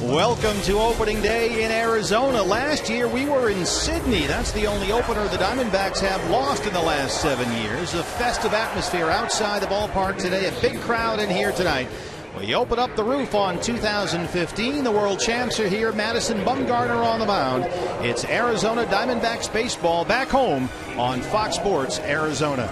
Welcome to opening day in Arizona. Last year we were in Sydney. That's the only opener the Diamondbacks have lost in the last 7 years. A festive atmosphere outside the ballpark today. A big crowd in here tonight. We open up the roof on 2015. The world champs are here. Madison Bumgarner on the mound. It's Arizona Diamondbacks baseball back home on Fox Sports Arizona.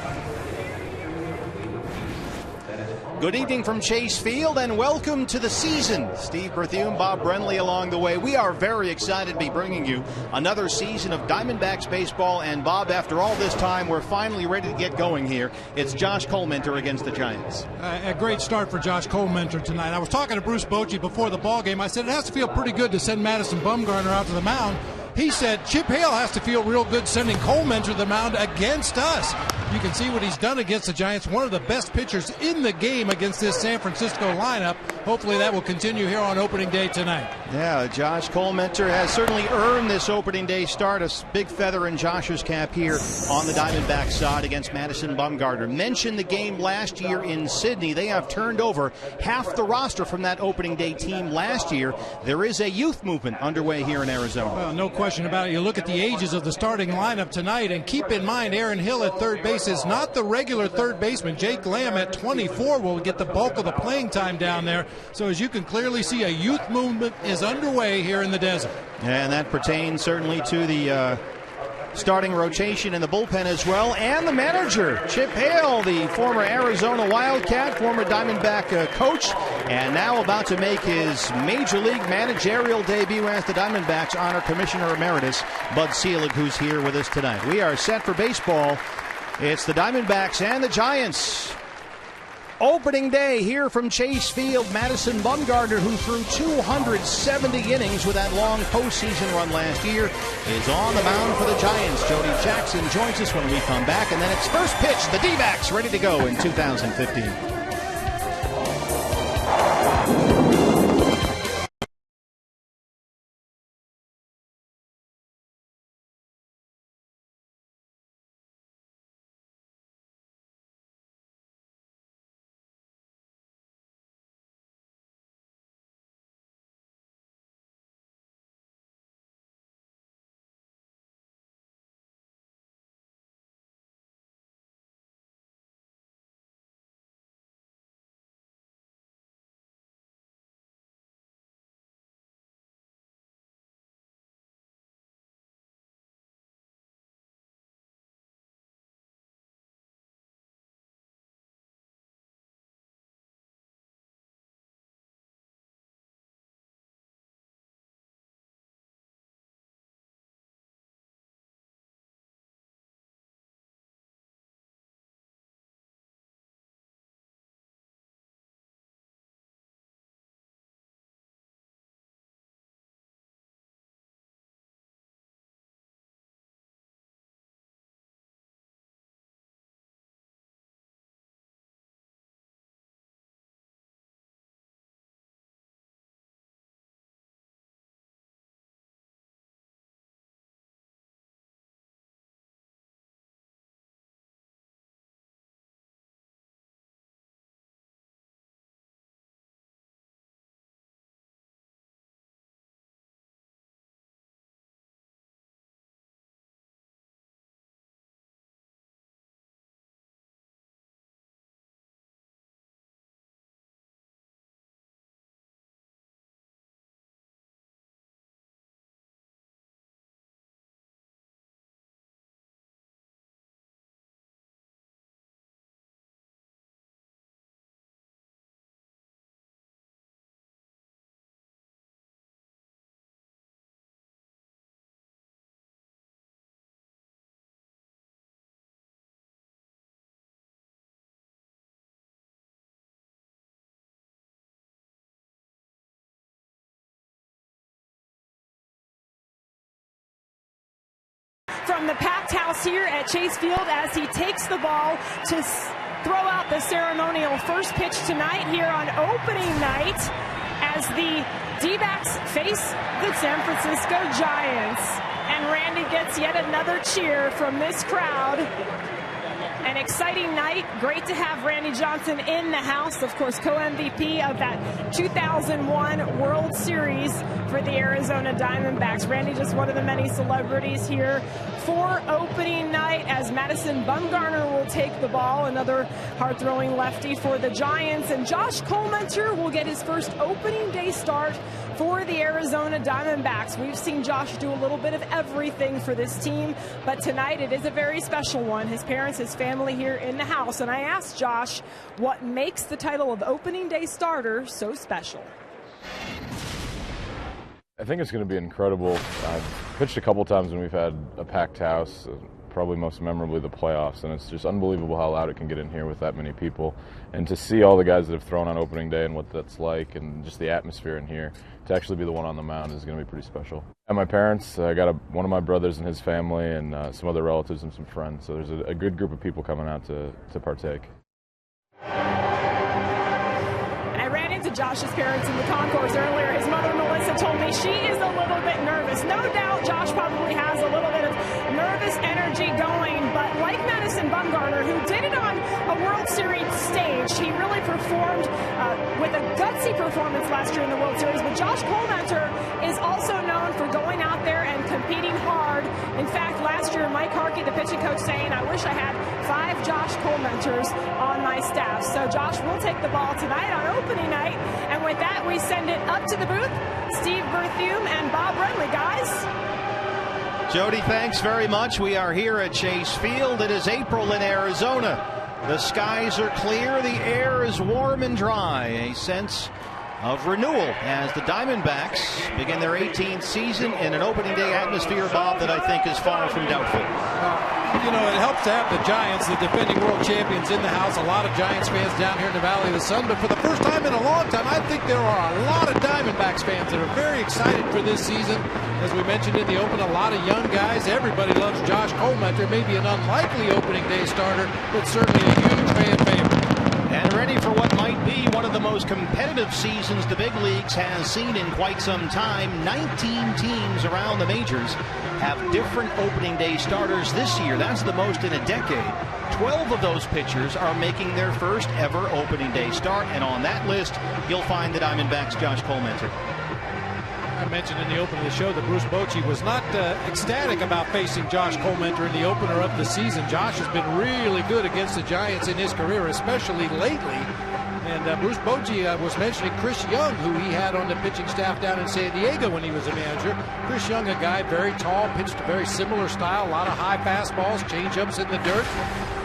Good evening from Chase Field and welcome to the season. Steve Berthiaume, Bob Brenly along the way. We are very excited to be bringing you another season of Diamondbacks baseball. And Bob, after all this time, we're finally ready to get going here. It's Josh Collmentor against the Giants. A great start for Josh Collmentor tonight. I was talking to Bruce Bochy before the ball game. I said it has to feel pretty good to send Madison Bumgarner out to the mound. He said Chip Hale has to feel real good sending Collmentor to the mound against us. You can see what he's done against the Giants. One of the best pitchers in the game against this San Francisco lineup. Hopefully that will continue here on opening day tonight. Yeah, Josh Collmentor has certainly earned this opening day start. A big feather in Josh's cap here on the Diamondbacks side against Madison Bumgarner. Mentioned the game last year in Sydney. They have turned over half the roster from that opening day team last year. There is a youth movement underway here in Arizona. Well, no question about it. You look at the ages of the starting lineup tonight, and keep in mind Aaron Hill at third base is not the regular third baseman. Jake Lamb at 24 will get the bulk of the playing time down there. So as you can clearly see, a youth movement is underway here in the desert. And that pertains certainly to the starting rotation in the bullpen as well. And the manager, Chip Hale, the former Arizona Wildcat, former Diamondback coach, and now about to make his major league managerial debut as the Diamondbacks honor Commissioner Emeritus Bud Selig, who's here with us tonight. We are set for baseball. It's the Diamondbacks and the Giants. Opening day here from Chase Field. Madison Bumgarner, who threw 270 innings with that long postseason run last year, is on the mound for the Giants. Jody Jackson joins us when we come back. And then it's first pitch. The D-backs ready to go in 2015. From the packed house here at Chase Field as he takes the ball to throw out the ceremonial first pitch tonight here on opening night as the D-backs face the San Francisco Giants. And Randy gets yet another cheer from this crowd An exciting night. Great to have Randy Johnson in the house. Of course, co-MVP of that 2001 World Series for the Arizona Diamondbacks. Randy, just one of the many celebrities here for opening night, as Madison Bumgarner will take the ball, another hard-throwing lefty for the Giants. And Josh Collmenter will get his first opening day start for the Arizona Diamondbacks. We've seen Josh do a little bit of everything for this team, but tonight it is a very special one. His parents, his family here in the house. And I asked Josh what makes the title of opening day starter so special. I think it's going to be incredible. I've pitched a couple times when we've had a packed house, probably most memorably the playoffs, and it's just unbelievable how loud it can get in here with that many people. And to see all the guys that have thrown on opening day and what that's like, and just the atmosphere in here, to actually be the one on the mound is going to be pretty special. And my parents, I got one of my brothers and his family, and some other relatives and some friends. So there's a good group of people coming out to partake. I ran into Josh's parents in the concourse earlier. His mother, Melissa, told me she is a little bit nervous. No doubt Josh probably has a little bit of nervous energy going, but like Madison Bumgarner, who did it on a World Series stage, he really performed with a gutsy performance last year in the World Series. But Josh Collmenter is also known for going out there and competing hard. In fact, last year, Mike Harkey, the pitching coach, saying, I wish I had 5 Josh Collmenters on my staff. So Josh will take the ball tonight on opening night. And with that, we send it up to the booth. Steve Berthume and Bob Renly, guys. Jody, thanks very much. We are here at Chase Field. It is April in Arizona. The skies are clear. The air is warm and dry. A sense of renewal as the Diamondbacks begin their 18th season in an opening day atmosphere, Bob, that I think is far from doubtful. You know, it helps to have the Giants, the defending world champions, in the house. A lot of Giants fans down here in the Valley of the Sun. But for the first time in a long time, I think there are a lot of Diamondbacks fans that are very excited for this season. As we mentioned in the open, a lot of young guys. Everybody loves Josh Collmenter. Maybe an unlikely opening day starter, but certainly a huge fan favorite. And ready for what might be one of the most competitive seasons the big leagues has seen in quite some time. 19 teams around the majors have different opening day starters this year. That's the most in a decade. 12 of those pitchers are making their first ever opening day start, and on that list you'll find the Diamondbacks' Josh Collmenter. I mentioned in the open of the show that Bruce Bochy was not ecstatic about facing Josh Collmenter in the opener of the season. Josh has been really good against the Giants in his career, especially lately. And Bruce Bochy was mentioning Chris Young, who he had on the pitching staff down in San Diego when he was a manager. Chris Young, a guy very tall, pitched a very similar style, a lot of high fastballs, changeups in the dirt.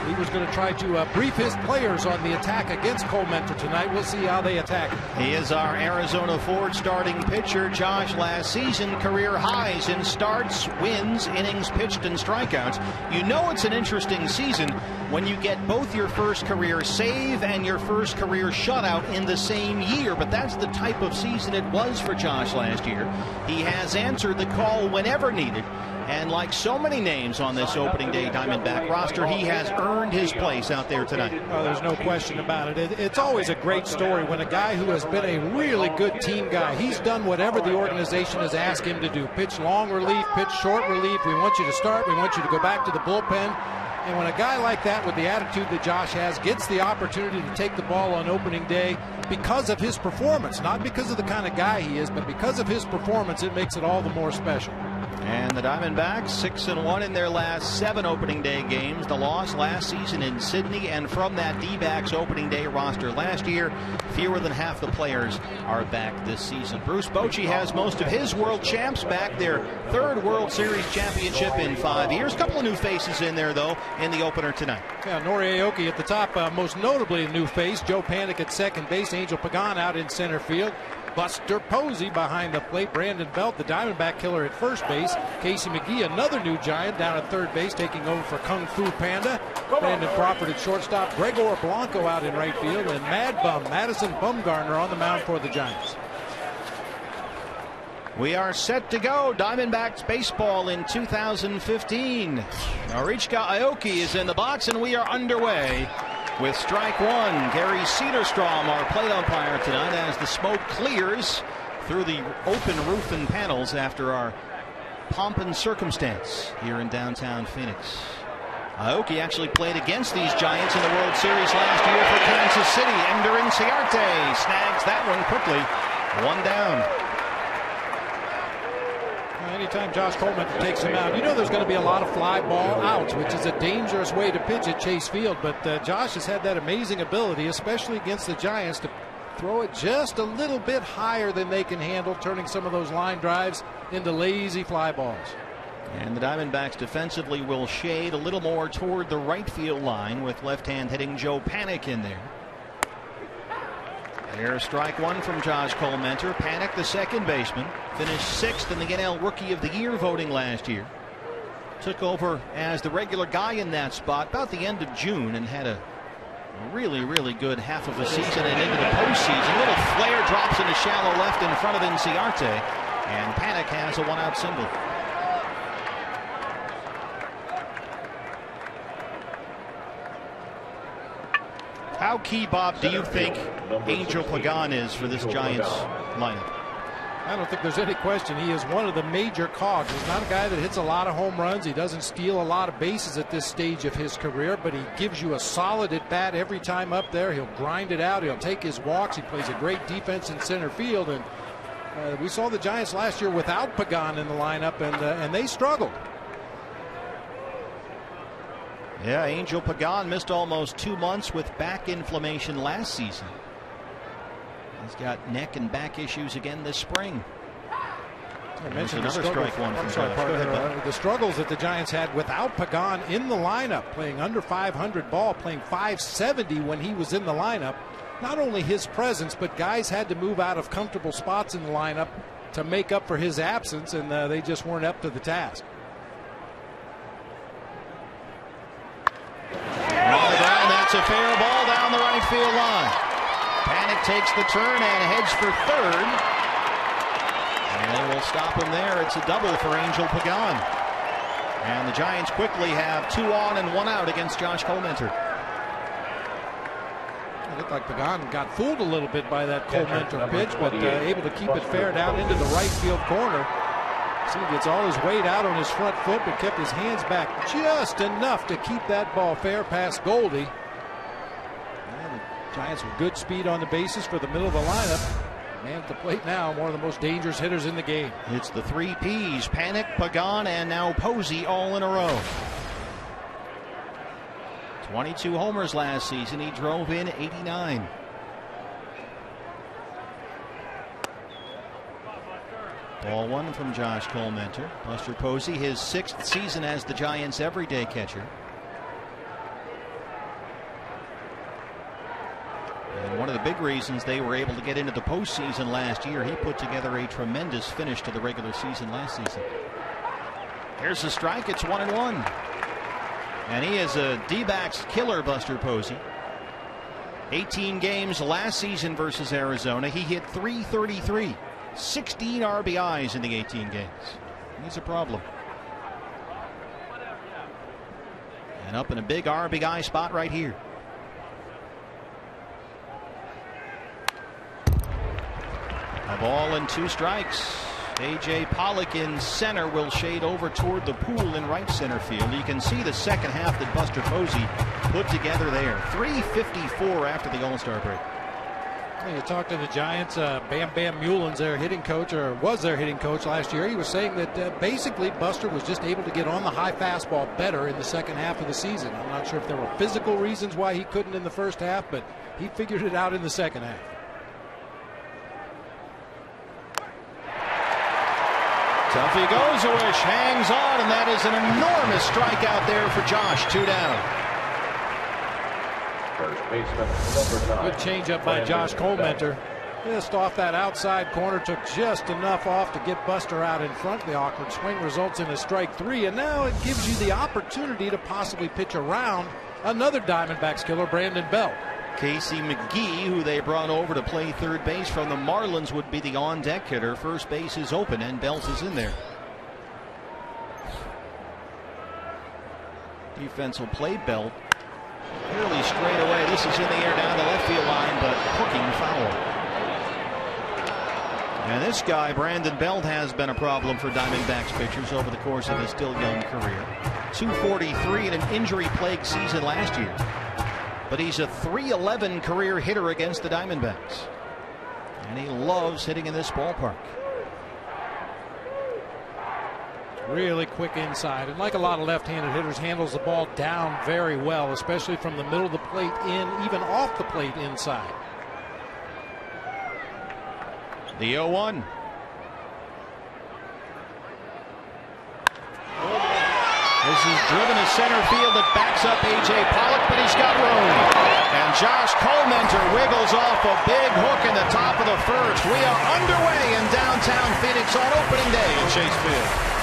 He was going to try to brief his players on the attack against Collmenter tonight. We'll see how they attack. He is our Arizona Ford starting pitcher. Josh, last season, career highs in starts, wins, innings pitched, and strikeouts. You know it's an interesting season when you get both your first career save and your first career shutout in the same year. But that's the type of season it was for Josh last year. He has answered the call whenever needed. And like so many names on this opening day Diamondback roster, he has earned his place out there tonight. Oh, there's no question about it. It's always a great story when a guy who has been a really good team guy, he's done whatever the organization has asked him to do. Pitch long relief, pitch short relief. We want you to start. We want you to go back to the bullpen. And when a guy like that with the attitude that Josh has gets the opportunity to take the ball on opening day because of his performance, not because of the kind of guy he is, but because of his performance, it makes it all the more special. And the Diamondbacks 6-1 in their last 7 opening day games. The loss last season in Sydney, and from that D-backs opening day roster last year, fewer than half the players are back this season. Bruce Bochy has most of his world champs back, their 3rd World Series championship in 5 years. A couple of new faces in there, though, in the opener tonight. Yeah, Nori Aoki at the top, most notably a new face. Joe Panik at second base, Angel Pagan out in center field. Buster Posey behind the plate. Brandon Belt, the Diamondback killer, at first base. Casey McGee, another new Giant, down at third base, taking over for Kung Fu Panda. Brandon Crawford at shortstop. Gregor Blanco out in right field. And Mad Bum, Madison Bumgarner, on the mound for the Giants. We are set to go. Diamondbacks baseball in 2015. Norichka Aoki is in the box, and we are underway with strike one. Gary Cederstrom, our plate umpire tonight, as the smoke clears through the open roof and panels after our pomp and circumstance here in downtown Phoenix. Aoki actually played against these Giants in the World Series last year for Kansas City. Ender Inciarte snags that one quickly. 1 down. Anytime Josh Coleman takes him out, you know there's going to be a lot of fly ball outs, which is a dangerous way to pitch at Chase Field. But Josh has had that amazing ability, especially against the Giants, to throw it just a little bit higher than they can handle, turning some of those line drives into lazy fly balls. And the Diamondbacks defensively will shade a little more toward the right field line with left-hand hitting Joe Panik in there. There's strike one from Josh Coleman. Panik, the second baseman, finished 6th in the NL Rookie of the Year voting last year. Took over as the regular guy in that spot about the end of June and had a really good half of the season and into the postseason. A little flare drops into shallow left in front of Inciarte, and Panik has a 1-out single. How key, Bob, do you think Angel Pagan is for this Giants lineup? I don't think there's any question. He is one of the major cogs. He's not a guy that hits a lot of home runs. He doesn't steal a lot of bases at this stage of his career, but he gives you a solid at bat every time up there. He'll grind it out. He'll take his walks. He plays a great defense in center field. And we saw the Giants last year without Pagan in the lineup, and they struggled. Yeah, Angel Pagan missed almost 2 months with back inflammation last season. He's got neck and back issues again this spring. I mentioned the struggles that the Giants had without Pagan in the lineup, playing under 500 ball, playing 570 when he was in the lineup. Not only his presence, but guys had to move out of comfortable spots in the lineup to make up for his absence, and they just weren't up to the task. That's a fair ball down the right field line. Panik takes the turn and heads for third. And they will stop him there. It's a double for Angel Pagan. And the Giants quickly have 2 on and 1 out against Josh Coleman. It looked like Pagan got fooled a little bit by that Coleman pitch, but able to keep it fair down into the right field corner. He gets all his weight out on his front foot, but kept his hands back just enough to keep that ball fair past Goldie. And the Giants with good speed on the bases for the middle of the lineup. Man at the plate now, one of the most dangerous hitters in the game. It's the 3 Ps, Panik, Pagan, and now Posey all in a row. 22 homers last season. He drove in 89. Ball 1 from Josh Coleman. Buster Posey, his 6th season as the Giants' everyday catcher. And one of the big reasons they were able to get into the postseason last year, he put together a tremendous finish to the regular season last season. Here's the strike. It's 1-1. And he is a D-backs killer, Buster Posey. 18 games last season versus Arizona. He hit .333. 16 RBIs in the 18 games. He's a problem. And up in a big RBI spot right here. A ball and 2 strikes. A.J. Pollock in center will shade over toward the pool in right center field. You can see the second half that Buster Posey put together there. 3:54 after the All-Star break. You talk to the Giants, Bam Bam Meulen's their hitting coach, or was their hitting coach last year. He was saying that basically Buster was just able to get on the high fastball better in the second half of the season. I'm not sure if there were physical reasons why he couldn't in the first half, but he figured it out in the second half. Tuffy goes a wish, hangs on, and that is an enormous strikeout there for Josh. 2 down. Good changeup by Josh Coleman. Just off that outside corner, took just enough off to get Buster out in front. The awkward swing results in a strike 3, and now it gives you the opportunity to possibly pitch around another Diamondbacks killer, Brandon Belt. Casey McGee, who they brought over to play third base from the Marlins, would be the on-deck hitter. First base is open, and Belt is in there. Defense will play Belt. Nearly straight away. This is in the air down the left field line, but hooking foul. And this guy, Brandon Belt, has been a problem for Diamondbacks pitchers over the course of his still young career. 243 in an injury-plagued season last year. But he's a .311 career hitter against the Diamondbacks. And he loves hitting in this ballpark. Really quick inside, and like a lot of left-handed hitters, handles the ball down very well, especially from the middle of the plate in, even off the plate inside. The 0-1. This is driven to center field. It backs up A.J. Pollock, but he's got room. And Josh Colmenter wiggles off a big hook in the top of the first. We are underway in downtown Phoenix on opening day at Chase Field.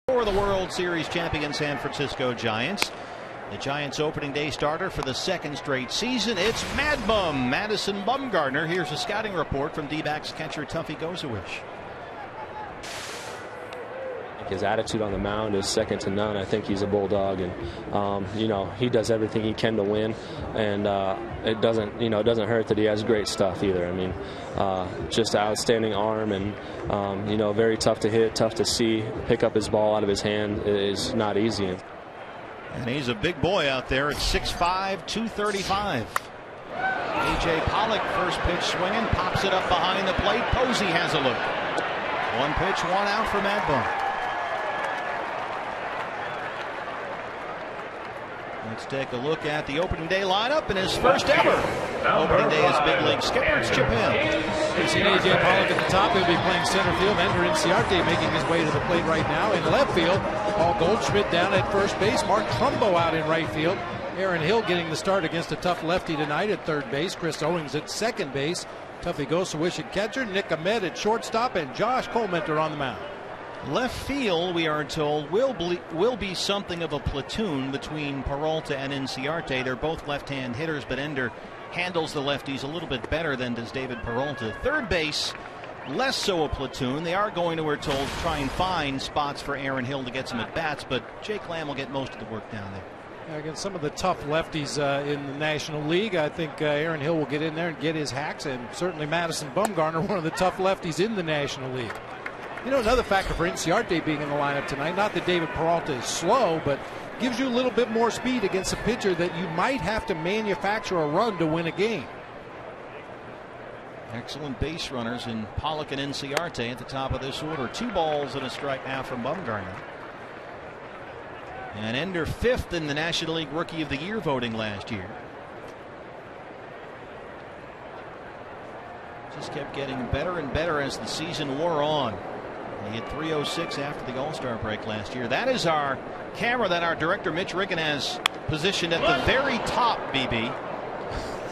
For the World Series champion San Francisco Giants. The Giants opening day starter for the second straight season. It's Mad Bum, Madison Bumgarner. Here's a scouting report from D-backs catcher Tuffy Gozowich. His attitude on the mound is second to none. I think he's a bulldog, and you know, he does everything he can to win, and it doesn't hurt that he has great stuff either. I mean, just an outstanding arm, and you know, very tough to hit, tough to see. Pick up his ball out of his hand is not easy. And he's a big boy out there at 6'5", 235. A.J. Pollock, first pitch swinging, pops it up behind the plate. Posey has a look. One pitch, one out for Mad Bum. Let's take a look at the opening day lineup and his first ever opening day as big league skipper. It's Chip Hill. We've seen A.J. Pollock at the top. He'll be playing center field. Ender Inciarte making his way to the plate right now. In left field, Paul Goldschmidt down at first base. Mark Trumbo out in right field. Aaron Hill getting the start against a tough lefty tonight at third base. Chris Owings at second base. Tuffy Gozowich at catcher. Nick Ahmed at shortstop. And Josh Colmenter on the mound. Left field, we are told, will be something of a platoon between Peralta and Inciarte. They're both left-hand hitters, but Ender handles the lefties a little bit better than does David Peralta. Third base, less so a platoon. They are going to, we're told, try and find spots for Aaron Hill to get some at-bats, but Jake Lamb will get most of the work down there. Yeah, against some of the tough lefties in the National League, I think Aaron Hill will get in there and get his hacks, and certainly Madison Bumgarner, one of the tough lefties in the National League. You know, another factor for Inciarte being in the lineup tonight, not that David Peralta is slow, but gives you a little bit more speed against a pitcher that you might have to manufacture a run to win a game. Excellent base runners in Pollock and Inciarte at the top of this order. 2 balls and a strike now from Bumgarner. And Ender 5th in the National League Rookie of the Year voting last year. Just kept getting better and better as the season wore on. He hit .306 after the All-Star break last year. That is our camera that our director Mitch Riggin has positioned at the very top, BB,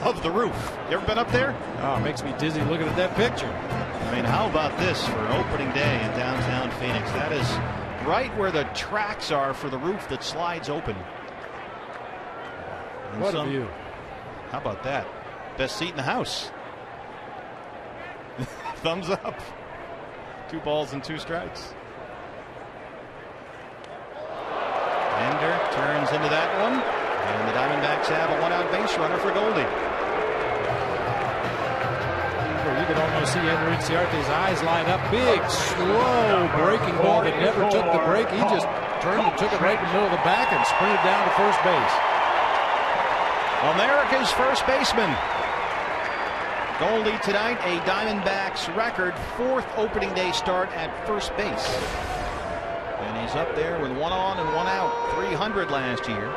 of the roof. You ever been up there? Oh, it makes me dizzy looking at that picture. I mean, how about this for an opening day in downtown Phoenix? That is right where the tracks are for the roof that slides open. And what a view. How about that? Best seat in the house. Thumbs up. 2 balls and 2 strikes. Ender turns into that one. And the Diamondbacks have a 1-out base runner for Goldie. You could almost see Ender Inciarte's eyes light up. Big, slow breaking ball that never took the break. He just turned and took it right in the middle of the back and sprinted down to first base. America's first baseman. Goldie tonight, a Diamondbacks record 4th opening day start at first base. And he's up there with 1 on and 1 out. 300 last year.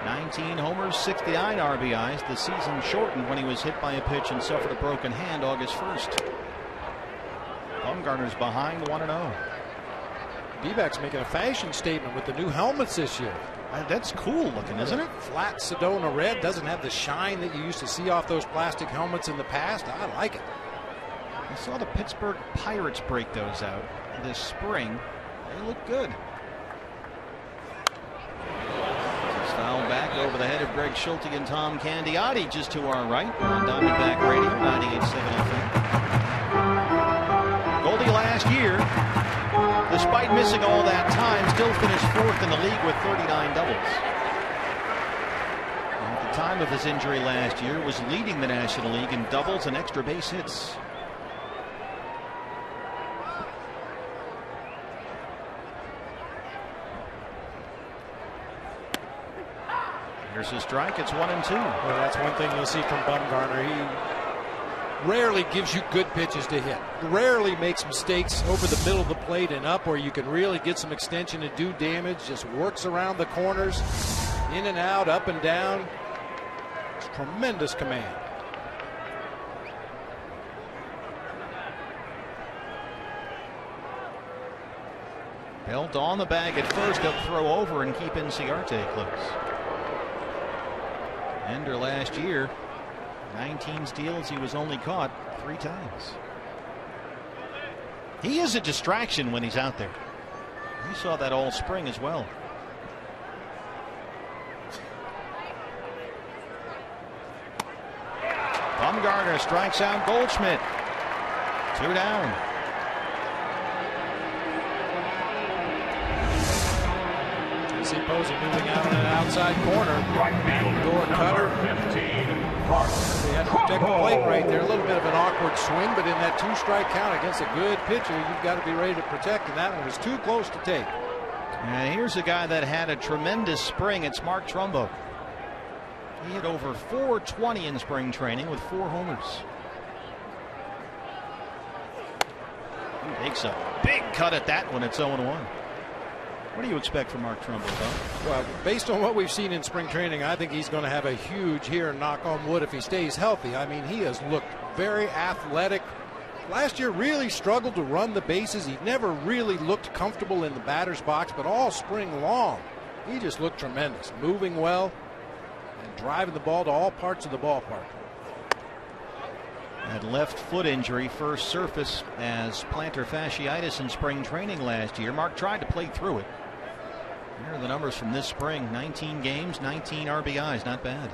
19 homers, 69 RBIs. The season shortened when he was hit by a pitch and suffered a broken hand August 1st. Bumgarner's behind 1-0. D-backs making a fashion statement with the new helmets this year. That's cool looking, isn't it? Flat Sedona red, doesn't have the shine that you used to see off those plastic helmets in the past. I like it. I saw the Pittsburgh Pirates break those out this spring. They look good. Foul back over the head of Greg Schulte and Tom Candiotti just to our right on Diamondback Radio 98.7 FM. Goldie last year, despite missing all that time, still finished 4th in the league with 39 doubles. And at the time of his injury last year, was leading the National League in doubles and extra base hits. Here's a strike. It's 1-2. Well, that's one thing you'll see from Bumgarner. He rarely gives you good pitches to hit. Rarely makes mistakes over the middle of the plate and up where you can really get some extension and do damage. Just works around the corners, in and out, up and down. It's tremendous command. Belt on the bag at first. They'll throw over and keep Inciarte close. Ender last year, 19 steals. He was only caught 3 times. He is a distraction when he's out there. We saw that all spring as well. Bumgarner strikes out Goldschmidt. 2 down. See Posey moving out in an outside corner. Door cutter. They had to protect the plate right there. A little bit of an awkward swing, but in that 2-strike count against a good pitcher, you've got to be ready to protect, and that one was too close to take. And here's a guy that had a tremendous spring. It's Mark Trumbo. He hit over .420 in spring training with 4 homers. He takes a big cut at that one. It's 0-1. What do you expect from Mark Trumbo, Tom? Well, based on what we've seen in spring training, I think he's going to have a huge year, knock on wood, if he stays healthy. I mean, he has looked very athletic. Last year really struggled to run the bases. He never really looked comfortable in the batter's box, but all spring long, he just looked tremendous, moving well and driving the ball to all parts of the ballpark. That left foot injury first surfaced as plantar fasciitis in spring training last year. Mark tried to play through it. Here are the numbers from this spring. 19 games, 19 RBIs. Not bad.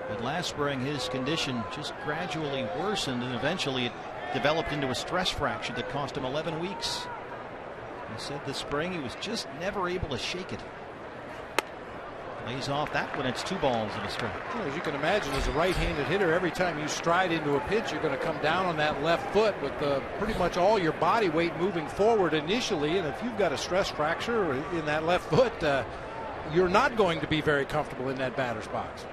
But last spring, his condition just gradually worsened, and eventually it developed into a stress fracture that cost him 11 weeks. He said this spring he was just never able to shake it. Lays off that when it's 2 balls and a strike. Well, as you can imagine, as a right-handed hitter, every time you stride into a pitch, you're going to come down on that left foot with pretty much all your body weight moving forward initially. And if you've got a stress fracture in that left foot, you're not going to be very comfortable in that batter's box.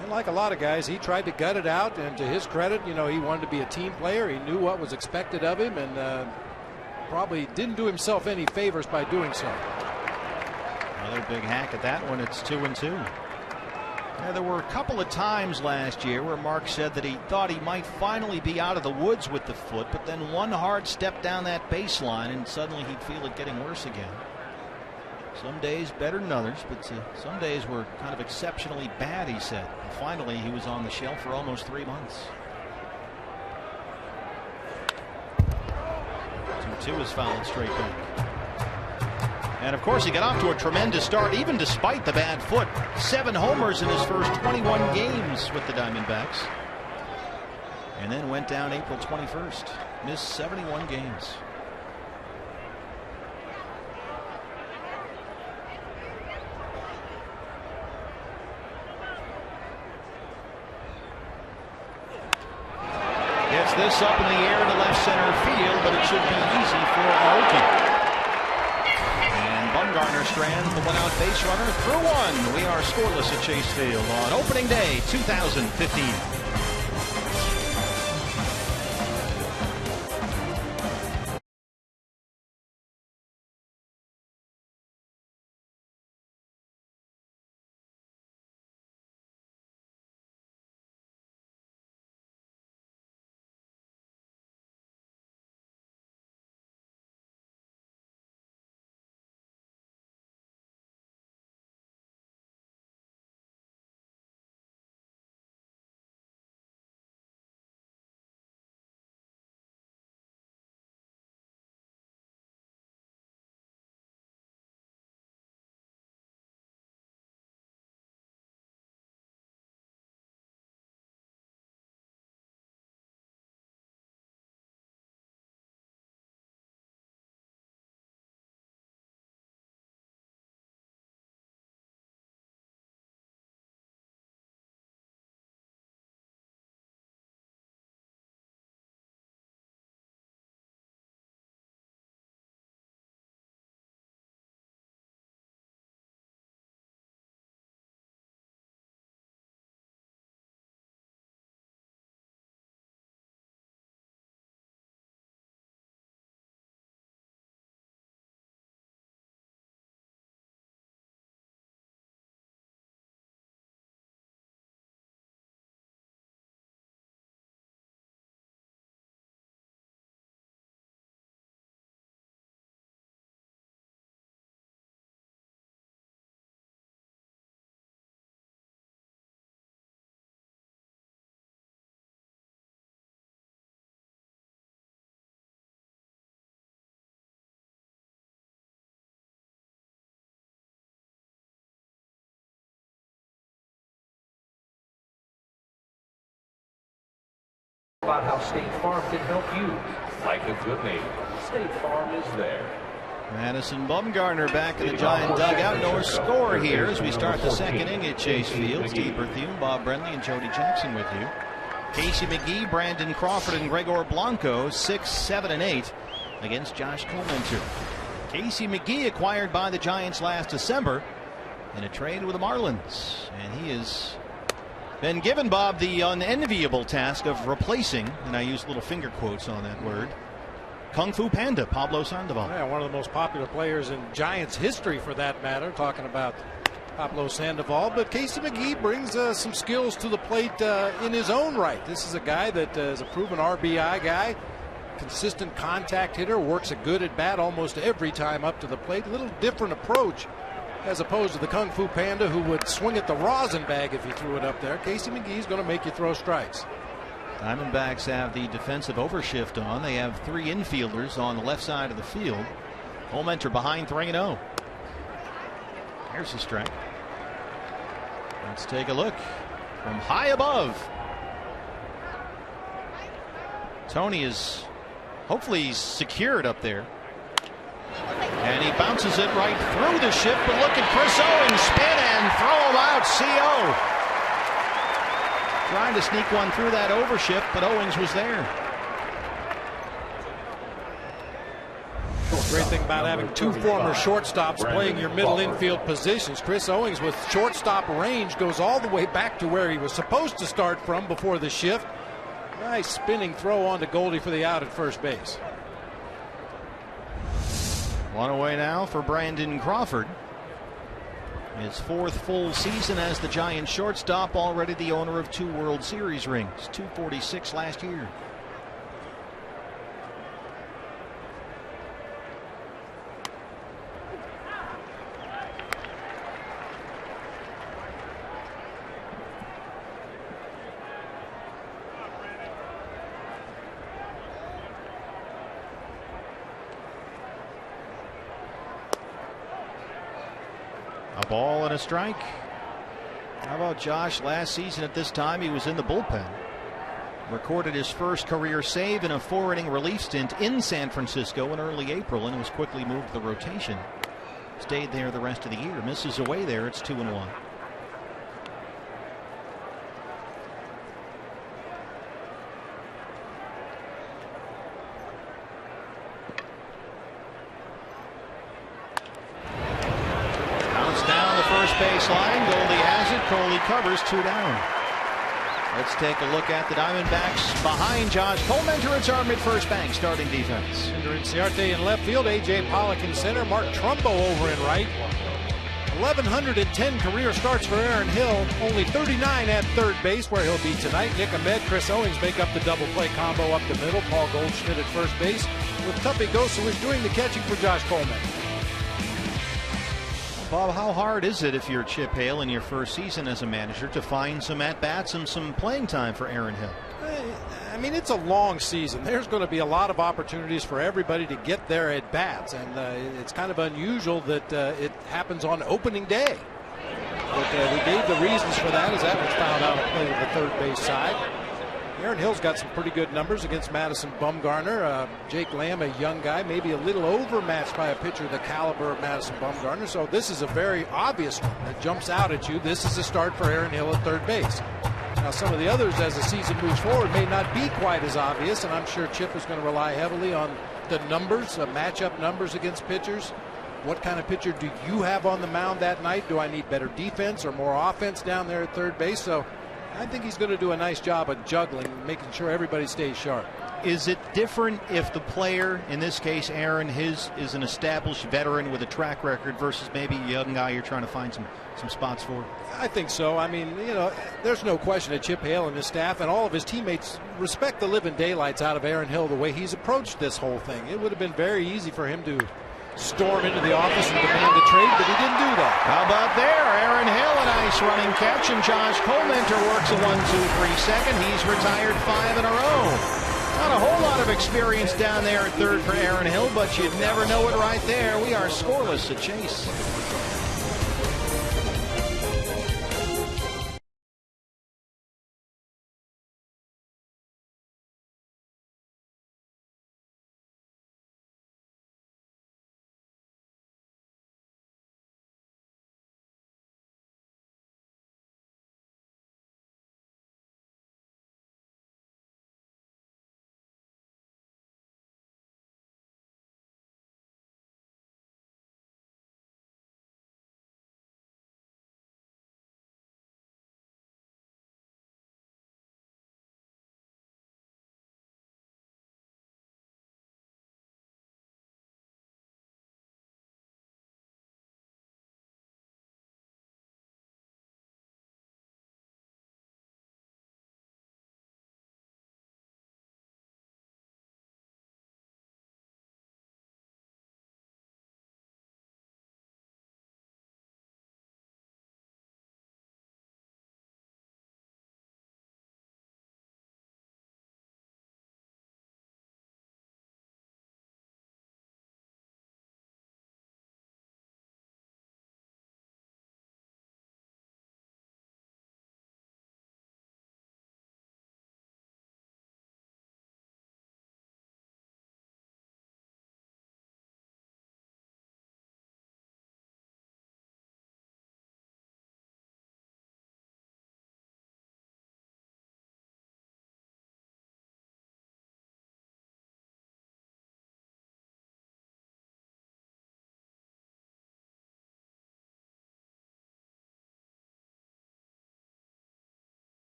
And like a lot of guys, he tried to gut it out, and to his credit, he wanted to be a team player. He knew what was expected of him, and probably didn't do himself any favors by doing so. Another big hack at that one. It's 2-2. Yeah, there were a couple of times last year where Mark said that he thought he might finally be out of the woods with the foot, but then one hard step down that baseline and suddenly he'd feel it getting worse again. Some days better than others, but some days were kind of exceptionally bad, he said. And finally, he was on the shelf for almost 3 months. 2-2 is fouled straight back. And of course, he got off to a tremendous start, even despite the bad foot. 7 homers in his first 21 games with the Diamondbacks. And then went down April 21st. Missed 71 games. Gets this up in the air to left center field, but it should be easy for Milwaukee. Bumgarner strands the one-out base runner through one. We are scoreless at Chase Field on opening day 2015. About how State Farm can help you. Like a good neighbor, State Farm is there. Madison Bumgarner back in the Giant dugout. No score here as we start the second inning at Chase Field. Steve Berthiaume, Bob Brenly, and Jody Jackson with you. Casey McGee, Brandon Crawford, and Gregor Blanco 6, 7, and 8 against Josh Comenter. Casey McGee acquired by the Giants last December in a trade with the Marlins, and he is been given, Bob, the unenviable task of replacing, and I use little finger quotes on that word, Kung Fu Panda, Pablo Sandoval. Yeah, one of the most popular players in Giants history for that matter, talking about Pablo Sandoval. But Casey McGee brings some skills to the plate in his own right. This is a guy that is a proven RBI guy, consistent contact hitter, works a good at bat almost every time up to the plate. A little different approach as opposed to the Kung Fu Panda, who would swing at the rosin bag if you threw it up there. Casey McGee's going to make you throw strikes. Diamondbacks have the defensive overshift on. They have 3 infielders on the left side of the field. Comenter behind 3-0. Here's the strike. Let's take a look from high above. Tony is hopefully secured up there. And he bounces it right through the ship, but look at Chris Owings spin and throw him out. CO trying to sneak one through that overship, but Owings was there. Great thing about having two former shortstops playing your middle infield positions. Chris Owings with shortstop range goes all the way back to where he was supposed to start from before the shift. Nice spinning throw on to Goldie for the out at first base. One away now for Brandon Crawford. His 4th full season as the Giants shortstop, already the owner of 2 World Series rings, 246 last year. A ball and a strike. How about Josh? Last season at this time he was in the bullpen. Recorded his first career save in a 4-inning relief stint in San Francisco in early April and was quickly moved to the rotation. Stayed there the rest of the year. Misses away there. It's 2-1. Baseline. Goldie has it. Coley covers. 2 down. Let's take a look at the Diamondbacks behind Josh Colmenter. It's our mid-first bank starting defense. Ender Inciarte in left field. A.J. Pollock in center. Mark Trumbo over in right. 1,110 career starts for Aaron Hill. Only 39 at third base where he'll be tonight. Nick Ahmed, Chris Owings make up the double play combo up the middle. Paul Goldschmidt at first base with Tuppy Gosa is doing the catching for Josh Colmenter. Bob, how hard is it if you're Chip Hale in your first season as a manager to find some at-bats and some playing time for Aaron Hill? I mean, it's a long season. There's going to be a lot of opportunities for everybody to get their at-bats, and it's kind of unusual that it happens on opening day. But we gave the reasons for that as that was found out to play to the third base side. Aaron Hill's got some pretty good numbers against Madison Bumgarner. Jake Lamb, a young guy, maybe a little overmatched by a pitcher the caliber of Madison Bumgarner. So this is a very obvious one that jumps out at you. This is a start for Aaron Hill at third base. Now, some of the others, as the season moves forward, may not be quite as obvious, and I'm sure Chip is going to rely heavily on the numbers, matchup numbers against pitchers. What kind of pitcher do you have on the mound that night? Do I need better defense or more offense down there at third base? So I think he's going to do a nice job of juggling, making sure everybody stays sharp. Is it different if the player, in this case Aaron, is an established veteran with a track record versus maybe a young guy you're trying to find some spots for? I think so. I mean, you know, there's no question that Chip Hale and his staff and all of his teammates respect the living daylights out of Aaron Hill the way he's approached this whole thing. It would have been very easy for him to storm into the office and demand a trade, but he didn't do that. How about there? Aaron Hill, a nice running catch, and Josh Colmenter works a 1-2-3 second. He's retired 5 in a row. Not a whole lot of experience down there at third for Aaron Hill, but you'd never know it right there. We are scoreless at Chase.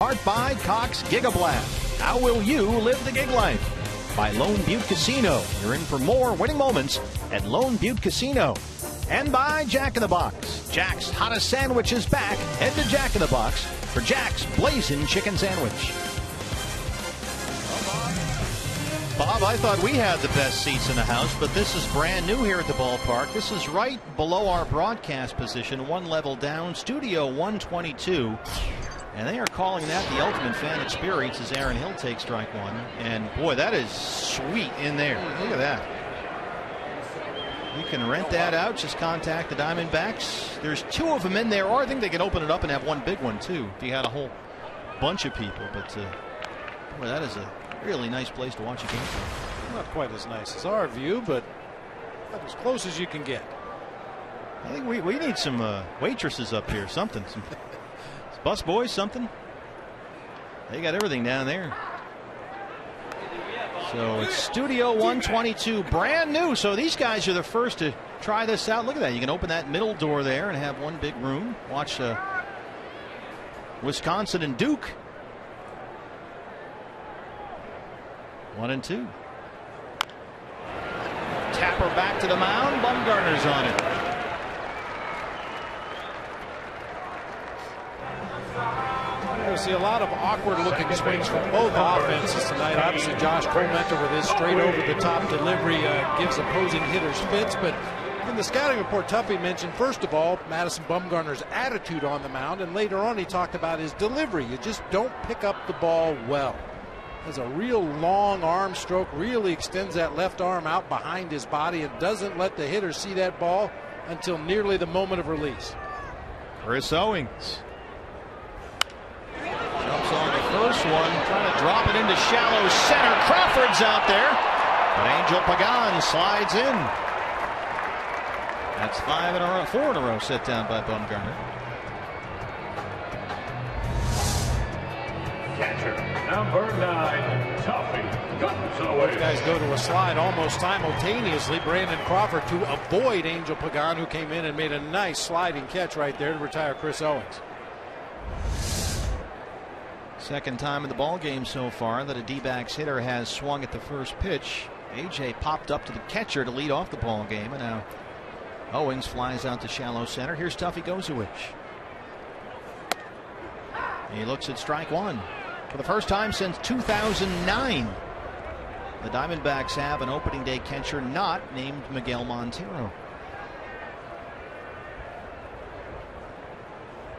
Art by Cox Gigablast. How will you live the gig life? By Lone Butte Casino. You're in for more winning moments at Lone Butte Casino. And by Jack in the Box. Jack's hottest sandwich is back. Head to Jack in the Box for Jack's Blazing Chicken Sandwich. Bob, I thought we had the best seats in the house, but this is brand new here at the ballpark. This is right below our broadcast position, one level down, Studio 122. And they are calling that the ultimate fan experience as Aaron Hill takes strike one. And boy, that is sweet in there. Look at that. You can rent that out. Just contact the Diamondbacks. There's 2 of them in there, or I think they can open it up and have one big one too if you had a whole bunch of people. But boy, that is a really nice place to watch a game from. Not quite as nice as our view, but as close as you can get. I think we need some waitresses up here, something. Some bus boys, something. They got everything down there. So it's Studio 122, brand new. So these guys are the first to try this out. Look at that. You can open that middle door there and have one big room. Watch Wisconsin and Duke. 1-2. Tapper back to the mound. Bumgarner's on it. We'll see a lot of awkward-looking swings from both offenses tonight. Obviously, Josh Colmenter with his straight-over-the-top delivery gives opposing hitters fits. But in the scouting report, Tuffy mentioned, first of all, Madison Bumgarner's attitude on the mound, and later on he talked about his delivery. You just don't pick up the ball well. Has a real long arm stroke, really extends that left arm out behind his body and doesn't let the hitter see that ball until nearly the moment of release. Chris Owings jumps on the first one, trying to drop it into shallow center. Crawford's out there, but Angel Pagan slides in. That's 4 in a row set down by Bumgarner. Catcher number 9, Tuffy comes away. Both guys go to a slide almost simultaneously. Brandon Crawford to avoid Angel Pagan, who came in and made a nice sliding catch right there to retire Chris Owings. Second time in the ball game so far that a D-backs hitter has swung at the first pitch. AJ popped up to the catcher to lead off the ball game, and now Owings flies out to shallow center. Here's Tuffy Gozowich. He looks at strike one. For the first time since 2009, the Diamondbacks have an opening day catcher not named Miguel Montero.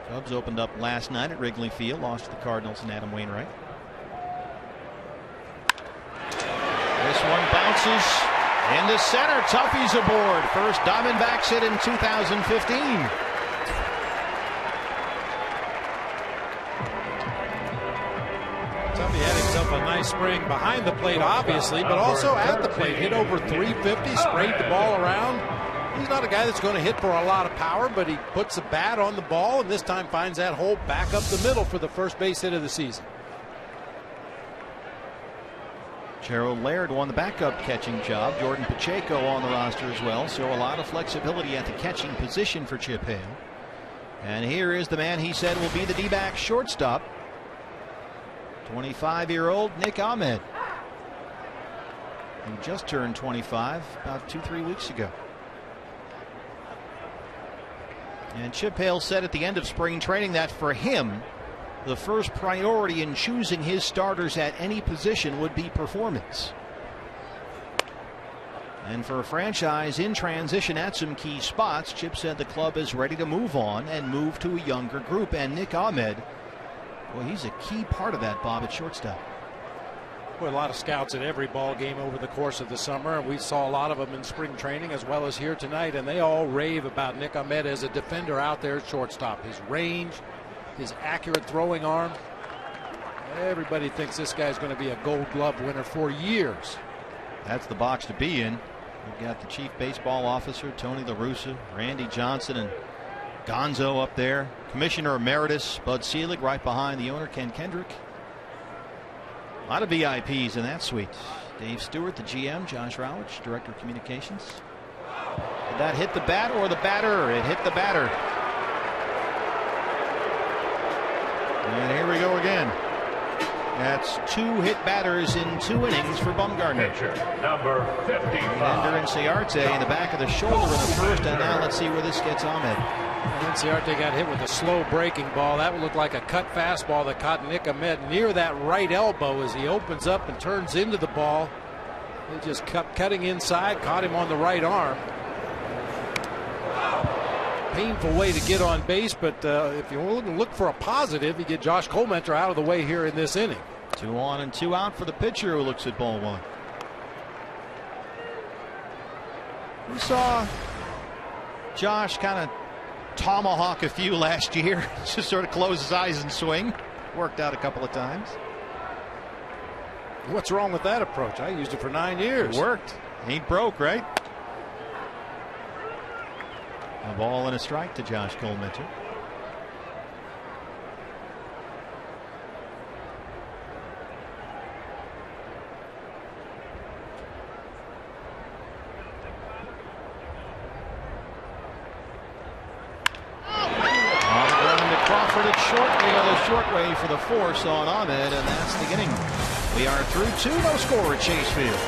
Cubs opened up last night at Wrigley Field, lost to the Cardinals and Adam Wainwright. This one bounces into center. Tuffy's aboard. First Diamondbacks hit in 2015. Tuffy had himself a nice spring behind the plate, obviously, but also at the plate. Hit over 350, sprayed the ball around. He's not a guy that's going to hit for a lot of power, but he puts the bat on the ball and this time finds that hole back up the middle for the first base hit of the season. Gerald Laird won the backup catching job. Jordan Pacheco on the roster as well, so a lot of flexibility at the catching position for Chip Hale. And here is the man he said will be the D-back shortstop, 25-year-old Nick Ahmed, who just turned 25 about 2-3 weeks ago. And Chip Hale said at the end of spring training that for him, the first priority in choosing his starters at any position would be performance. And for a franchise in transition at some key spots, Chip said the club is ready to move on and move to a younger group. And Nick Ahmed, well, he's a key part of that, Bob, at shortstop. Boy, a lot of scouts at every ball game over the course of the summer. We saw a lot of them in spring training as well as here tonight, and they all rave about Nick Ahmed as a defender out there at shortstop. His range, his accurate throwing arm. Everybody thinks this guy's going to be a Gold Glove winner for years. That's the box to be in. We've got the chief baseball officer, Tony La Russa, Randy Johnson, and Gonzo up there. Commissioner Emeritus Bud Selig right behind the owner, Ken Kendrick. A lot of VIPs in that suite. Dave Stewart, the GM, Josh Rowich, Director of Communications. Did that hit the bat or the batter? It hit the batter. And here we go again. That's 2 hit batters in 2 innings for Bumgarner. Pitcher number 55. Ender Inciarte in the back of the shoulder in the first, and now let's see where this gets Ahmed. Inciarte got hit with a slow breaking ball. That would look like a cut fastball that caught Nick Ahmed near that right elbow as he opens up and turns into the ball. He just kept cutting inside, caught him on the right arm. Painful way to get on base, but if you want to look for a positive, you get Josh Comenter out of the way here in this inning. 2 on and 2 out for the pitcher who looks at ball 1. We saw Josh kind of tomahawk a few last year, just sort of close his eyes and swing. Worked out a couple of times. What's wrong with that approach? I used it for 9 years. It worked. Ain't broke, right? A ball and a strike to Josh Comenter. Crawford at short. We got a short way for the force on Ahmed, and that's the inning. We are through 2, no score at Chase Field.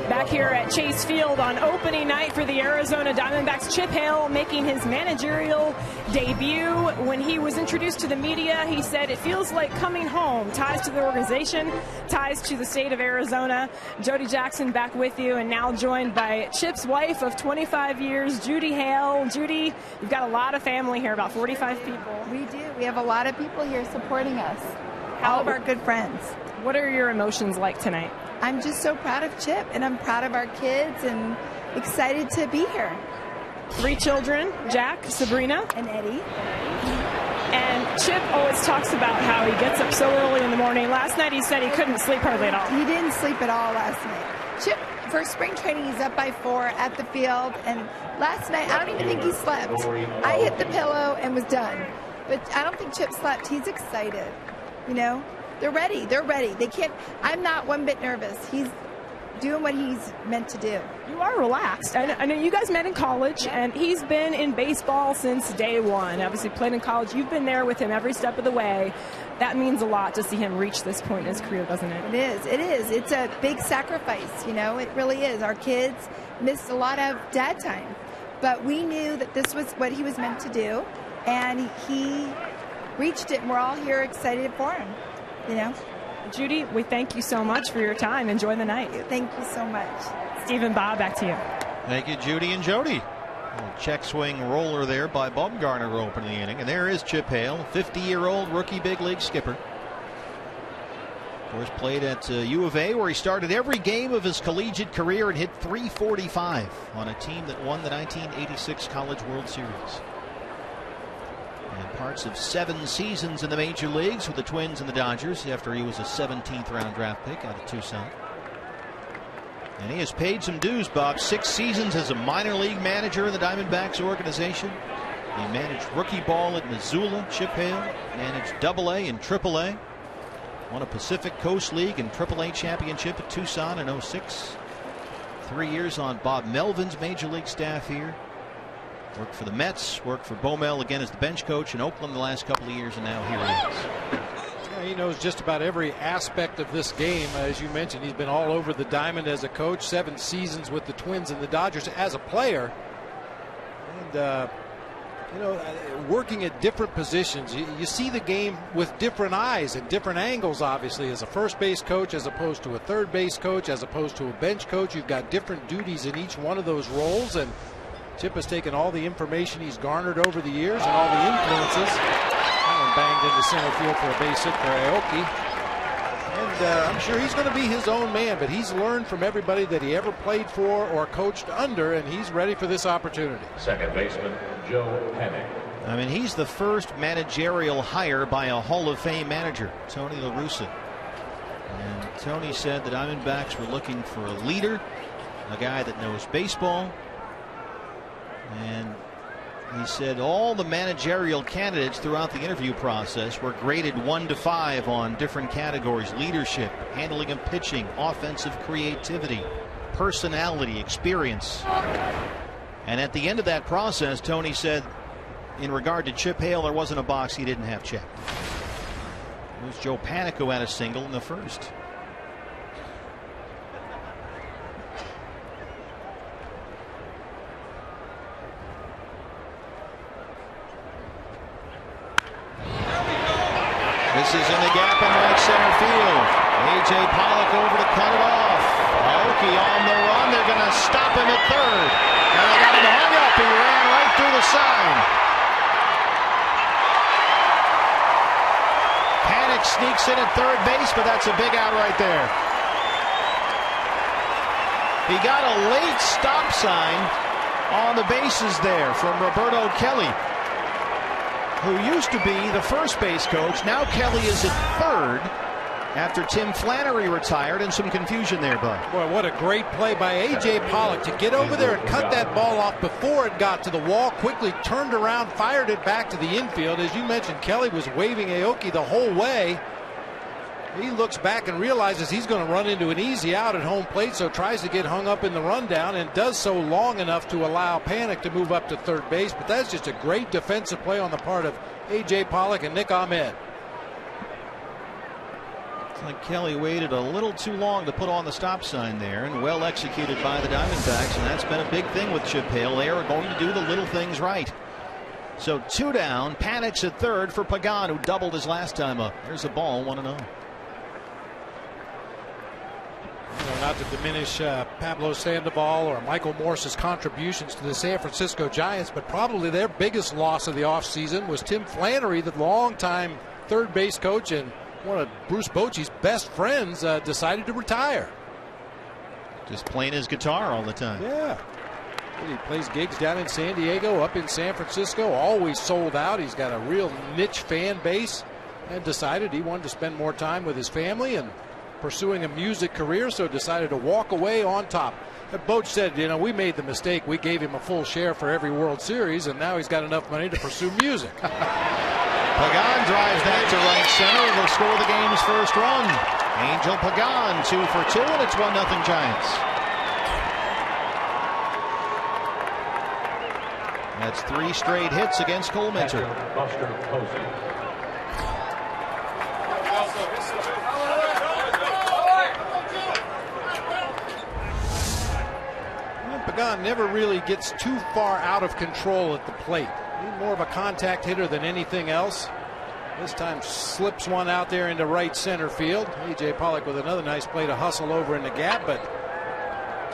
Back here at Chase Field on opening night for the Arizona Diamondbacks, Chip Hale making his managerial debut. When he was introduced to the media, he said it feels like coming home. Ties to the organization, ties to the state of Arizona. Jody Jackson back with you, and now joined by Chip's wife of 25 years, Judy Hale. Judy, you've got a lot of family here, about 45 people. We do. We have a lot of people here supporting us. All of our good friends. What are your emotions like tonight? I'm just so proud of Chip, and I'm proud of our kids and excited to be here. 3 children, Jack, Sabrina, and Eddie. And Chip always talks about how he gets up so early in the morning. Last night he said he couldn't sleep hardly at all. He didn't sleep at all last night. Chip, for spring training, he's up by 4 at the field, and last night I don't even think he slept. I hit the pillow and was done. But I don't think Chip slept. He's excited, you know? They're ready. They're ready. They can't. I'm not one bit nervous. He's doing what he's meant to do. You are relaxed. I know you guys met in college, and he's been in baseball since day one. Obviously played in college. You've been there with him every step of the way. That means a lot to see him reach this point in his career, doesn't it? It is. It is. It's a big sacrifice, you know. It really is. Our kids missed a lot of dad time, but we knew that this was what he was meant to do, and he reached it, and we're all here excited for him. You know, Judy, we thank you so much for your time. Enjoy the night. Thank you so much. Steve and Bob, back to you. Thank you, Judy and Jody. Check swing roller there by Bumgarner to open the inning. And there is Chip Hale, 50-year-old rookie big league skipper. Of course, played at U of A, where he started every game of his collegiate career and hit .345 on a team that won the 1986 College World Series. And parts of 7 seasons in the major leagues with the Twins and the Dodgers after he was a 17th round draft pick out of Tucson. And he has paid some dues, Bob. 6 seasons as a minor league manager in the Diamondbacks organization. He managed rookie ball at Missoula, Chip Hale, managed AA and AAA. Won a Pacific Coast League and AAA championship at Tucson in '06. 3 years on Bob Melvin's major league staff here. Worked for the Mets, worked for Baumel again as the bench coach in Oakland the last couple of years, and now here he is. He knows just about every aspect of this game. As you mentioned, he's been all over the diamond as a coach, 7 seasons with the Twins and the Dodgers as a player. And, working at different positions, you see the game with different eyes and different angles, obviously, as a first base coach, as opposed to a third base coach, as opposed to a bench coach. You've got different duties in each one of those roles. And Chip has taken all the information he's garnered over the years and all the influences. Banged into center field for a base hit for Aoki. And I'm sure he's going to be his own man, but he's learned from everybody that he ever played for or coached under, and he's ready for this opportunity. Second baseman, Joe Panic. I mean, he's the first managerial hire by a Hall of Fame manager, Tony La Russa. And Tony said the Diamondbacks were looking for a leader, a guy that knows baseball. And he said all the managerial candidates throughout the interview process were graded 1 to 5 on different categories: leadership, handling of pitching, offensive creativity, personality, experience. And at the end of that process, Tony said, in regard to Chip Hale, there wasn't a box he didn't have checked. It was Joe Panic who had a single in the first. This is in the gap in right center field. A.J. Pollock over to cut it off. Aoki on the run. They're going to stop him at third. And they got him hung up. He ran right through the sign. Panic sneaks in at third base, but that's a big out right there. He got a late stop sign on the bases there from Roberto Kelly, who used to be the first base coach. Now Kelly is at third after Tim Flannery retired, and some confusion there, Bud. Boy, what a great play by A.J. Pollock to get over there and cut that ball off before it got to the wall. Quickly turned around, fired it back to the infield. As you mentioned, Kelly was waving Aoki the whole way. He looks back and realizes he's going to run into an easy out at home plate, so tries to get hung up in the rundown and does so long enough to allow Panic to move up to third base. But that's just a great defensive play on the part of A.J. Pollock and Nick Ahmed. It's like Kelly waited a little too long to put on the stop sign there, and well executed by the Diamondbacks, and that's been a big thing with Chip Hale. They are going to do the little things right. So 2 down, Panic's at third for Pagan, who doubled his last time up. There's a ball, 1-0. Not to diminish Pablo Sandoval or Michael Morse's contributions to the San Francisco Giants, but probably their biggest loss of the offseason was Tim Flannery, the longtime third base coach and one of Bruce Bochy's best friends, decided to retire. Just playing his guitar all the time. Yeah. He plays gigs down in San Diego, up in San Francisco, always sold out. He's got a real niche fan base, and decided he wanted to spend more time with his family and pursuing a music career, so decided to walk away on top. Boch said, we made the mistake. We gave him a full share for every World Series, and now he's got enough money to pursue music. Pagan drives that to right center. Will score the game's first run. Angel Pagan 2 for 2, and it's 1-0 Giants. That's 3 straight hits against Cole Mentor. Buster Posey. Pagan never really gets too far out of control at the plate. He's more of a contact hitter than anything else. This time slips one out there into right center field. A.J. Pollock with another nice play to hustle over in the gap, but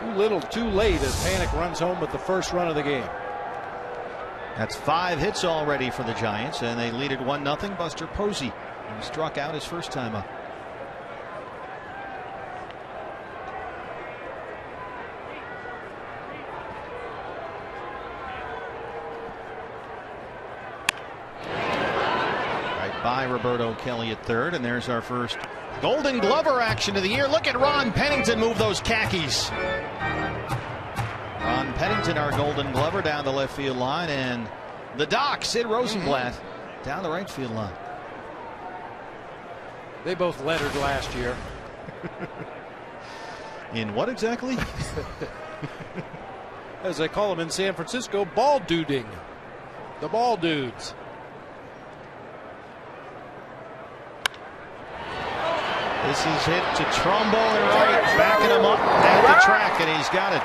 Too little, too late as Panik runs home with the first run of the game. That's 5 hits already for the Giants, and they lead it 1-0. Buster Posey, who struck out his first time up. Right by Roberto Kelly at third, and there's our first Golden Glover action of the year. Look at Ron Pennington move those khakis. Ron Pennington, our Golden Glover, down the left field line, and the Doc, Sid Rosenblatt, down the right field line. They both lettered last year. In what exactly? As they call them in San Francisco, ball duding. The ball dudes. This is hit to Trumbo and right, backing him up at the track, and he's got it.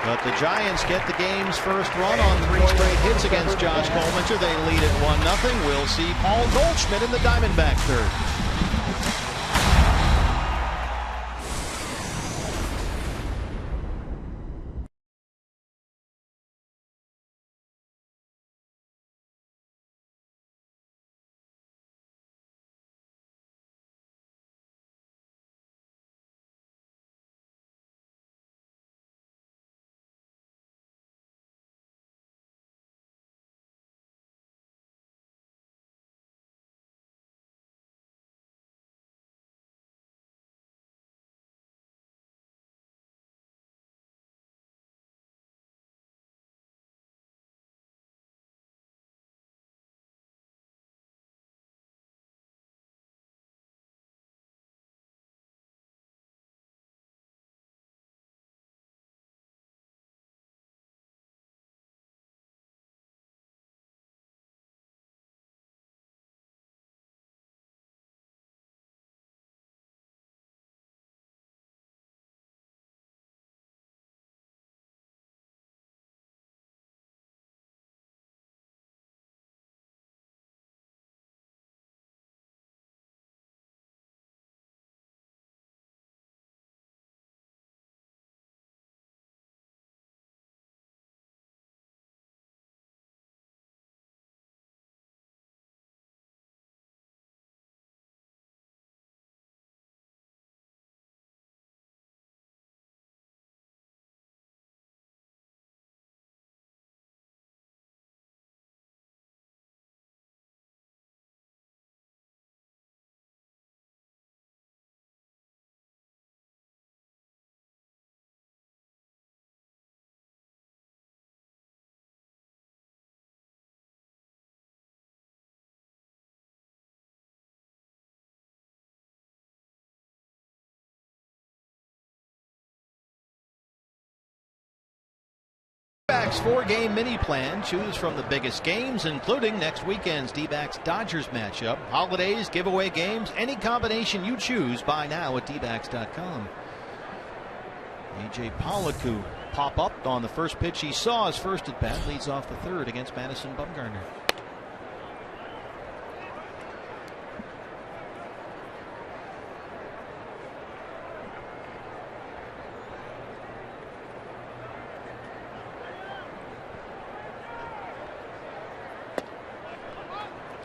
But the Giants get the game's first run on 3 straight hits against Josh Collmenter. They lead it 1-0. We'll see Paul Goldschmidt in the Diamondbacks third. D-backs 4-game mini plan. Choose from the biggest games, including next weekend's D-backs Dodgers matchup. Holidays, giveaway games, any combination you choose. Buy now at dbacks.com. A.J. Pollock, who pop up on the first pitch he saw his first at bat, leads off the third against Madison Bumgarner.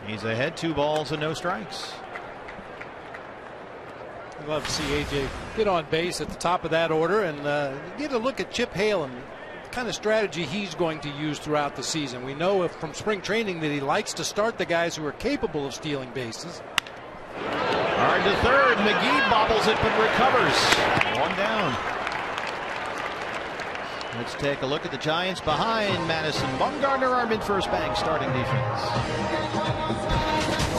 He's ahead, 2 balls and no strikes. I'd love to see AJ get on base at the top of that order and get a look at Chip Hale and the kind of strategy he's going to use throughout the season. We know from spring training that he likes to start the guys who are capable of stealing bases. Hard to third. McGee bobbles it but recovers. 1 down. Let's take a look at the Giants behind Madison Bumgarner, our mid-first bank starting defense.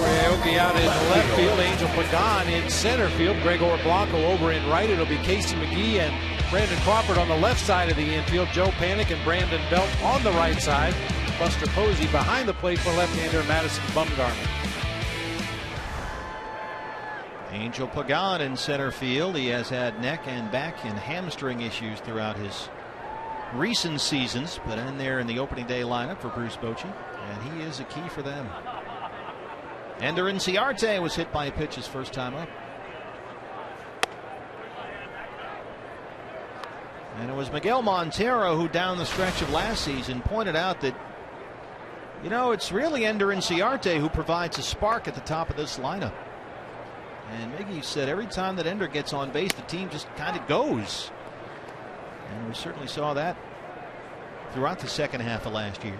Aoki out in the left field. Angel Pagan in center field. Gregor Blanco over in right. It'll be Casey McGee and Brandon Crawford on the left side of the infield. Joe Panik and Brandon Belt on the right side. Buster Posey behind the plate for left-hander Madison Bumgarner. Angel Pagan in center field. He has had neck and back and hamstring issues throughout his recent seasons, but in there in the opening day lineup for Bruce Bochy, and he is a key for them. Ender Inciarte was hit by a pitch his first time up. And it was Miguel Montero who, down the stretch of last season, pointed out that, it's really Ender Inciarte who provides a spark at the top of this lineup. And Miggy said every time that Ender gets on base, the team just kind of goes. And we certainly saw that throughout the second half of last year.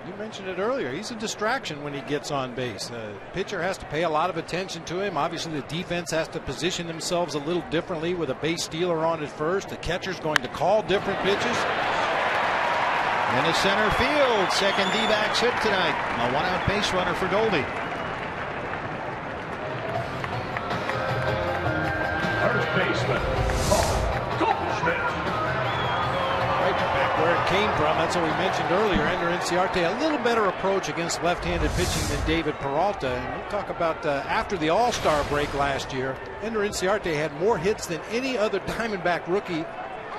You mentioned it earlier. He's a distraction when he gets on base. The pitcher has to pay a lot of attention to him. Obviously, the defense has to position themselves a little differently with a base stealer on at first. The catcher's going to call different pitches. Into center field. Second D-backs hit tonight. A one-out base runner for Goldie. First baseman, Paul Goldschmidt. Where it came from, that's what we mentioned earlier. Ender Inciarte, a little better approach against left-handed pitching than David Peralta. And we'll talk about after the All-Star break last year, Ender Inciarte had more hits than any other Diamondback rookie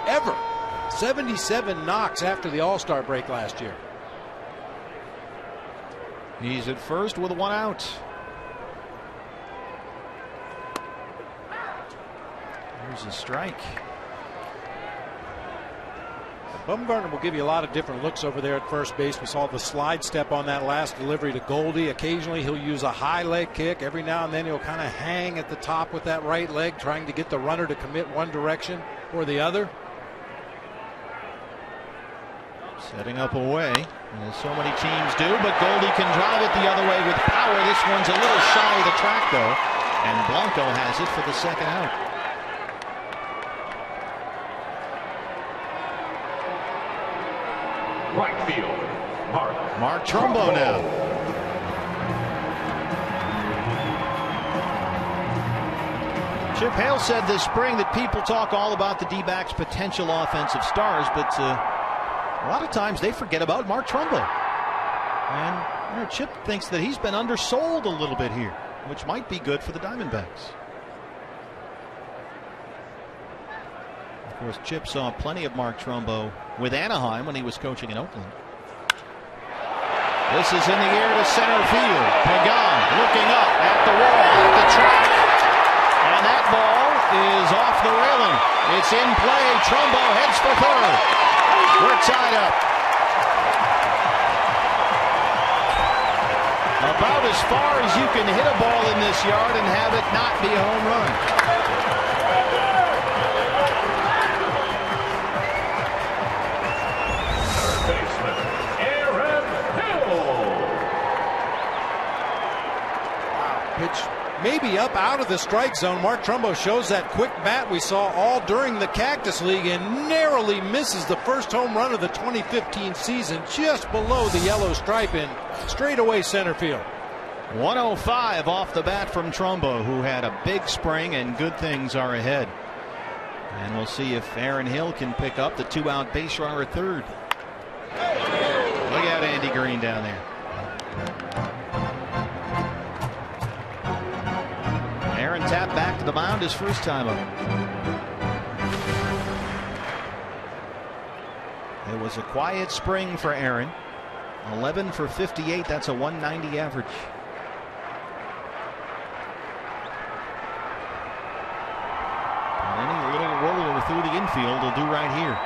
ever. 77 knocks after the All-Star break last year. He's at first with one out. Here's a strike. Bumgarner will give you a lot of different looks over there at first base. We saw the slide step on that last delivery to Goldie. Occasionally he'll use a high leg kick. Every now and then he'll kind of hang at the top with that right leg, trying to get the runner to commit one direction or the other. Setting up away, as so many teams do, but Goldie can drive it the other way with power. This one's a little shy of the track, though, and Blanco has it for the second out. Right field, Mark Trumbo now. Chip Hale said this spring that people talk all about the D-backs' potential offensive stars, but a lot of times they forget about Mark Trumbo. And Chip thinks that he's been undersold a little bit here, which might be good for the Diamondbacks. Of course, Chip saw plenty of Mark Trumbo with Anaheim when he was coaching in Oakland. This is in the air to center field. Pagan looking up at the wall, at the track. And that ball is off the railing. It's in play. Trumbo heads for third. We're tied up. About as far as you can hit a ball in this yard and have it not be a home run. Pitch maybe up out of the strike zone. Mark Trumbo shows that quick bat we saw all during the Cactus League and narrowly misses the first home run of the 2015 season, just below the yellow stripe in straightaway center field. 105 off the bat from Trumbo, who had a big spring, and good things are ahead. And we'll see if Aaron Hill can pick up the two-out base runner at third. Look out, Andy Green down there. Aaron tapped back to the mound his first time up. It was a quiet spring for Aaron. 11 for 58. That's a 190 average. And any little roller through the infield will do right here.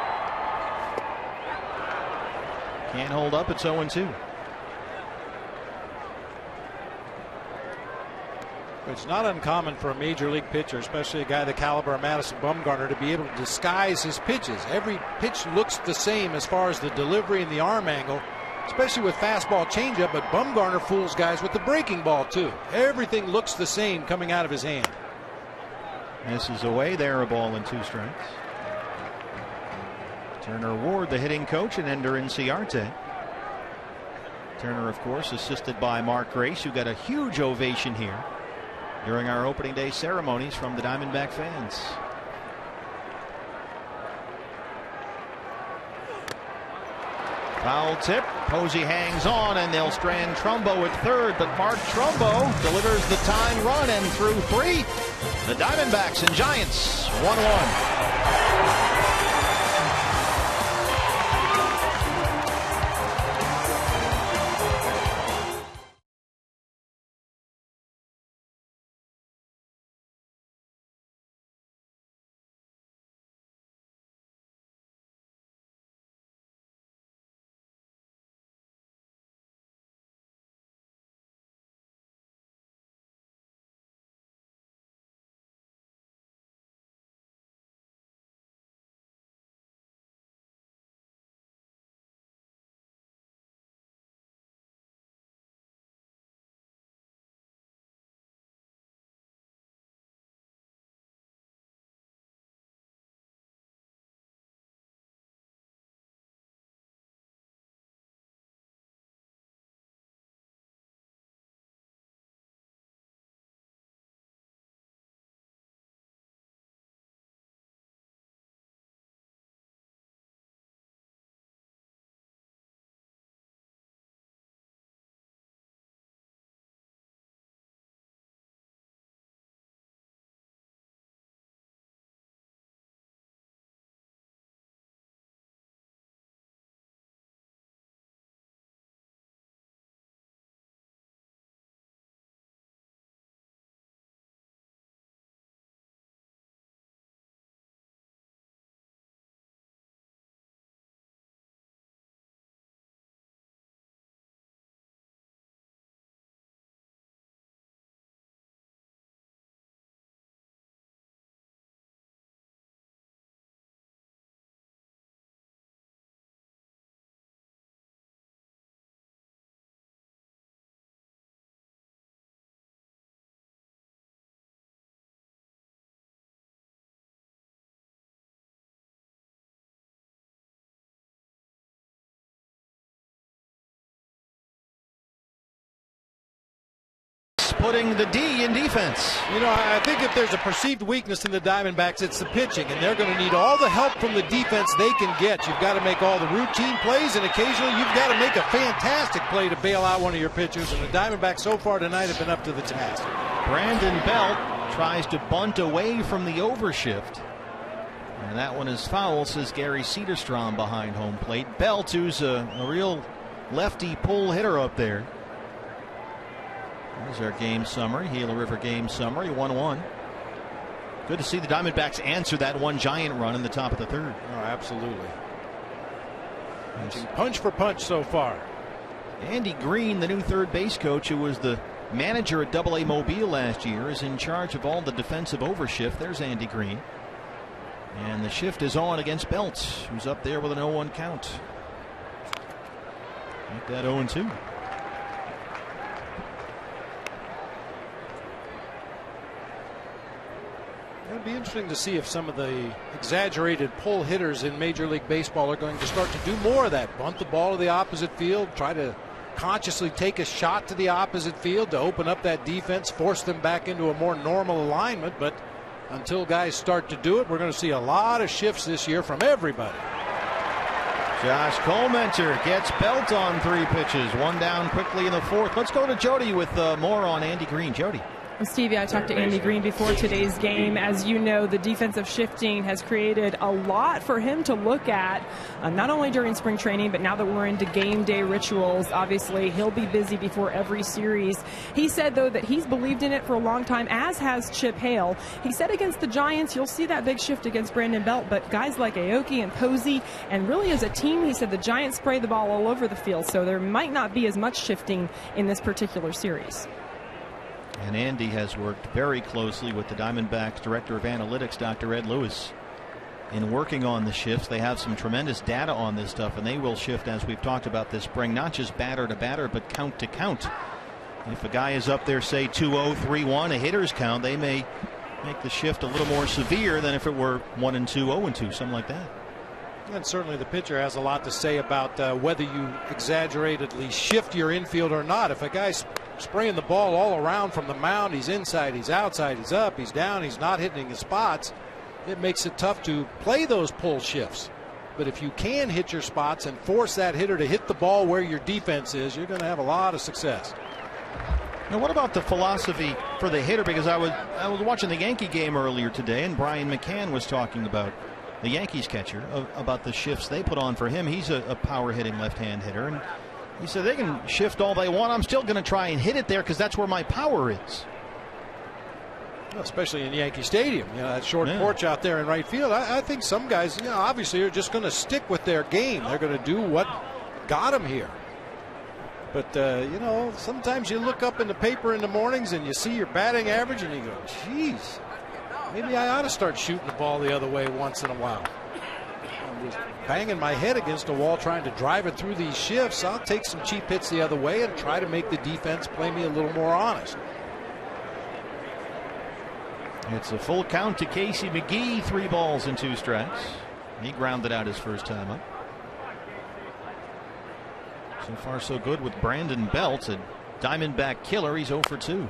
Can't hold up. It's 0-2. It's not uncommon for a major league pitcher, especially a guy the caliber of Madison Bumgarner, to be able to disguise his pitches. Every pitch looks the same as far as the delivery and the arm angle, especially with fastball changeup, but Bumgarner fools guys with the breaking ball too. Everything looks the same coming out of his hand. Misses away there, a ball and two strikes. Turner Ward, the hitting coach, and Ender Inciarte. Turner, of course, assisted by Mark Grace, who got a huge ovation here during our opening day ceremonies from the Diamondback fans. Foul tip. Posey hangs on, and they'll strand Trumbo at third, but Mark Trumbo delivers the tying run, and through three, the Diamondbacks and Giants 1-1. putting the D in defense. You know, I think if there's a perceived weakness in the Diamondbacks, it's the pitching, and they're going to need all the help from the defense they can get. You've got to make all the routine plays, and occasionally you've got to make a fantastic play to bail out one of your pitchers, and the Diamondbacks so far tonight have been up to the task. Brandon Belt tries to bunt away from the overshift. And that one is foul, says Gary Cederstrom behind home plate. Belt, who's a real lefty pull hitter up there. There's our game summary, Gila River game summary, 1-1. Good to see the Diamondbacks answer that one giant run in the top of the third. Oh, absolutely. Punch for punch so far. Andy Green, the new third base coach, who was the manager at AA Mobile last year, is in charge of all the defensive overshift. There's Andy Green. And the shift is on against Belt, who's up there with an 0-1 count. Make that 0-2. It'll be interesting to see if some of the exaggerated pull hitters in Major League Baseball are going to start to do more of that. Bunt the ball to the opposite field, try to consciously take a shot to the opposite field to open up that defense, force them back into a more normal alignment. But until guys start to do it, we're going to see a lot of shifts this year from everybody. Josh Colmenter gets Belt on 3 pitches. One down quickly in the fourth. Let's go to Jody with more on Andy Green. Jody. Stevie, I talked to Andy Green before today's game. As you know, the defensive shifting has created a lot for him to look at, not only during spring training, but now that we're into game day rituals. Obviously, he'll be busy before every series. He said, though, that he's believed in it for a long time, as has Chip Hale. He said against the Giants, you'll see that big shift against Brandon Belt, but guys like Aoki and Posey, and really as a team, he said the Giants spray the ball all over the field, so there might not be as much shifting in this particular series. And Andy has worked very closely with the Diamondbacks Director of Analytics, Dr. Ed Lewis, in working on the shifts. They have some tremendous data on this stuff, and they will shift, as we've talked about this spring, not just batter to batter, but count to count. If a guy is up there, say 2-0, 3-1, a hitter's count, they may make the shift a little more severe than if it were 1-2, 0-2, something like that. And certainly the pitcher has a lot to say about whether you exaggeratedly shift your infield or not. If a guy's spraying the ball all around from the mound, he's inside, he's outside, he's up, he's down, he's not hitting his spots, it makes it tough to play those pull shifts. But if you can hit your spots and force that hitter to hit the ball where your defense is, you're going to have a lot of success. Now, what about the philosophy for the hitter? Because I was watching the Yankee game earlier today, and Brian McCann was talking about the Yankees catcher, about the shifts they put on for him. He's a power-hitting left-hand hitter, and he said they can shift all they want. I'm still going to try and hit it there because that's where my power is. Well, especially in Yankee Stadium, you know, that short porch out there in right field. I think some guys, you know, obviously are just going to stick with their game. They're going to do what got them here. But, you know, sometimes you look up in the paper in the mornings and you see your batting average and you go, geez, maybe I ought to start shooting the ball the other way once in a while. I'm just banging my head against a wall trying to drive it through these shifts. I'll take some cheap hits the other way and try to make the defense play me a little more honest. It's a full count to Casey McGee, 3 balls and 2 strikes. He grounded out his first time up. So far so good with Brandon Belt, a Diamondback killer. He's 0 for 2.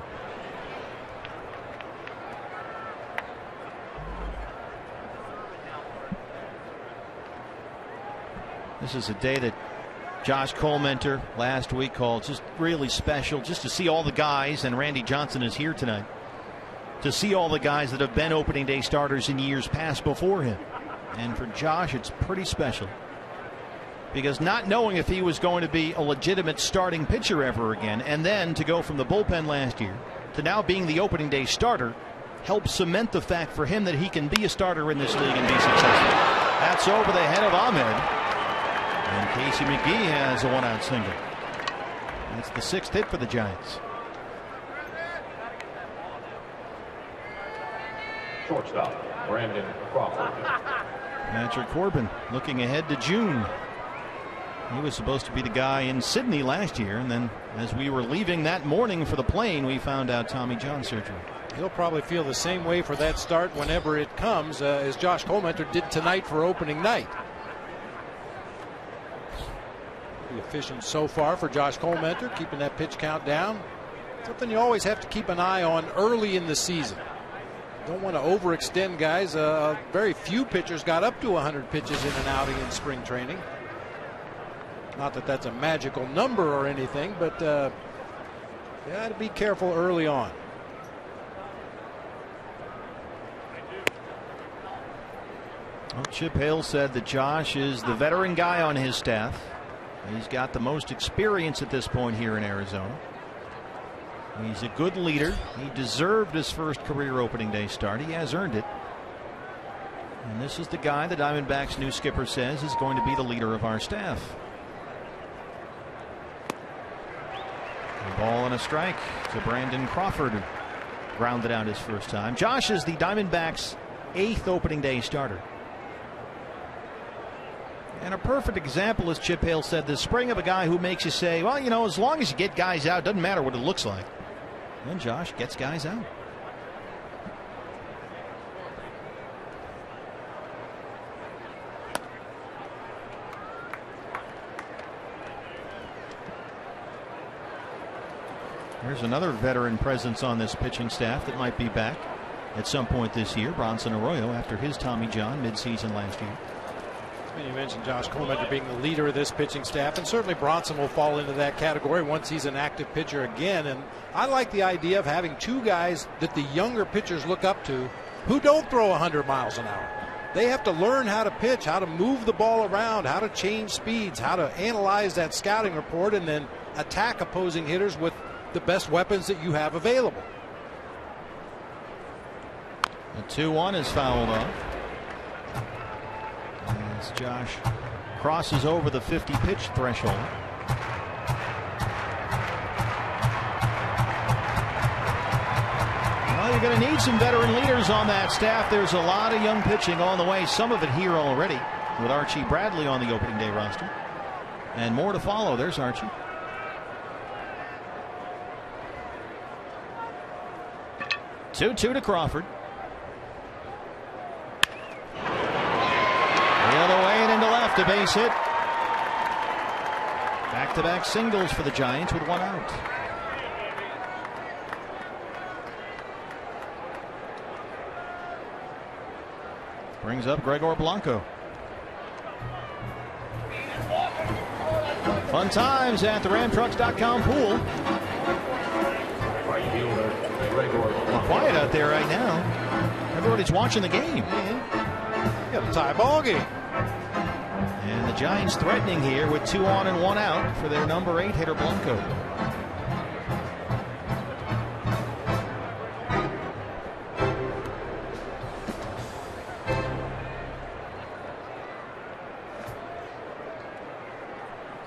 This is a day that Josh Colmenter last week called just really special, just to see all the guys, and Randy Johnson is here tonight, to see all the guys that have been opening day starters in years past before him. And for Josh, it's pretty special, because not knowing if he was going to be a legitimate starting pitcher ever again, and then to go from the bullpen last year to now being the opening day starter, helps cement the fact for him that he can be a starter in this league and be successful. That's over the head of Ahmed. And Casey McGee has a 1-out single. That's the 6th hit for the Giants. Shortstop, Brandon Crawford. Patrick Corbin looking ahead to June. He was supposed to be the guy in Sydney last year, and then as we were leaving that morning for the plane, we found out Tommy John surgery. He'll probably feel the same way for that start whenever it comes as Josh Colmenter did tonight for opening night. Efficient so far for Josh Colmenter, keeping that pitch count down. Something you always have to keep an eye on early in the season. Don't want to overextend guys. Very few pitchers got up to 100 pitches in an outing in spring training. Not that that's a magical number or anything, but you got to be careful early on. Well, Chip Hale said that Josh is the veteran guy on his staff. He's got the most experience at this point here in Arizona. He's a good leader. He deserved his first career opening day start. He has earned it. And this is the guy the Diamondbacks' new skipper says is going to be the leader of our staff. A ball and a strike to Brandon Crawford, who grounded out his first time. Josh is the Diamondbacks' 8th opening day starter. And a perfect example, as Chip Hale said this spring, of a guy who makes you say, well, you know, as long as you get guys out, it doesn't matter what it looks like. And Josh gets guys out. There's another veteran presence on this pitching staff that might be back at some point this year. Bronson Arroyo, after his Tommy John midseason last year. You mentioned Josh Collmenter being the leader of this pitching staff, and certainly Bronson will fall into that category once he's an active pitcher again. And I like the idea of having two guys that the younger pitchers look up to who don't throw 100 miles an hour. They have to learn how to pitch, how to move the ball around, how to change speeds, how to analyze that scouting report, and then attack opposing hitters with the best weapons that you have available. The 2-1 is fouled off. As Josh crosses over the 50 pitch threshold. Well, you're going to need some veteran leaders on that staff. There's a lot of young pitching on the way, some of it here already, with Archie Bradley on the opening day roster. And more to follow. There's Archie. Two to Crawford. The other way and into left, a base hit. Back-to-back singles for the Giants with one out. Brings up Gregor Blanco. Fun times at the RamTrucks.com pool. Quiet out there right now. Everybody's watching the game. Got a tie ball game. And the Giants threatening here with 2 on and 1 out for their number 8 hitter Blanco.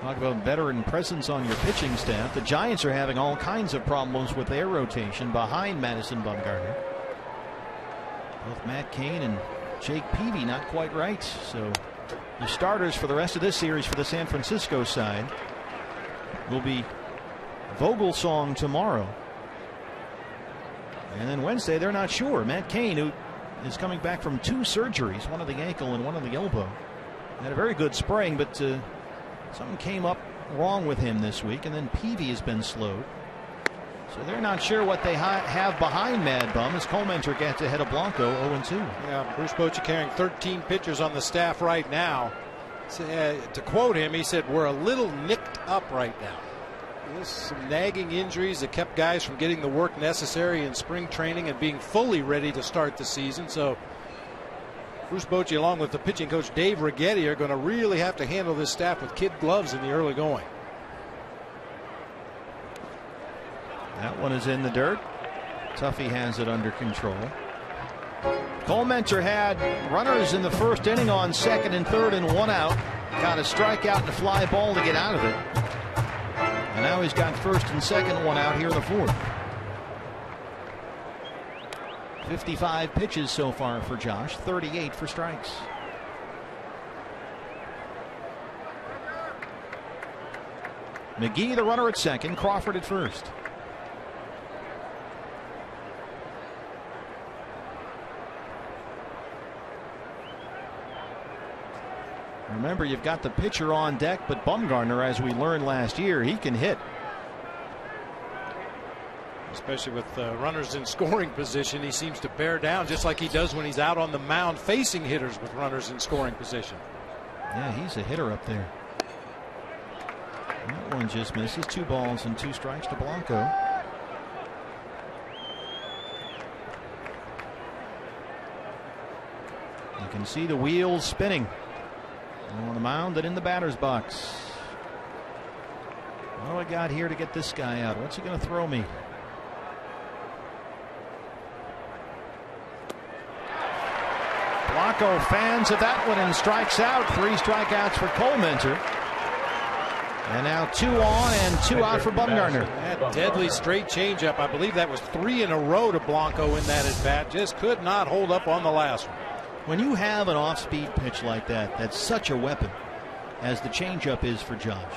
Talk about veteran presence on your pitching staff. The Giants are having all kinds of problems with their rotation behind Madison Bumgarner. Both Matt Cain and Jake Peavy not quite right. So the starters for the rest of this series for the San Francisco side will be Vogelsong tomorrow. And then Wednesday, they're not sure. Matt Cain, who is coming back from 2 surgeries, one of the ankle and one of the elbow. Had a very good spring, but something came up wrong with him this week, and then Peavy has been slowed. So they're not sure what they have behind Mad Bum as Collmenter gets ahead of Blanco 0-2. Yeah, Bruce Bochy carrying 13 pitchers on the staff right now. To quote him, he said, "We're a little nicked up right now." There's some nagging injuries that kept guys from getting the work necessary in spring training and being fully ready to start the season. So Bruce Bochy, along with the pitching coach Dave Righetti, are going to really have to handle this staff with kid gloves in the early going. That one is in the dirt. Tuffy has it under control. Collmenter had runners in the first inning on second and third and 1 out. Got a strikeout and a fly ball to get out of it. And now he's got first and second, 1 out here in the fourth. 55 pitches so far for Josh, 38 for strikes. McGee, the runner at second, Crawford at first. Remember, you've got the pitcher on deck, but Bumgarner, as we learned last year, he can hit. Especially with runners in scoring position, he seems to bear down just like he does when he's out on the mound facing hitters with runners in scoring position. Yeah, he's a hitter up there. That one just misses. 2 balls and 2 strikes to Blanco. You can see the wheels spinning on the mound and in the batter's box. What do I got here to get this guy out? What's he going to throw me? Blanco fans at that one and strikes out. 3 strikeouts for Cole Mentor. And now 2 on and 2 out for Bumgarner. That deadly straight changeup. I believe that was 3 in a row to Blanco in that at bat. Just could not hold up on the last one. When you have an off-speed pitch like that, that's such a weapon as the changeup is for Josh.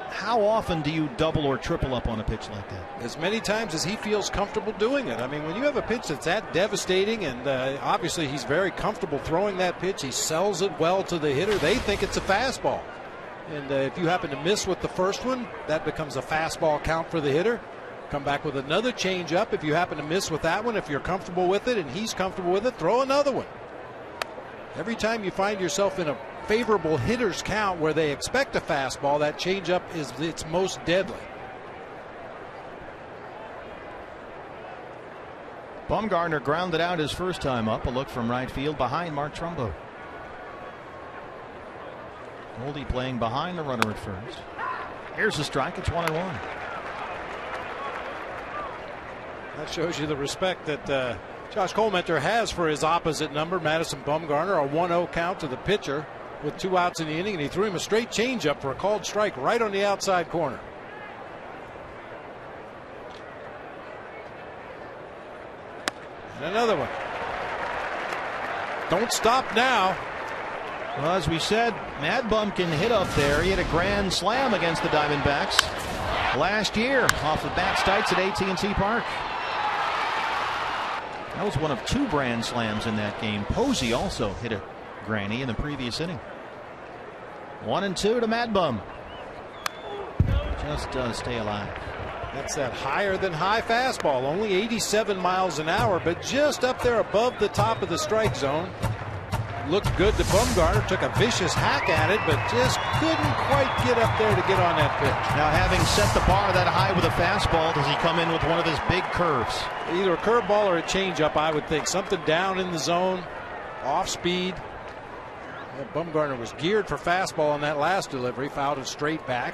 How often do you double or triple up on a pitch like that? As many times as he feels comfortable doing it. I mean, when you have a pitch that's that devastating, and obviously he's very comfortable throwing that pitch, he sells it well to the hitter. They think it's a fastball. And if you happen to miss with the first one, that becomes a fastball count for the hitter. Come back with another changeup. If you happen to miss with that one, if you're comfortable with it and he's comfortable with it, throw another one. Every time you find yourself in a favorable hitter's count where they expect a fastball, that changeup is its most deadly. Bumgarner grounded out his first time up. A look from right field behind Mark Trumbo. Goldie playing behind the runner at first. Here's a strike. It's 1-1. That shows you the respect that Josh Cole Mentor has for his opposite number, Madison Bumgarner. A 1-0 count to the pitcher with 2 outs in the inning, and he threw him a straight changeup for a called strike right on the outside corner. And another one. Don't stop now. Well, as we said, Mad Bum can hit up there. He had a grand slam against the Diamondbacks last year off of bat Stites at AT&T Park. That was one of 2 grand slams in that game. Posey also hit a granny in the previous inning. 1-2 to Mad Bum. Just does stay alive. That's that higher than high fastball. Only 87 miles an hour, but just up there above the top of the strike zone. Looked good to Bumgarner. Took a vicious hack at it, but just couldn't quite get up there to get on that pitch. Now, having set the bar that high with a fastball, does he come in with one of his big curves? Either a curveball or a changeup, I would think. Something down in the zone, off speed. Yeah, Bumgarner was geared for fastball on that last delivery. Fouled it straight back.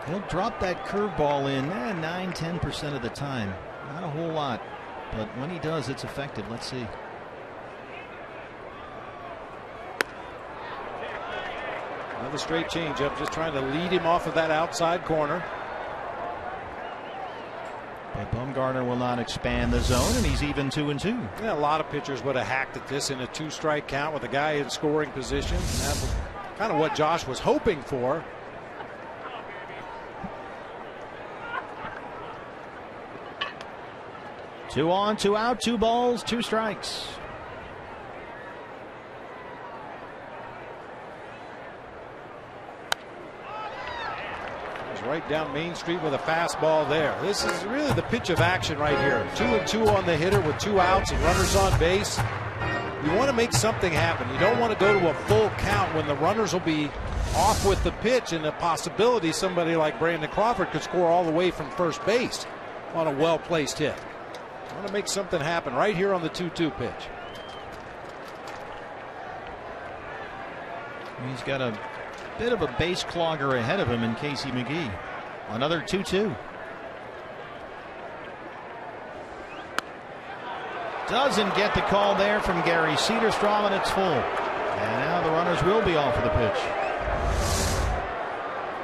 He'll drop that curveball in 9-10% of the time. Not a whole lot, but when he does, it's effective. Let's see. Another straight changeup, just trying to lead him off of that outside corner. But Bumgarner will not expand the zone, and he's even 2-2. Yeah, a lot of pitchers would have hacked at this in a 2-strike count with a guy in scoring position. And that was kind of what Josh was hoping for. Two on, 2 out, 2 balls, 2 strikes. Right down Main Street with a fastball there. This is really the pitch of action right here. 2-2 on the hitter with 2 outs and runners on base. You want to make something happen. You don't want to go to a full count when the runners will be off with the pitch, and the possibility somebody like Brandon Crawford could score all the way from first base on a well-placed hit. You want to make something happen right here on the 2-2 pitch. He's got a bit of a base clogger ahead of him in Casey McGee. Another 2-2. Doesn't get the call there from Gary Cederstrom, and it's full. And now the runners will be off of the pitch.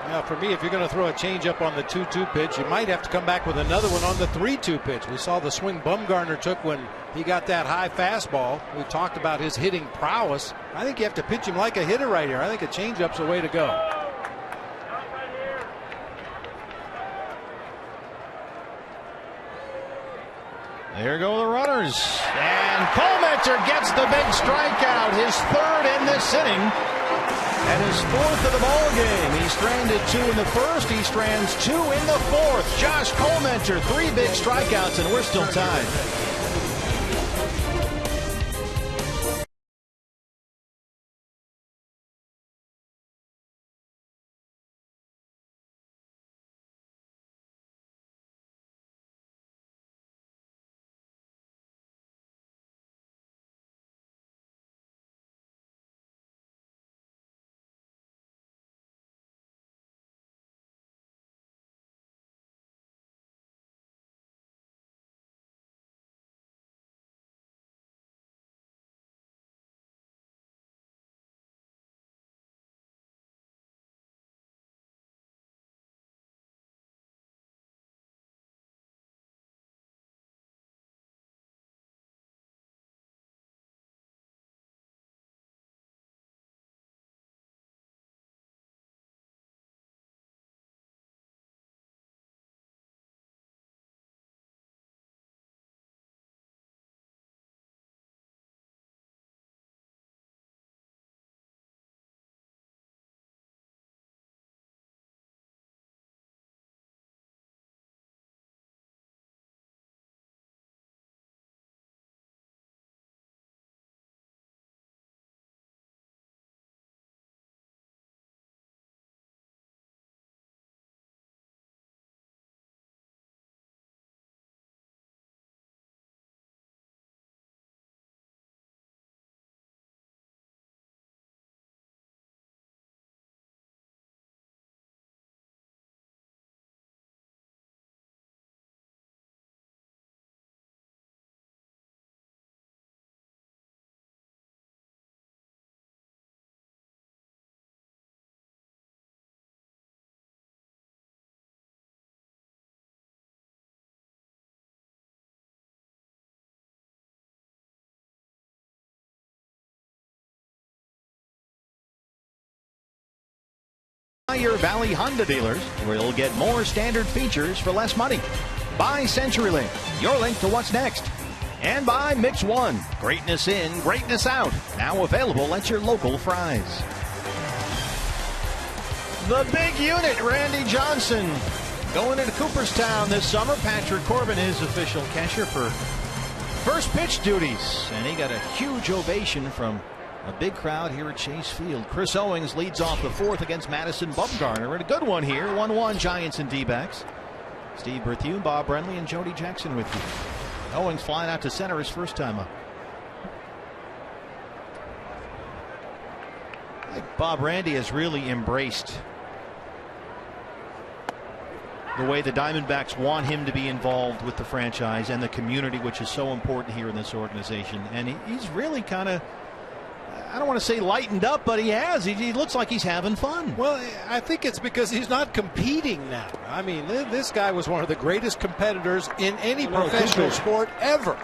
Now, for me, if you're going to throw a changeup on the 2-2 pitch, you might have to come back with another one on the 3-2 pitch. We saw the swing Bumgarner took when he got that high fastball. We talked about his hitting prowess. I think you have to pitch him like a hitter right here. I think a changeup's the way to go. There go the runners. And Cole Mentor gets the big strikeout, his 3rd in this inning. And his 4th of the ball game. He stranded 2 in the first. He strands 2 in the 4th. Josh Comenter, 3 big strikeouts, and we're still tied. Your Valley Honda dealers, where you'll get more standard features for less money. By CenturyLink, your link to what's next. And by Mix One, greatness in, greatness out. Now available at your local Fry's. The big unit, Randy Johnson, going into Cooperstown this summer. Patrick Corbin, his official catcher for first pitch duties. And he got a huge ovation from a big crowd here at Chase Field. Chris Owings leads off the 4th against Madison Bumgarner. And a good one here. 1-1 Giants and D-backs. Steve Berthune, Bob Brenly, and Jody Jackson with you. Owings flying out to center his first time up. I think Bob Randy has really embraced the way the Diamondbacks want him to be involved with the franchise and the community, which is so important here in this organization. And he's really kind of, I don't want to say lightened up, but he has. He looks like he's having fun. Well, I think it's because he's not competing now. I mean, this guy was one of the greatest competitors in any professional sport ever.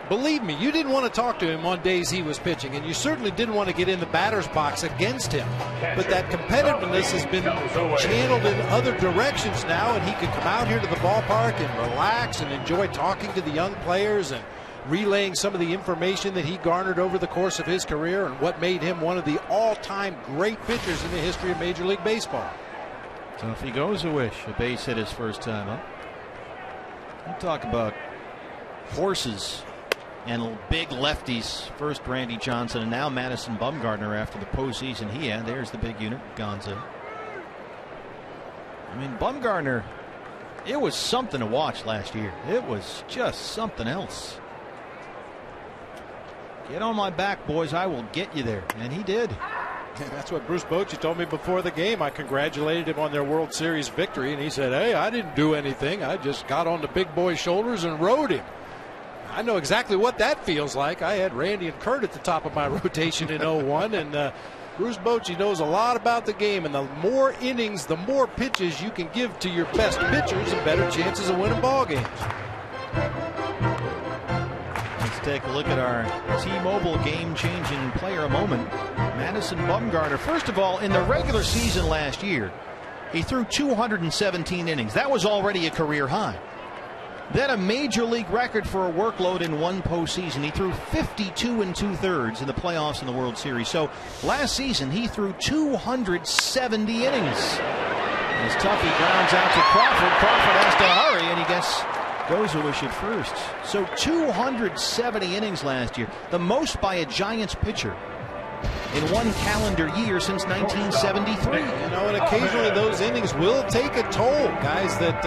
Believe me, you didn't want to talk to him on days he was pitching, and you certainly didn't want to get in the batter's box against him. But that competitiveness has been channeled in other directions now, and he can come out here to the ballpark and relax and enjoy talking to the young players and relaying some of the information that he garnered over the course of his career and what made him one of the all-time great pitchers in the history of Major League Baseball. So if he goes a wish, a base hit his first time up. We'll talk about horses and big lefties. First Randy Johnson and now Madison Bumgarner after the postseason he had. There's the big unit, Gonzo. I mean, Bumgarner, it was something to watch last year. It was just something else. Get on my back, boys. I will get you there. And he did. That's what Bruce Bochy told me before the game. I congratulated him on their World Series victory, and he said, hey, I didn't do anything. I just got on the big boy's shoulders and rode him. I know exactly what that feels like. I had Randy and Kurt at the top of my rotation in 01, and Bruce Bochy knows a lot about the game, and the more innings, the more pitches you can give to your best pitchers, the better chances of winning ball games. Let's take a look at our T-Mobile game-changing player moment. Madison Bumgarner, first of all, in the regular season last year, he threw 217 innings. That was already a career high. Then a major league record for a workload in one postseason. He threw 52 2/3 in the playoffs in the World Series. So last season he threw 270 innings. As Tuffy grounds out to Crawford. Crawford has to hurry, and he gets Gozowish at first. So 270 innings last year, the most by a Giants pitcher in one calendar year since 1973. And occasionally those innings will take a toll. Guys that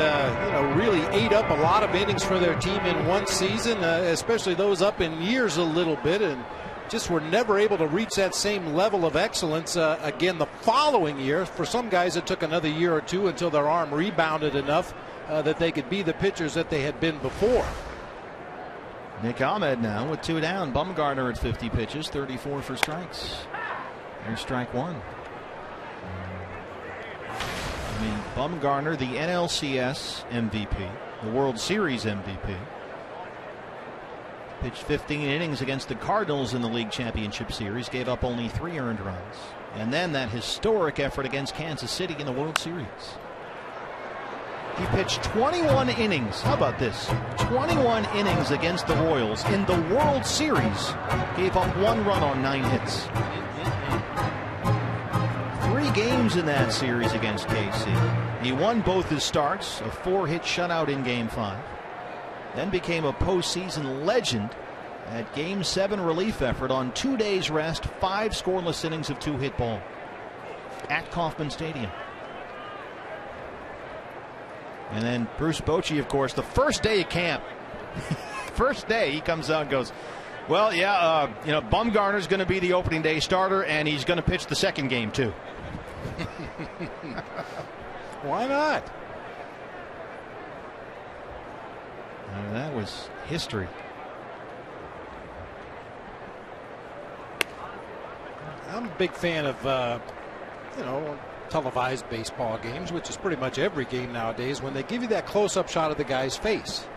really ate up a lot of innings for their team in one season, especially those up in years a little bit, and just were never able to reach that same level of excellence again the following year. For some guys, it took another year or two until their arm rebounded enough that they could be the pitchers that they had been before. Nick Ahmed now with 2 down. Bumgarner at 50 pitches, 34 for strikes. There's strike 1. Bumgarner, the NLCS MVP, the World Series MVP, pitched 15 innings against the Cardinals in the League Championship Series, gave up only 3 earned runs. And then that historic effort against Kansas City in the World Series. He pitched 21 innings. How about this? 21 innings against the Royals in the World Series. Gave up 1 run on 9 hits. 3 games in that series against KC. He won both his starts, a 4-hit shutout in Game 5. Then became a postseason legend at Game 7 relief effort on 2 days rest, 5 scoreless innings of 2-hit ball at Kauffman Stadium. And then Bruce Bochy, of course, the first day of camp, first day he comes out and goes, well, yeah, Bumgarner's going to be the opening day starter, and he's going to pitch the second game too. Why not? That was history. I'm a big fan of, televised baseball games, which is pretty much every game nowadays, when they give you that close-up shot of the guy's face.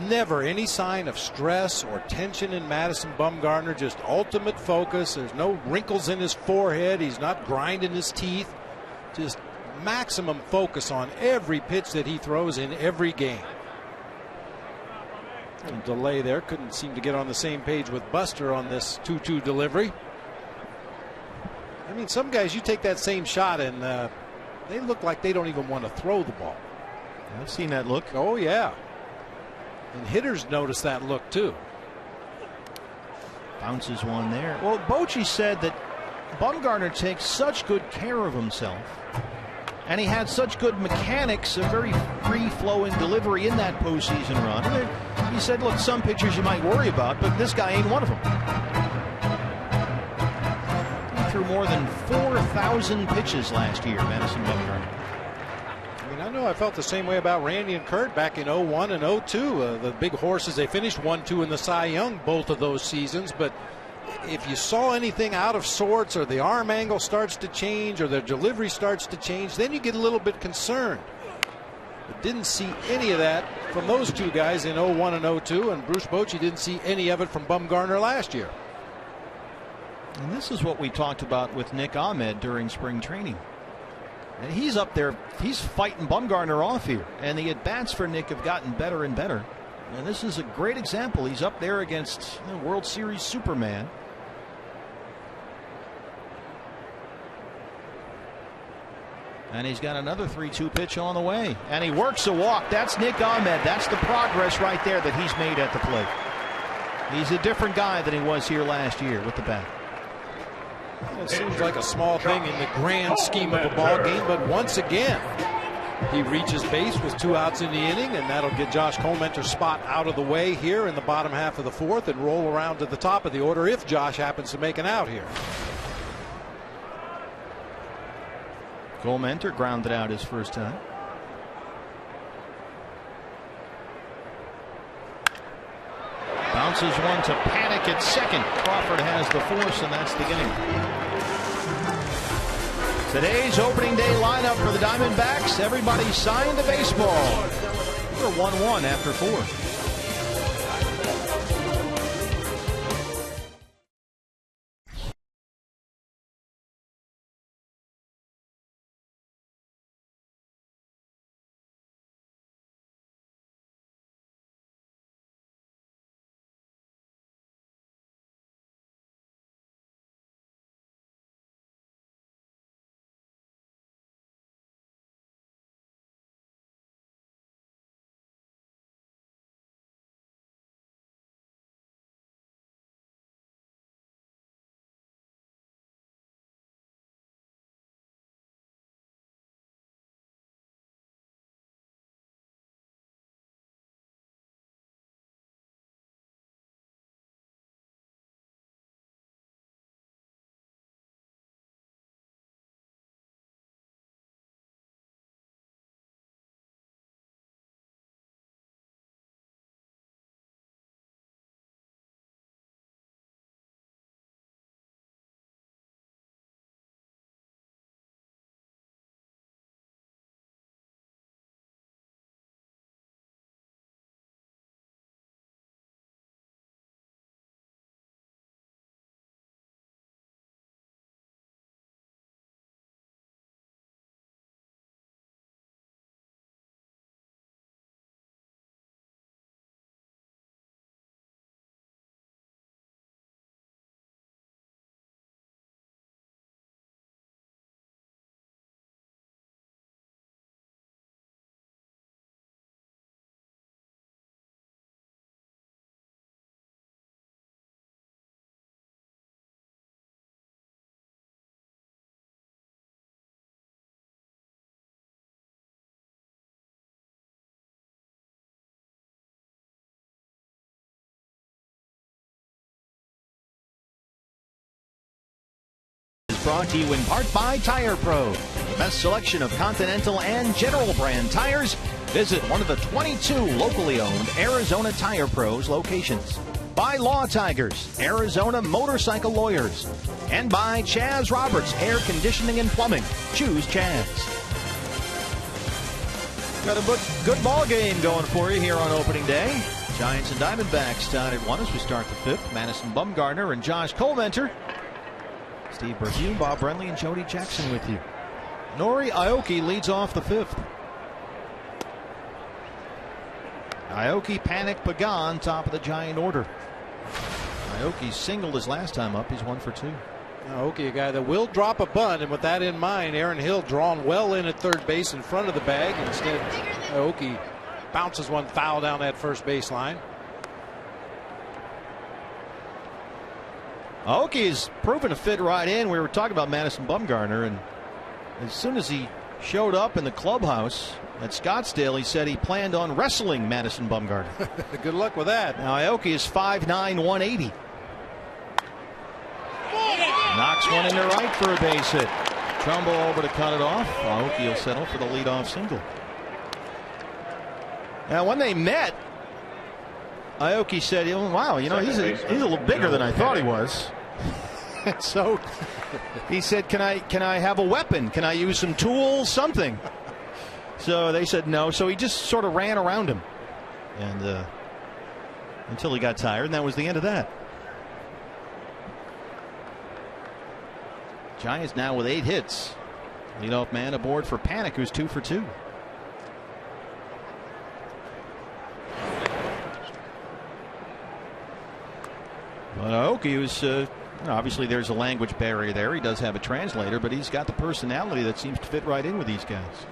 Never any sign of stress or tension in Madison Bumgarner, just ultimate focus. There's no wrinkles in his forehead. He's not grinding his teeth. Just maximum focus on every pitch that he throws in every game. A delay there. Couldn't seem to get on the same page with Buster on this 2-2 delivery. Some guys, you take that same shot and they look like they don't even want to throw the ball. I've seen that look. Oh, yeah. And hitters notice that look, too. Bounces one there. Well, Bochy said that Bumgarner takes such good care of himself, and he had such good mechanics, a very free-flowing delivery in that postseason run. And he said, look, some pitchers you might worry about, but this guy ain't one of them. Threw more than 4,000 pitches last year, Madison Bumgarner. I know I felt the same way about Randy and Kurt back in 01 and 02. The big horses, they finished 1-2 in the Cy Young both of those seasons. But if you saw anything out of sorts, or the arm angle starts to change, or their delivery starts to change, then you get a little bit concerned. But didn't see any of that from those two guys in 01 and 02, and Bruce Bochy didn't see any of it from Bumgarner last year. And this is what we talked about with Nick Ahmed during spring training. And he's up there, he's fighting Bumgarner off here. And the at-bats for Nick have gotten better and better. And this is a great example. He's up there against World Series Superman. And he's got another 3-2 pitch on the way. And he works a walk. That's Nick Ahmed. That's the progress right there that he's made at the plate. He's a different guy than he was here last year with the bat. It seems like a small thing in the grand scheme of a ball game, but once again, he reaches base with 2 outs in the inning, and that'll get Josh Colementer's spot out of the way here in the bottom half of the 4th and roll around to the top of the order if Josh happens to make an out here. Colementer grounded out his first time. Bounces one to Panic at second. Crawford has the force, and that's the inning. Today's opening day lineup for the Diamondbacks. Everybody signed to baseball. We're 1-1 after 4. brought to you in part by Tire Pro. The best selection of Continental and General brand tires. Visit one of the 22 locally owned Arizona Tire Pros locations. By Law Tigers, Arizona motorcycle lawyers. And by Chaz Roberts, air conditioning and plumbing. Choose Chaz. Got a good ball game going for you here on opening day. Giants and Diamondbacks tied at 1 as we start the 5th. Madison Bumgarner and Josh Colmenter. Steve Berthiaume, Bob Brenly, and Jody Jackson with you. Nori Aoki leads off the 5th. Aoki, Panic, Pagan, top of the Giant order. Aoki singled his last time up. He's 1 for 2. Aoki, a guy that will drop a bunt, and with that in mind, Aaron Hill drawn well in at third base in front of the bag. Instead, Aoki bounces one foul down that first baseline. Aoki has proven to fit right in. We were talking about Madison Bumgarner, and as soon as he showed up in the clubhouse at Scottsdale, he said he planned on wrestling Madison Bumgarner. Good luck with that. Now Aoki is 5'9", 180. Knocks one into right for a base hit. Trumbo over to cut it off. Aoki will settle for the leadoff single. Now, when they met, Aoki said, wow, he's a little bigger than I thought he was. So he said, can I have a weapon? Can I use some tools, something? So they said no. So he just sort of ran around him, and until he got tired, and that was the end of that. Giants now with 8 hits. Leadoff man aboard for Panic, who's 2 for 2. But Aoki was obviously there's a language barrier there. He does have a translator, but he's got the personality that seems to fit right in with these guys.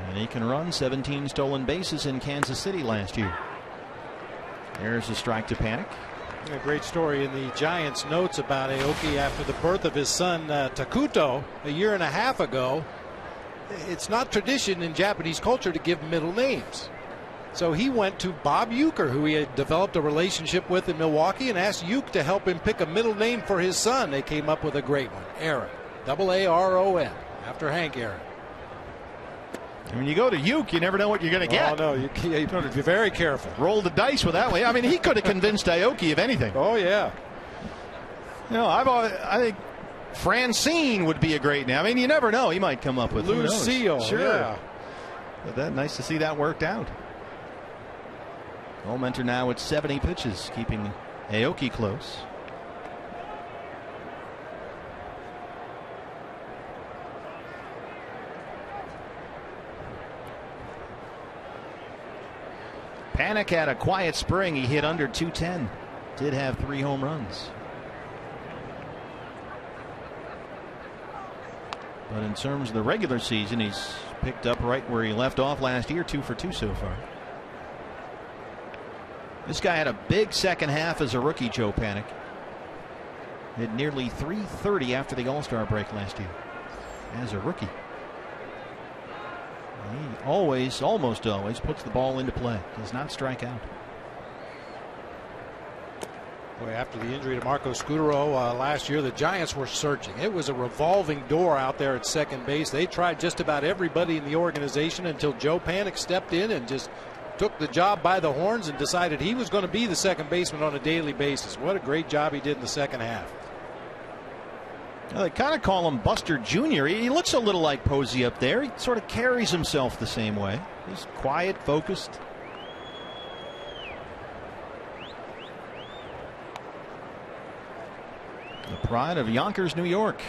And he can run. 17 stolen bases in Kansas City last year. There's a strike to Panic. A great story in the Giants notes about Aoki after the birth of his son Takuto a year and a half ago. It's not tradition in Japanese culture to give middle names. So he went to Bob Uecker, who he had developed a relationship with in Milwaukee, and asked Ueck to help him pick a middle name for his son. They came up with a great one, Aaron, Aaron, after Hank Aaron. When you go to Ueck, you never know what you're going to get. Oh, no, you have to be very careful. Roll the dice with that way. I mean, he could have convinced Aoki of anything. Oh, yeah. I think Francine would be a great name. I mean, you never know. He might come up with Lucille. Sure. Yeah. But nice to see that worked out. Colmenter now at 70 pitches, keeping Aoki close. Panic had a quiet spring. He hit under 210. Did have 3 home runs. But in terms of the regular season, he's picked up right where he left off last year, 2 for 2 so far. This guy had a big second half as a rookie, Joe Panic. Hit nearly .330 after the All-Star break last year as a rookie. He almost always puts the ball into play. Does not strike out. Boy, after the injury to Marco Scutaro last year, the Giants were searching. It was a revolving door out there at second base. They tried just about everybody in the organization until Joe Panic stepped in and just took the job by the horns and decided he was going to be the second baseman on a daily basis. What a great job he did in the second half. Well, they kind of call him Buster Jr. He looks a little like Posey up there. He sort of carries himself the same way. He's quiet, focused. The pride of Yonkers, New York.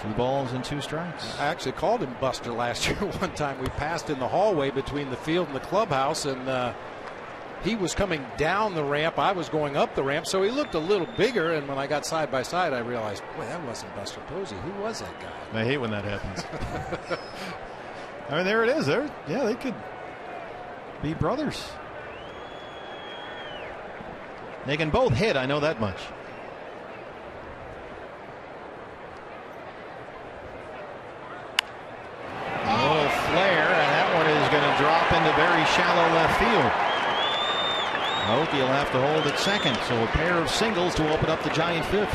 2 balls and 2 strikes. I actually called him Buster last year one time. We passed in the hallway between the field and the clubhouse, and he was coming down the ramp. I was going up the ramp, so he looked a little bigger. And when I got side by side, I realized, boy, that wasn't Buster Posey. Who was that guy? I hate when that happens. I mean, there it is. They could be brothers. They can both hit. I know that much. A little flare, and that one is going to drop into very shallow left field. Aoki will have to hold at second, so a pair of singles to open up the Giant fifth.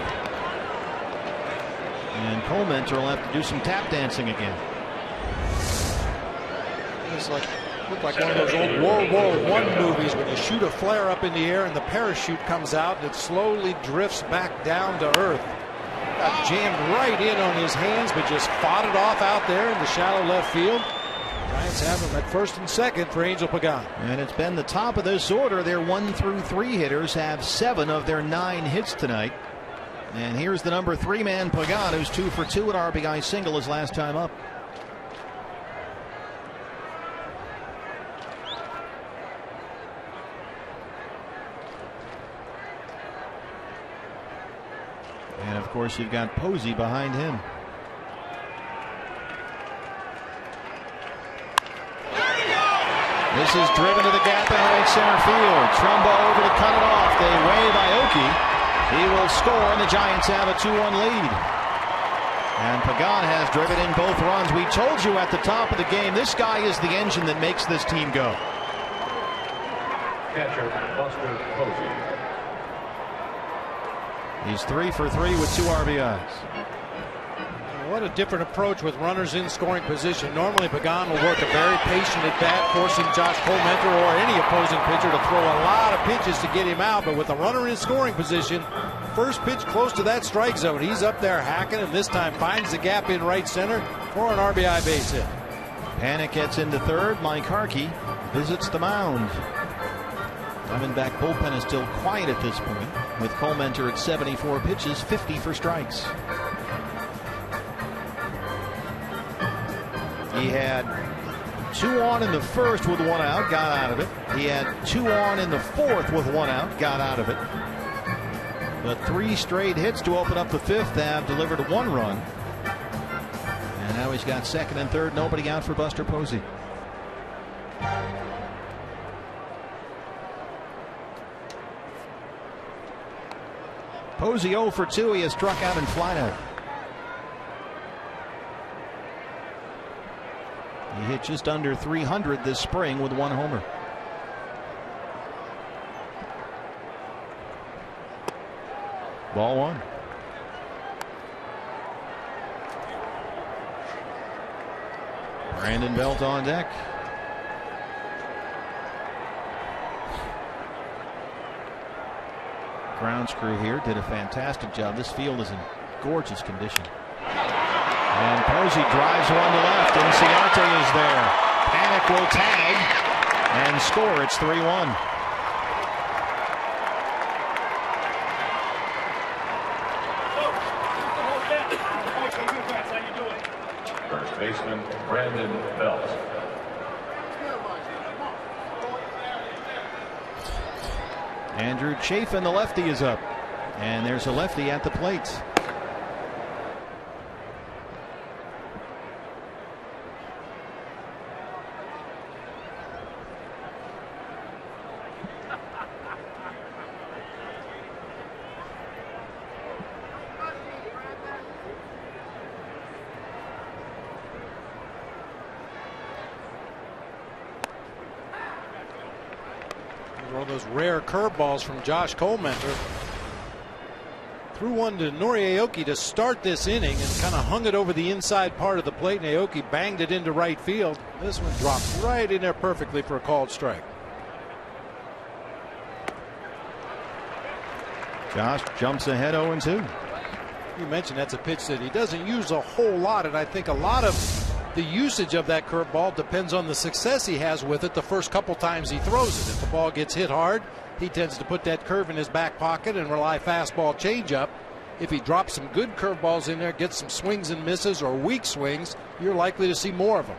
And Colementor will have to do some tap dancing again. It's looked like one of those old World War I movies when you shoot a flare up in the air and the parachute comes out and it slowly drifts back down to earth. Got jammed right in on his hands, but just fought it off out there in the shallow left field. Giants have him at first and second for Angel Pagan. And it's been the top of this order. Their 1 through 3 hitters have 7 of their 9 hits tonight. And here's the number 3 man, Pagan, who's 2 for 2 at RBI single his last time up. And of course, you've got Posey behind him. This is driven to the gap in right center field. Trumbo over to cut it off. They wave Aoki. He will score, and the Giants have a 2-1 lead. And Pagan has driven in both runs. We told you at the top of the game, this guy is the engine that makes this team go. Catcher, Buster Posey. He's 3 for 3 with 2 RBIs. What a different approach with runners in scoring position. Normally Pagan will work a very patient at bat, forcing Josh Colementor or any opposing pitcher to throw a lot of pitches to get him out. But with a runner in scoring position, first pitch close to that strike zone, he's up there hacking, and this time finds the gap in right center for an RBI base hit. Panik gets into third. Mike Harkey visits the mound. Diamondback bullpen is still quiet at this point, with Colementor at 74 pitches, 50 for strikes. He had 2 on in the first with 1 out, got out of it. He had 2 on in the fourth with 1 out, got out of it. But 3 straight hits to open up the fifth have delivered 1 run. And now he's got second and third, nobody out for Buster Posey. Posey 0 for 2. He has struck out and flied out. He hit just under 300 this spring with 1 homer. Ball 1. Brandon Belt on deck. Grounds crew here did a fantastic job. This field is in gorgeous condition. And Posey drives 1 to left. Inciarte is there. Panik will tag and score. It's 3-1. First baseman, Brandon Belt. Andrew Chafin, the lefty, is up. And there's a lefty at the plate. One of those rare curveballs from Josh Colementor. Threw one to Nori Aoki to start this inning and kind of hung it over the inside part of the plate, and Aoki banged it into right field. This one dropped right in there perfectly for a called strike. Josh jumps ahead 0-2. You mentioned that's a pitch that he doesn't use a whole lot, and I think a lot of the usage of that curveball depends on the success he has with it the first couple times he throws it. If the ball gets hit hard, he tends to put that curve in his back pocket and rely fastball changeup. If he drops some good curveballs in there, gets some swings and misses or weak swings, you're likely to see more of them.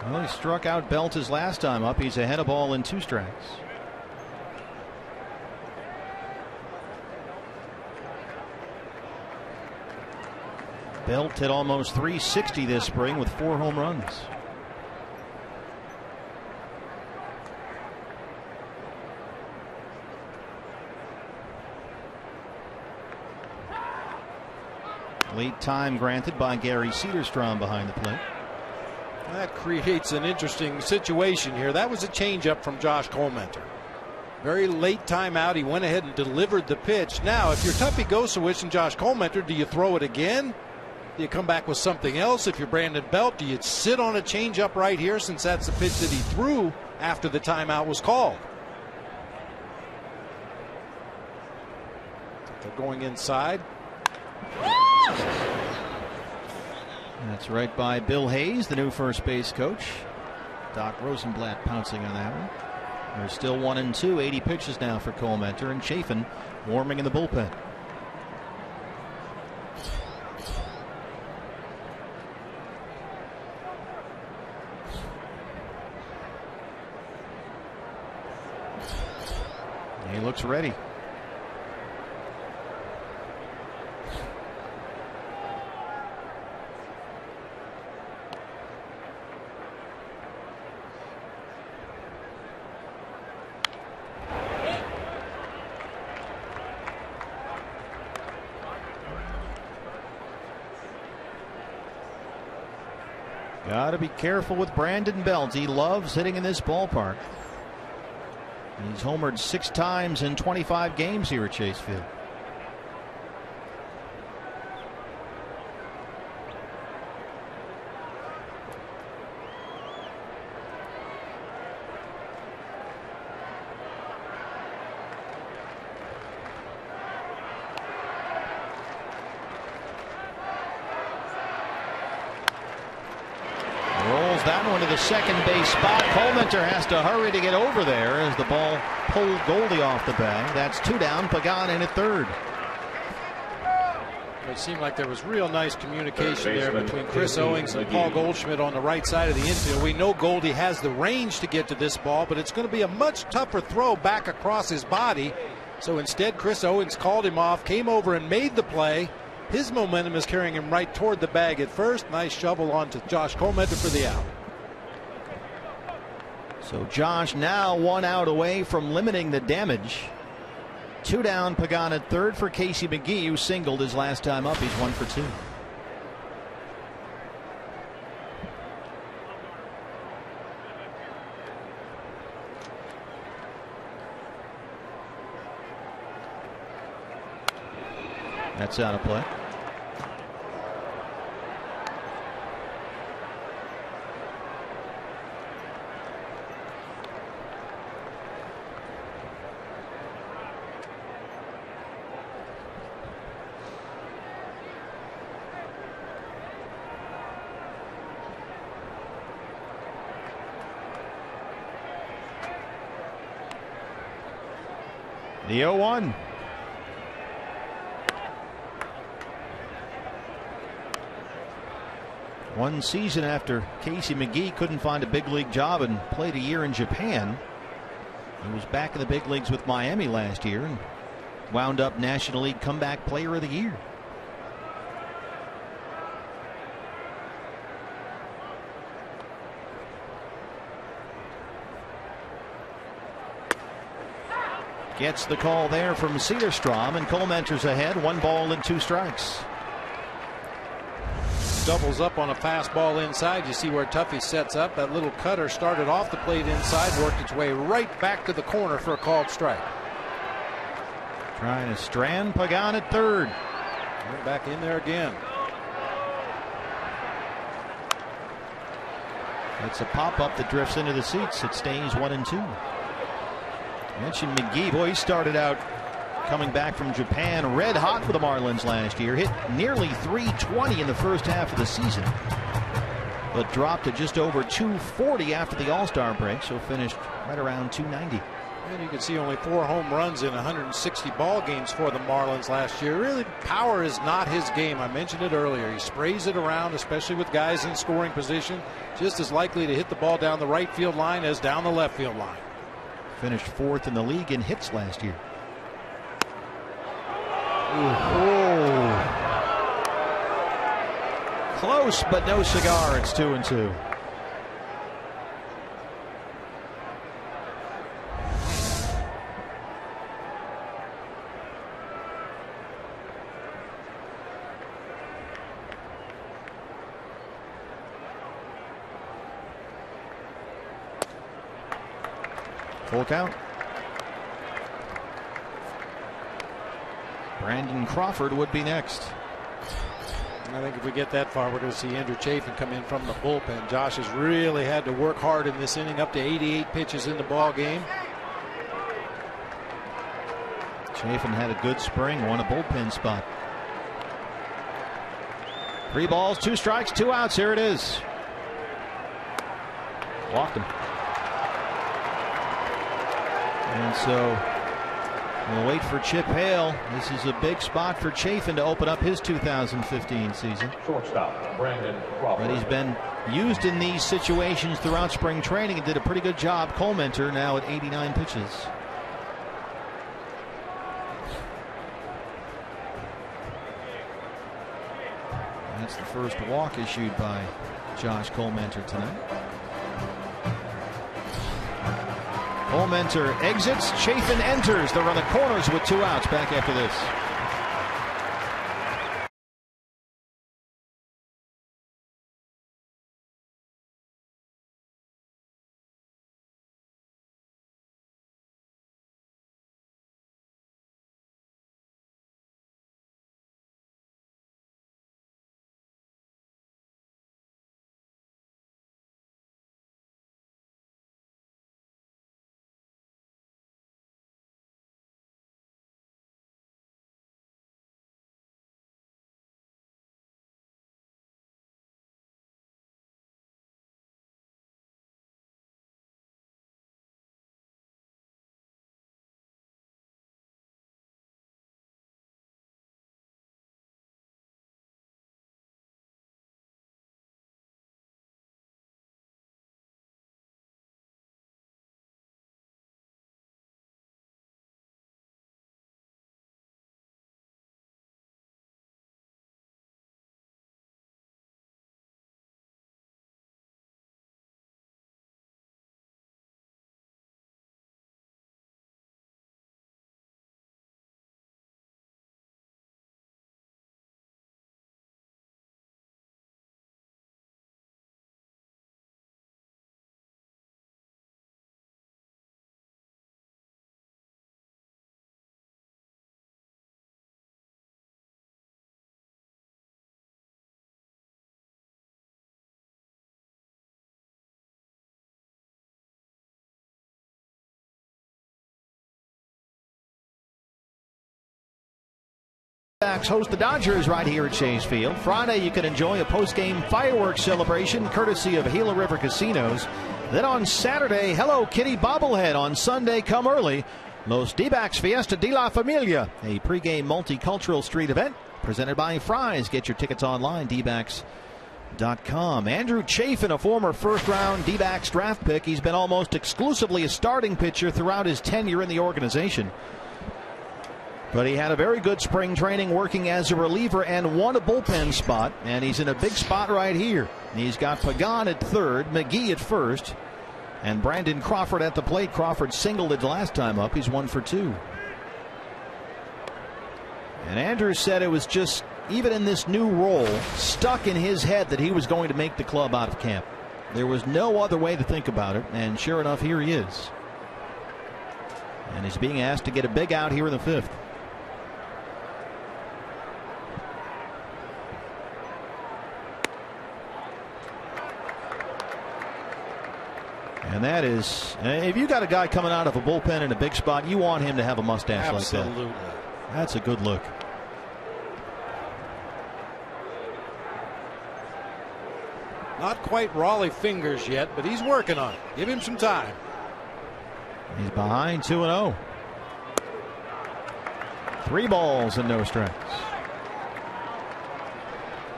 Well, he struck out Belt his last time up. He's ahead of ball in 2 strikes. Belt hit almost 360 this spring with 4 home runs. Late time granted by Gary Cederstrom behind the plate. That creates an interesting situation here. That was a changeup from Josh Colmenter. Very late timeout. He went ahead and delivered the pitch. Now, if you're Tuffy Gosowicz and Josh Colmenter, do you throw it again? Do you come back with something else? If you're Brandon Belt, do you sit on a changeup right here since that's the pitch that he threw after the timeout was called? They're going inside. That's right by Bill Hayes, the new first base coach. Doc Rosenblatt pouncing on that one. There's still 1-2, 80 pitches now for Colmenter, and Chafin warming in the bullpen. He looks ready. Got to be careful with Brandon Belt. He loves hitting in this ballpark. He's homered 6 times in 25 games here at Chase Field. That one to the second base spot. Colmenter has to hurry to get over there as the ball pulled Goldie off the bag. That's 2 down. Pagan in at third. It seemed like there was real nice communication there between Chris Owings and Paul Goldschmidt on the right side of the infield. We know Goldie has the range to get to this ball, but it's going to be a much tougher throw back across his body. So instead, Chris Owings called him off, came over and made the play. His momentum is carrying him right toward the bag at first. Nice shovel on to Josh Colmenter for the out. So Josh now 1 out away from limiting the damage. 2 down. Pagan at third for Casey McGee, who singled his last time up. He's 1 for 2. That's out of play. The 0-1. One season after Casey McGee couldn't find a big league job and played a year in Japan. He was back in the big leagues with Miami last year and wound up National League Comeback Player of the Year. Gets the call there from Cederstrom, and Colmenter's ahead. 1 ball and 2 strikes. Doubles up on a fastball inside. You see where Tuffy sets up. That little cutter started off the plate inside, worked its way right back to the corner for a called strike. Trying to strand Pagan at third. Went back in there again. It's a pop-up that drifts into the seats. It stays 1-2. Mentioned McGee. Boy, he started out coming back from Japan red hot for the Marlins last year. Hit nearly .320 in the first half of the season, but dropped to just over .240 after the All-Star break, so finished right around .290. And you can see only 4 home runs in 160 ball games for the Marlins last year. Really, power is not his game. I mentioned it earlier. He sprays it around, especially with guys in scoring position. Just as likely to hit the ball down the right field line as down the left field line. Finished 4th in the league in hits last year. Close, but no cigar. It's 2-2. Full count. Brandon Crawford would be next. I think if we get that far, we're going to see Andrew Chafin come in from the bullpen. Josh has really had to work hard in this inning, up to 88 pitches in the ball game. Chafin had a good spring, won a bullpen spot. 3 balls, 2 strikes, 2 outs. Here it is. Walked him. And so we'll wait for Chip Hale. This is a big spot for Chafin to open up his 2015 season. Shortstop, Brandon Crawford. But he's been used in these situations throughout spring training and did a pretty good job. Cole Mentor now at 89 pitches. That's the first walk issued by Josh Cole Mentor tonight. Cole Mentor exits. Chafin enters. They're on the corners with 2 outs. Back after this. Diamondbacks host the Dodgers right here at Chase Field. Friday, you can enjoy a post-game fireworks celebration courtesy of Gila River Casinos. Then on Saturday, Hello Kitty bobblehead. On Sunday, come early, Los D-backs Fiesta de la Familia, a pregame multicultural street event presented by Fry's. Get your tickets online, dbacks.com. Andrew Chafin, a former first-round D-backs draft pick. He's been almost exclusively a starting pitcher throughout his tenure in the organization. But he had a very good spring training working as a reliever and won a bullpen spot. And he's in a big spot right here. He's got Pagan at third, McGee at first, and Brandon Crawford at the plate. Crawford singled it last time up. He's 1 for 2. And Andrews said it was just, even in this new role, stuck in his head that he was going to make the club out of camp. There was no other way to think about it. And sure enough, here he is. And he's being asked to get a big out here in the 5th. And that is, if you got a guy coming out of a bullpen in a big spot, you want him to have a mustache like that. Absolutely. That's a good look. Not quite Raleigh fingers yet, but he's working on it. Give him some time. He's behind 2-0. 3 balls and no strikes.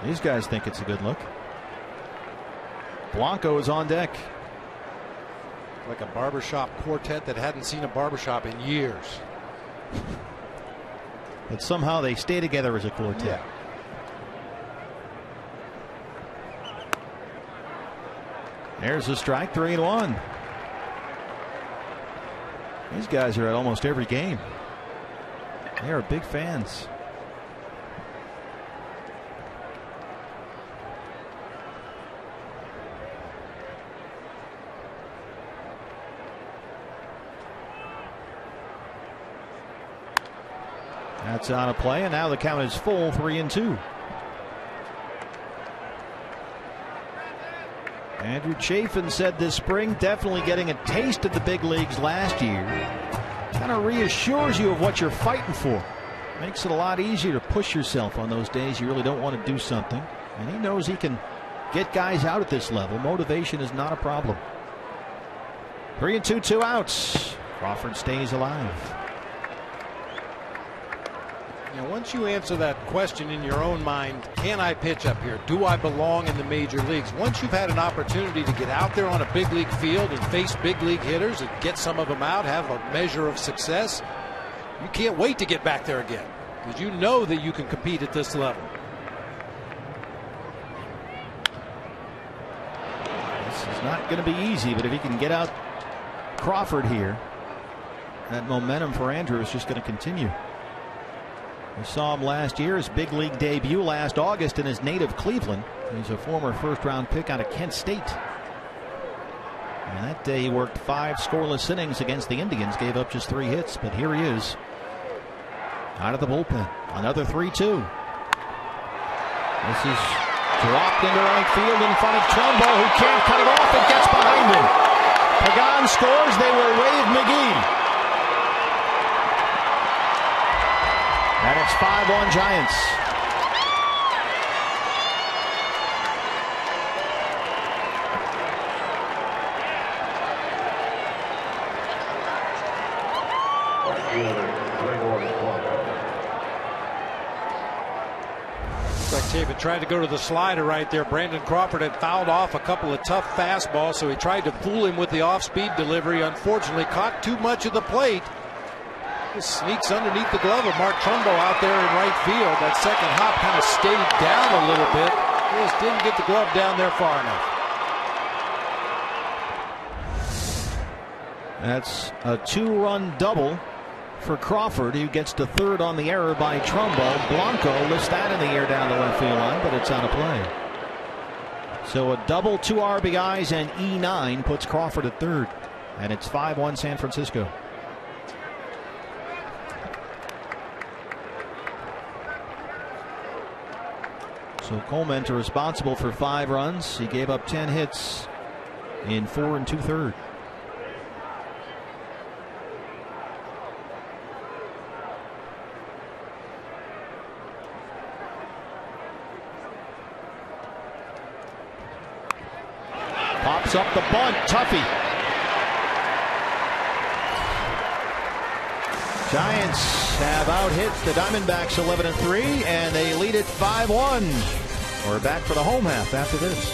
These guys think it's a good look. Blanco is on deck. Like a barbershop quartet that hadn't seen a barbershop in years. But somehow they stay together as a quartet. There's a strike, 3-1. These guys are at almost every game. They are big fans. That's on a play, and now the count is full, 3-2. Andrew Chafin said this spring, definitely getting a taste of the big leagues last year. Kind of reassures you of what you're fighting for. Makes it a lot easier to push yourself on those days you really don't want to do something. And he knows he can get guys out at this level. Motivation is not a problem. 3-2, 2 outs. Crawford stays alive. Now, once you answer that question in your own mind, can I pitch up here? Do I belong in the major leagues? Once you've had an opportunity to get out there on a big league field and face big league hitters and get some of them out, have a measure of success, you can't wait to get back there again because you know that you can compete at this level. This is not going to be easy, but if he can get out Crawford here, that momentum for Andrew is just going to continue. We saw him last year, his big league debut last August in his native Cleveland. He's a former first-round pick out of Kent State. And that day he worked 5 scoreless innings against the Indians, gave up just 3 hits, but here he is out of the bullpen. Another 3-2. This is dropped into right field in front of Trumbo, who can't cut it off. It gets behind him. Pagan scores. They will wave McGee. And it's 5-1 Giants. Chafin tried to go to the slider right there. Brandon Crawford had fouled off a couple of tough fastballs, so he tried to fool him with the off-speed delivery. Unfortunately, caught too much of the plate. Just sneaks underneath the glove of Mark Trumbo out there in right field. That second hop kind of stayed down a little bit. Just didn't get the glove down there far enough. That's a 2-run double for Crawford, who gets to third on the error by Trumbo. Blanco lifts that in the air down the left field line, but it's on a play. So a double, 2 RBIs, and E9 puts Crawford at third. And it's 5-1 San Francisco. So Coleman responsible for 5 runs. He gave up 10 hits in 4 2/3. Pops up the bunt. Tuffy. Giants have out-hit the Diamondbacks 11-3, and they lead it 5-1. We're back for the home half after this.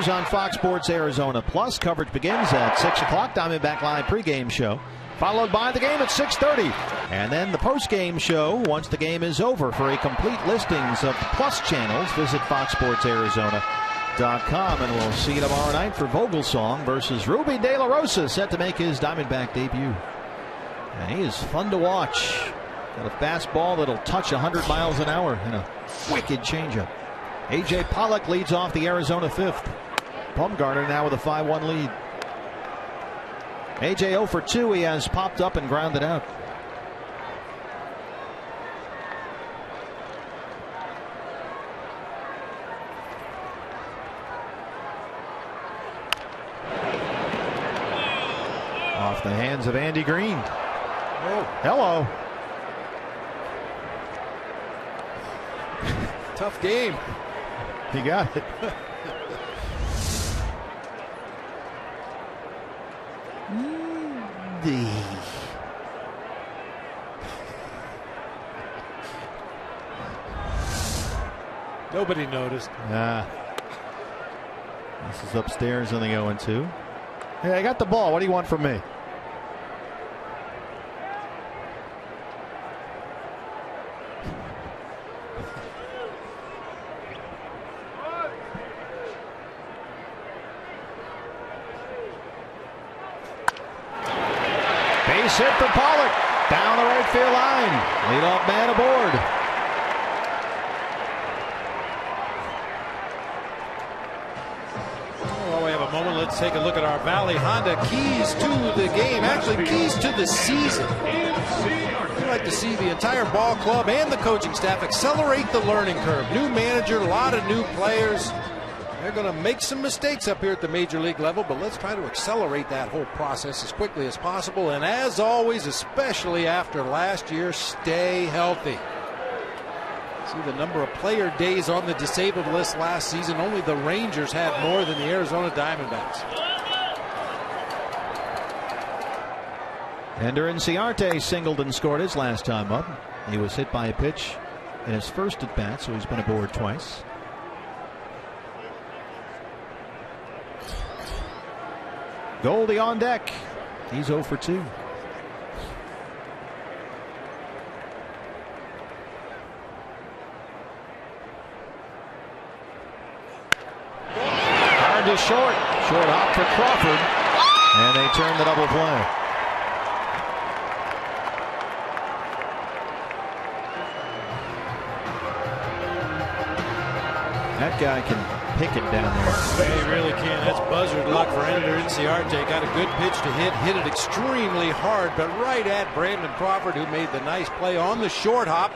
Astros on Fox Sports Arizona Plus. Coverage begins at 6 o'clock. Diamondback Live pregame show, followed by the game at 6:30. And then the postgame show once the game is over. For a complete listings of the Plus channels, visit foxsportsarizona.com. And we'll see you tomorrow night for Vogelsong versus Ruby De La Rosa, set to make his Diamondback debut. And he is fun to watch. Got a fastball that'll touch 100 miles an hour and a wicked changeup. A.J. Pollock leads off the Arizona fifth. Bumgarner now with a 5-1 lead. A.J. 0 for 2. He has popped up and grounded out. Off the hands of Andy Green. Oh. Hello. Tough game. He got it. Nobody noticed. This is upstairs on the 0-2. Hey, I got the ball. What do you want from me? Base hit for Pollock. Down the right field line. Leadoff man aboard. While we have a moment, let's take a look at our Valley Honda keys to the game. Actually, keys to the season. We'd like to see the entire ball club and the coaching staff accelerate the learning curve. New manager, a lot of new players. They're going to make some mistakes up here at the major league level, but let's try to accelerate that whole process as quickly as possible. And as always, especially after last year, stay healthy. See the number of player days on the disabled list last season. Only the Rangers had more than the Arizona Diamondbacks. Ender Inciarte singled and scored his last time up. He was hit by a pitch in his first at bat, so he's been aboard twice. Goldie on deck. He's 0 for 2. Hard to short. Short hop for Crawford. And they turn the double play. That guy can pick it down there. He really can. That's buzzard luck for Ender Inciarte. Got a good pitch to hit it extremely hard, but right at Brandon Crawford, who made the nice play on the short hop.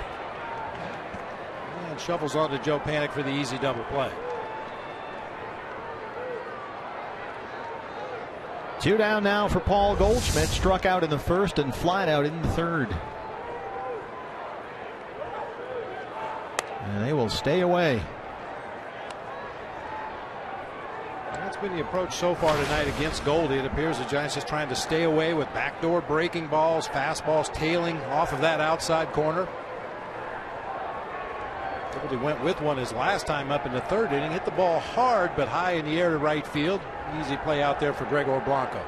And shuffles on to Joe Panik for the easy double play. 2 down now for Paul Goldschmidt. Struck out in the first and flat out in the third. And they will stay away. That's been the approach so far tonight against Goldie. It appears the Giants just trying to stay away with backdoor breaking balls, fastballs tailing off of that outside corner. Goldie went with one his last time up in the third inning. Hit the ball hard but high in the air to right field. Easy play out there for Gregor Blanco.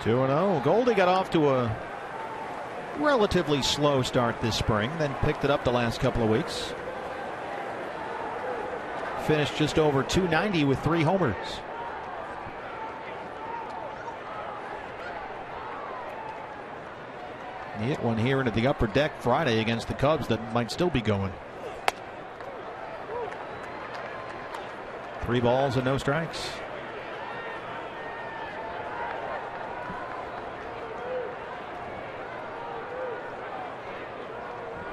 Two 2-0. Goldie got off to a relatively slow start this spring, then picked it up the last couple of weeks. Finished just over .290 with 3 homers. He hit one here into the upper deck Friday against the Cubs that might still be going. 3 balls and no strikes.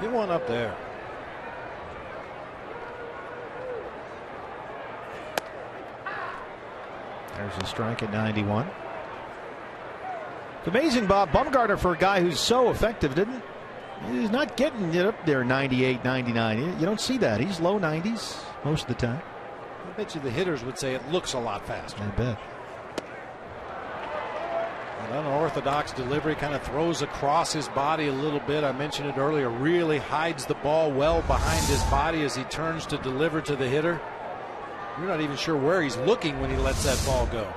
Get one up there. There's a strike at 91. It's amazing, Bob Bumgarner, for a guy who's so effective, he's not getting it up there 98, 99. You don't see that. He's low 90s most of the time. I bet you the hitters would say it looks a lot faster. I bet. Unorthodox delivery, kind of throws across his body a little bit. I mentioned it earlier, really hides the ball well behind his body as he turns to deliver to the hitter. You're not even sure where he's looking when he lets that ball go.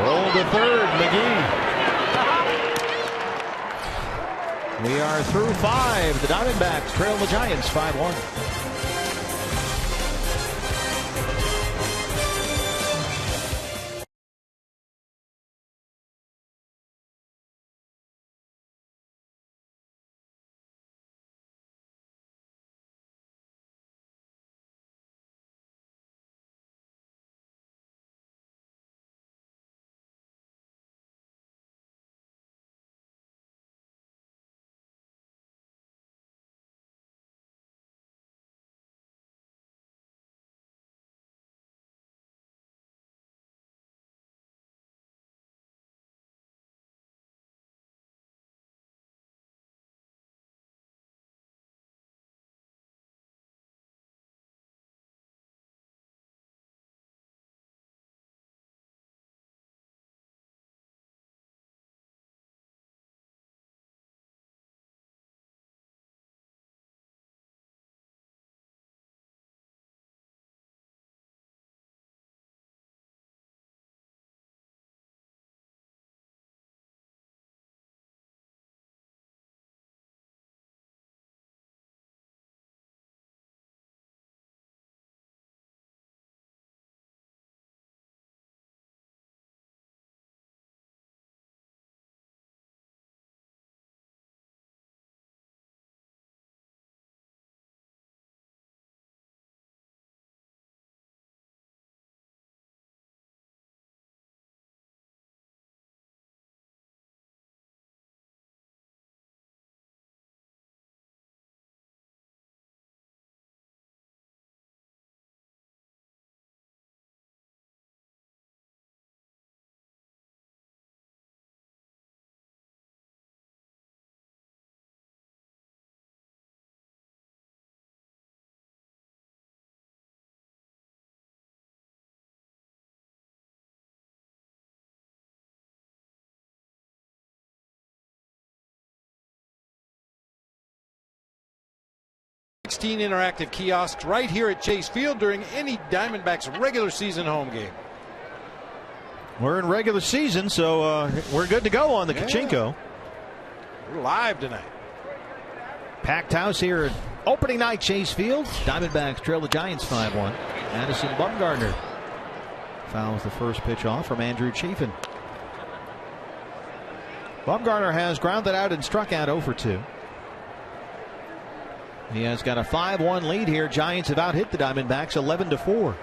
Roll to third, McGee. We are through 5. The Diamondbacks trail the Giants 5-1. Interactive kiosks right here at Chase Field during any Diamondbacks regular season home game. We're in regular season, so we're good to go on the Kachinko. We're live tonight. Packed house here at opening night Chase Field. Diamondbacks trail the Giants 5-1. Madison Bumgarner fouls the first pitch off from Andrew Chafin. Bumgarner has grounded out and struck out 0 for 2. He has got a 5-1 lead here. Giants have out hit the Diamondbacks 11-4.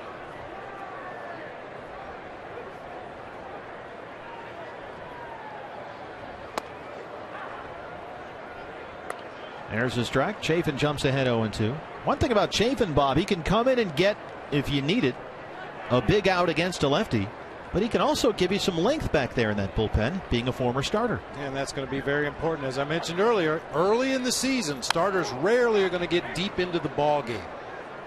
There's a strike. Chafin jumps ahead 0-2. One thing about Chafin, Bob, he can come in and get, if you need it, a big out against a lefty. But he can also give you some length back there in that bullpen, being a former starter. And that's going to be very important. As I mentioned earlier, early in the season, starters rarely are going to get deep into the ball game.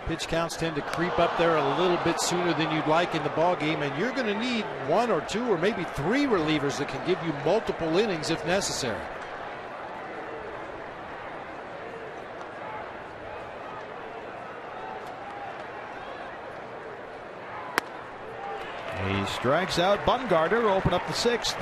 Pitch counts tend to creep up there a little bit sooner than you'd like in the ball game, and you're going to need 1 or 2 or maybe 3 relievers that can give you multiple innings if necessary. He strikes out Bumgarner to open up the 6th.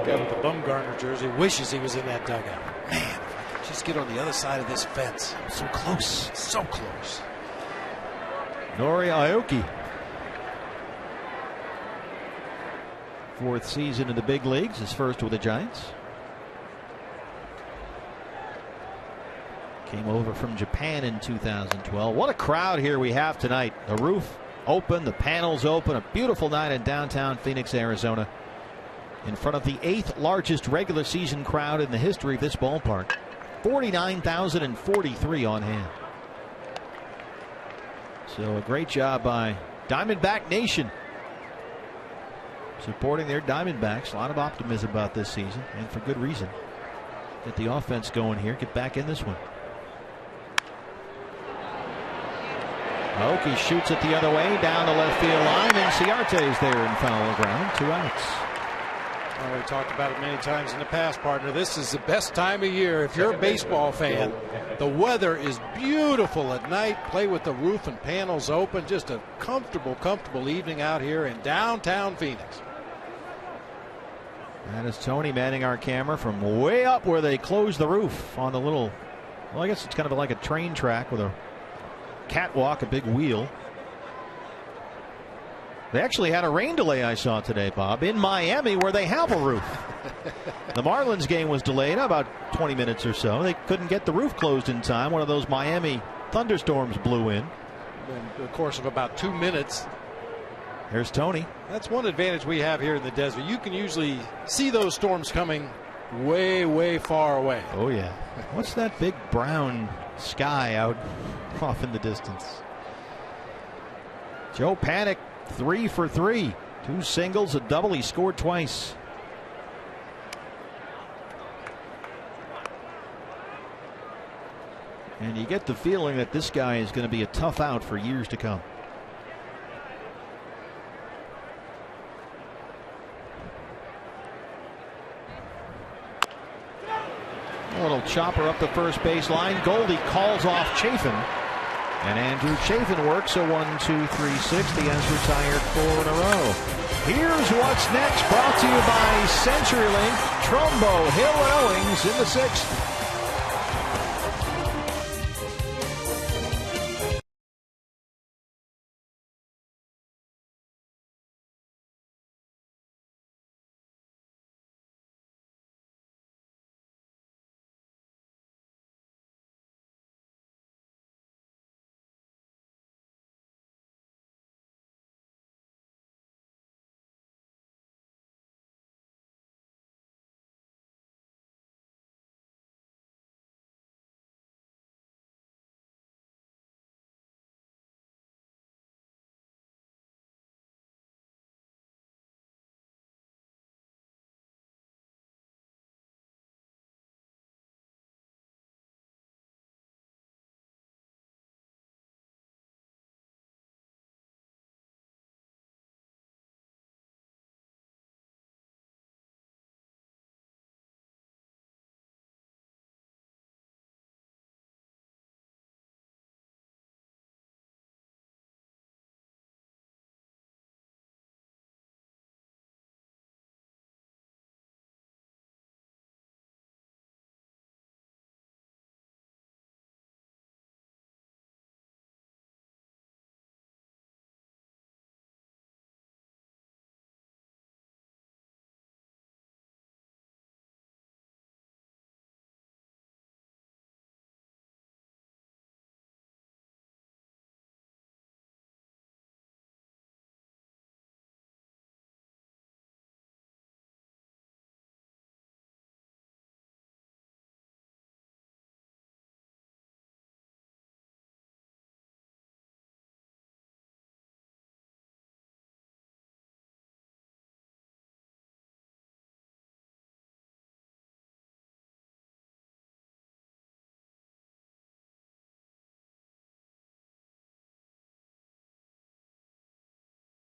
Guy with the Bumgarner jersey wishes he was in that dugout. Man, if I could just get on the other side of this fence. So close. So close. Nori Aoki. 4th season in the big leagues, his first with the Giants. Came over from Japan in 2012. What a crowd here we have tonight. The roof open, the panels open. A beautiful night in downtown Phoenix, Arizona. In front of the 8th largest regular season crowd in the history of this ballpark. 49,043 on hand. So a great job by Diamondback Nation supporting their Diamondbacks. A lot of optimism about this season, and for good reason. Get the offense going here. Get back in this one. Oakland shoots it the other way down the left field line, and Ciarte's there in foul ground. 2 outs. Well, we talked about it many times in the past, partner. This is the best time of year. If you're a baseball fan, the weather is beautiful at night. Play with the roof and panels open. Just a comfortable evening out here in downtown Phoenix. That is Tony manning our camera from way up where they closed the roof on the little, well, I guess it's kind of like a train track with a catwalk, a big wheel. They actually had a rain delay, I saw today, Bob, in Miami where they have a roof. The Marlins game was delayed about 20 minutes or so. They couldn't get the roof closed in time. One of those Miami thunderstorms blew in. In the course of about 2 minutes. Here's Tony. That's one advantage we have here in the desert. You can usually see those storms coming way far away. Oh, yeah. What's that big brown sky out off in the distance? Joe Panik, 3 for 3. 2 singles, a double. He scored twice. And you get the feeling that this guy is going to be a tough out for years to come. A little chopper up the first base line. Goldie calls off Chafin. And Andrew Chafin works a 1-2-3-6. He has retired 4 in a row. Here's what's next, brought to you by CenturyLink. Trumbo, Hill, and Owings in the 6th.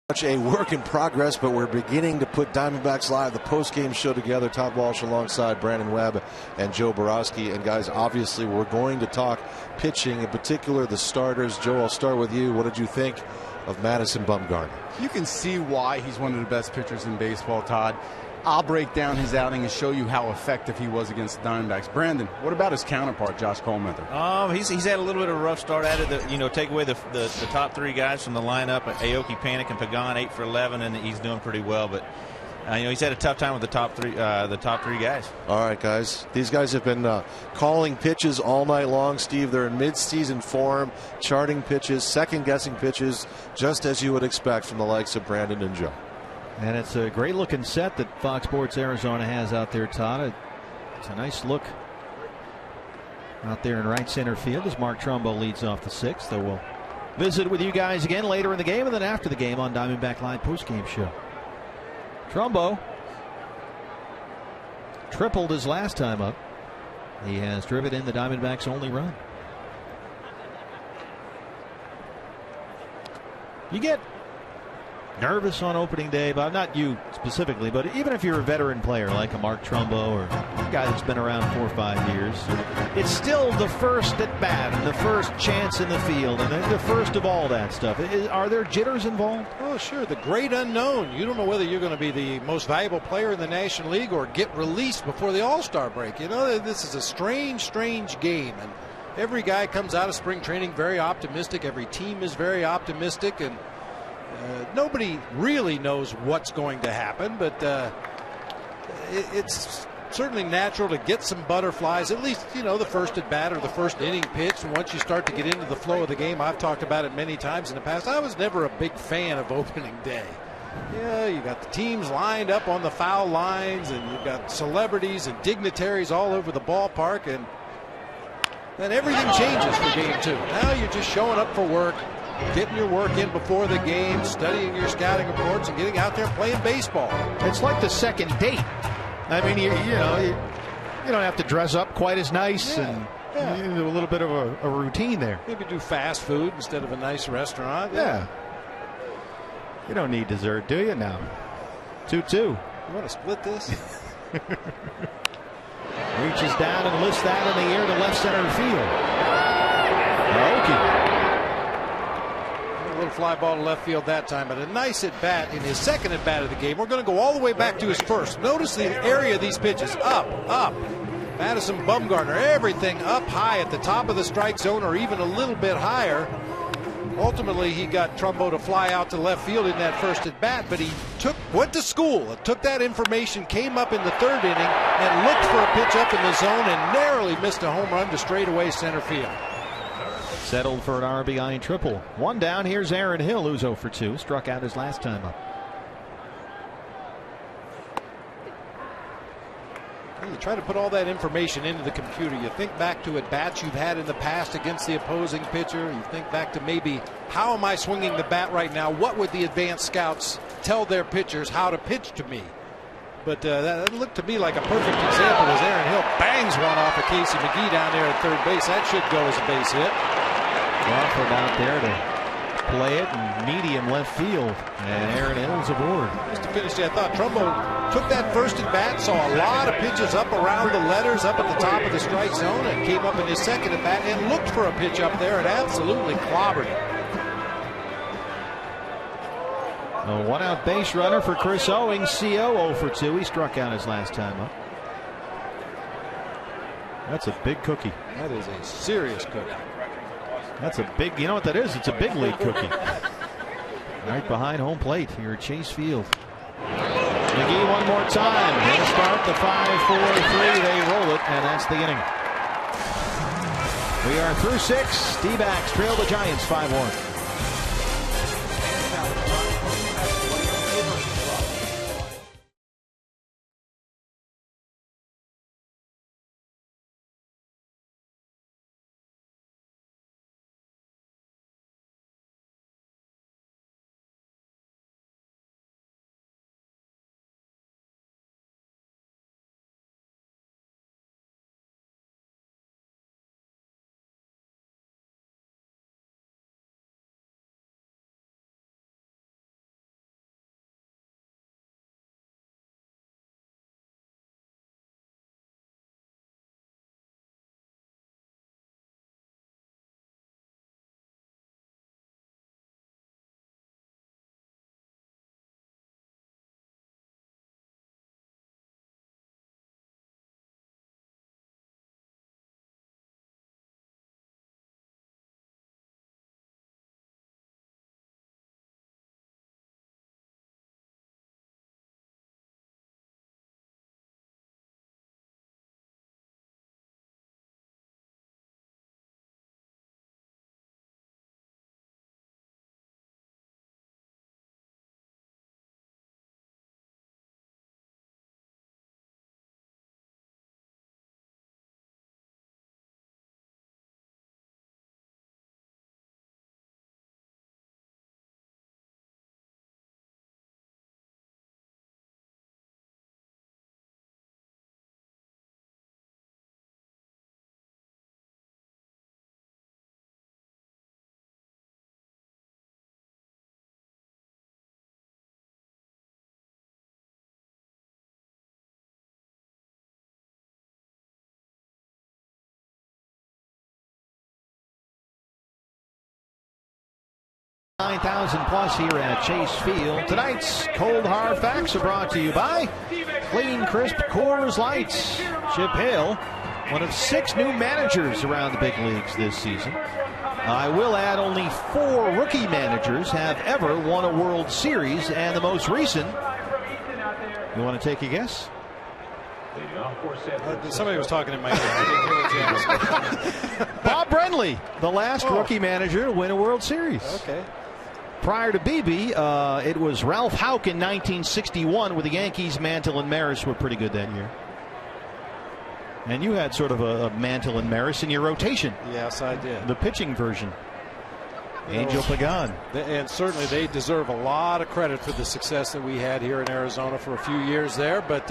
Much a work in progress, but we're beginning to put Diamondbacks Live, the post-game show together. Todd Walsh alongside Brandon Webb and Joe Borowski. And guys, obviously we're going to talk pitching, in particular the starters. Joe, I'll start with you. What did you think of Madison Bumgarner? You can see why he's one of the best pitchers in baseball, Todd. I'll break down his outing and show you how effective he was against the Diamondbacks. Brandon, what about his counterpart, Josh Colementher? He's had a little bit of a rough start at it. Take away the top 3 guys from the lineup, Aoki, Panik, and Pagan, 8 for 11, and he's doing pretty well. But he's had a tough time with the top three guys. All right, guys. These guys have been calling pitches all night long, Steve. They're in mid-season form, charting pitches, second-guessing pitches, just as you would expect from the likes of Brandon and Joe. And it's a great looking set that Fox Sports Arizona has out there, Todd. It's a nice look out there in right center field as Mark Trumbo leads off the 6th. So we'll visit with you guys again later in the game and then after the game on Diamondback Live postgame show. Trumbo tripled his last time up. He has driven in the Diamondbacks' only run. You get nervous on opening day, but not you specifically, but even if you're a veteran player like a Mark Trumbo or a guy that's been around 4 or 5 years, it's still the first at bat and the first chance in the field and the first of all that stuff. Are there jitters involved? Oh, sure. The great unknown. You don't know whether you're going to be the most valuable player in the National League or get released before the All-Star break. You know, this is a strange, strange game. And every guy comes out of spring training very optimistic. Every team is very optimistic. And nobody really knows what's going to happen, but it's certainly natural to get some butterflies, at least, you know, the first at bat or the first inning pitch. And once you start to get into the flow of the game, I've talked about it many times in the past. I was never a big fan of opening day. Yeah, you got the teams lined up on the foul lines, and you've got celebrities and dignitaries all over the ballpark, and then everything changes for game two. Now you're just showing up for work, getting your work in before the game, studying your scouting reports, and getting out there and playing baseball. It's like the second date. I mean, you don't have to dress up quite as nice, and you do a little bit of a routine there. Maybe do fast food instead of a nice restaurant. Yeah. You don't need dessert, do you? Now 2-2. You want to split this? Reaches down and lifts that in the air to left center field. Okay. A little fly ball to left field that time, but a nice at bat in his second at bat of the game. We're going to go all the way back to his first. Notice the area of these pitches. Up, up. Madison Bumgarner, everything up high at the top of the strike zone or even a little bit higher. Ultimately, he got Trumbo to fly out to left field in that first at bat, but he went to school, took that information, came up in the third inning, and looked for a pitch up in the zone and narrowly missed a home run to straightaway center field. Settled for an RBI triple. One down. Here's Aaron Hill, who's 0 for 2. Struck out his last time up. You try to put all that information into the computer. You think back to at-bats you've had in the past against the opposing pitcher. You think back to maybe, how am I swinging the bat right now? What would the advanced scouts tell their pitchers how to pitch to me? But that looked to me like a perfect example as Aaron Hill bangs one off of Casey McGee down there at third base. That should go as a base hit. Crawford out there to play it in medium left field, and Aaron Hill's aboard. Just to finish, I thought Trumbo took that first at bat, saw a lot of pitches up around the letters, up at the top of the strike zone, and came up in his second at bat and looked for a pitch up there and absolutely clobbered it. A one-out base runner for Chris Owings. CO 0 for 2. He struck out his last time up. That's a big cookie. That is a serious cookie. That's a big, you know what that is? It's a big league cookie. Right behind home plate here at Chase Field. McGee one more time. He'll start the 5-4-3. They roll it, and that's the inning. We are through 6. D-backs trail the Giants 5-1. 9,000 plus here at Chase Field. Tonight's Cold Hard Facts are brought to you by Clean Crisp Coors Lights. Chip Hale, one of 6 new managers around the big leagues this season. I will add only 4 rookie managers have ever won a World Series, and the most recent, you want to take a guess? Somebody was talking in my ear. Bob Brenly, the last rookie manager to win a World Series. Okay. Prior to BB, it was Ralph Houck in 1961 with the Yankees. Mantle and Maris were pretty good that year. And you had sort of a Mantle and Maris in your rotation. Yes, I did. The pitching version. Angel Pagan. And certainly they deserve a lot of credit for the success that we had here in Arizona for a few years there. But,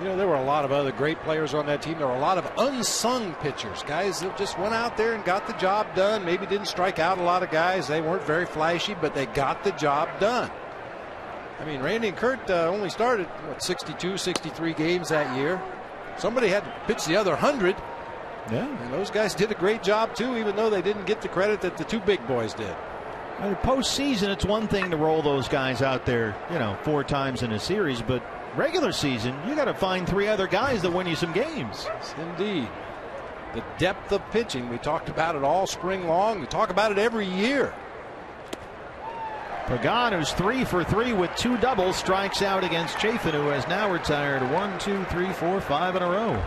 you know, there were a lot of other great players on that team. There were a lot of unsung pitchers, guys that just went out there and got the job done. Maybe didn't strike out a lot of guys. They weren't very flashy, but they got the job done. I mean, Randy and Kurt only started, 62, 63 games that year. Somebody had to pitch the other 100. Yeah. And those guys did a great job, too, even though they didn't get the credit that the 2 big boys did. In postseason, it's one thing to roll those guys out there, 4 times in a series, but regular season, you got to find 3 other guys that win you some games. Indeed. The depth of pitching, we talked about it all spring long. We talk about it every year. Pagan, who's 3 for 3 with 2 doubles, strikes out against Chafin, who has now retired 1, 2, 3, 4, 5 in a row.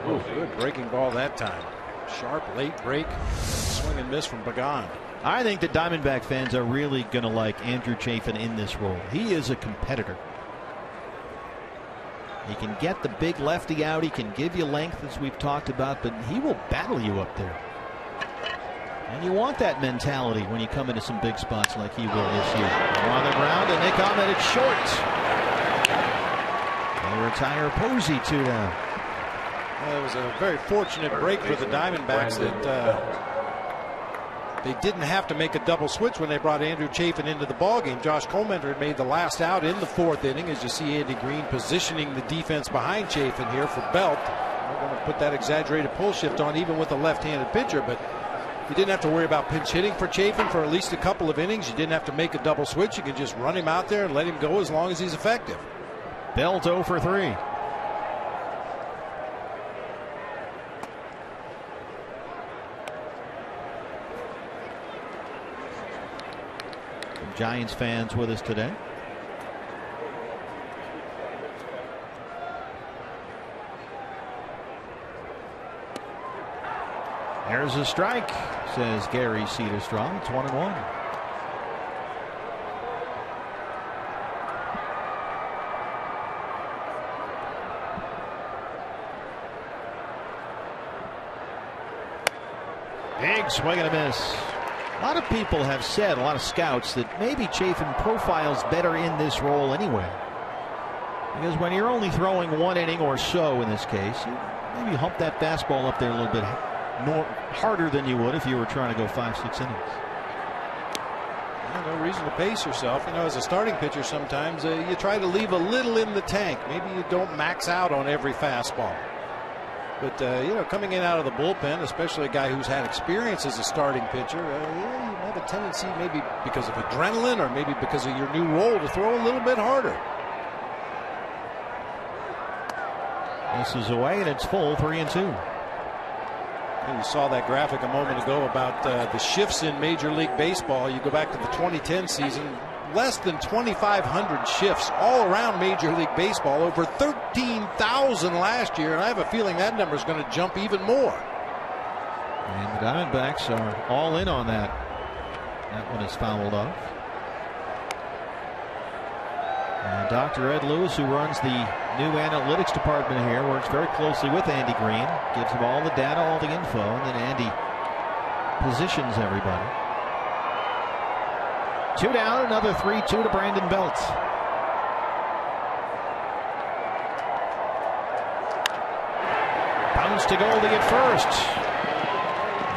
Ooh, good breaking ball that time. Sharp late break, swing and miss from Pagan. I think the Diamondback fans are really going to like Andrew Chafin in this role. He is a competitor. He can get the big lefty out. He can give you length, as we've talked about, but he will battle you up there. And you want that mentality when you come into some big spots like he will this year. On the ground, and Nick Ahmed, it's short. They retire Posey 2 down. Well, it was a very fortunate break for the Diamondbacks that they didn't have to make a double switch when they brought Andrew Chafin into the ballgame. Josh Comenter had made the last out in the 4th inning, as you see Andy Green positioning the defense behind Chafin here for Belt. We're going to put that exaggerated pull shift on even with a left-handed pitcher, but you didn't have to worry about pinch hitting for Chafin for at least a couple of innings. You didn't have to make a double switch. You could just run him out there and let him go as long as he's effective. Belt 0 for 3. Giants fans with us today. There's a strike, says Gary Cederstrom. It's 1-1. Big swing and a miss. A lot of people have said, a lot of scouts, that maybe Chafin profiles better in this role anyway. Because when you're only throwing 1 inning or so in this case, you maybe hump that fastball up there a little bit harder than you would if you were trying to go 5-6 innings. No reason to pace yourself. As a starting pitcher, sometimes you try to leave a little in the tank. Maybe you don't max out on every fastball. But, coming in out of the bullpen, especially a guy who's had experience as a starting pitcher, you have a tendency, maybe because of adrenaline or maybe because of your new role, to throw a little bit harder. This is away, and it's full, 3-2. And you saw that graphic a moment ago about the shifts in Major League Baseball. You go back to the 2010 season, less than 2,500 shifts all around Major League Baseball, over 13,000 last year, and I have a feeling that number is going to jump even more. And the Diamondbacks are all in on that. That one is fouled off. And Dr. Ed Lewis, who runs the new analytics department here, works very closely with Andy Green, gives him all the data, all the info, and then Andy positions everybody. 2 down, another 3-2 to Brandon Belt. Bounce to Goldie at first.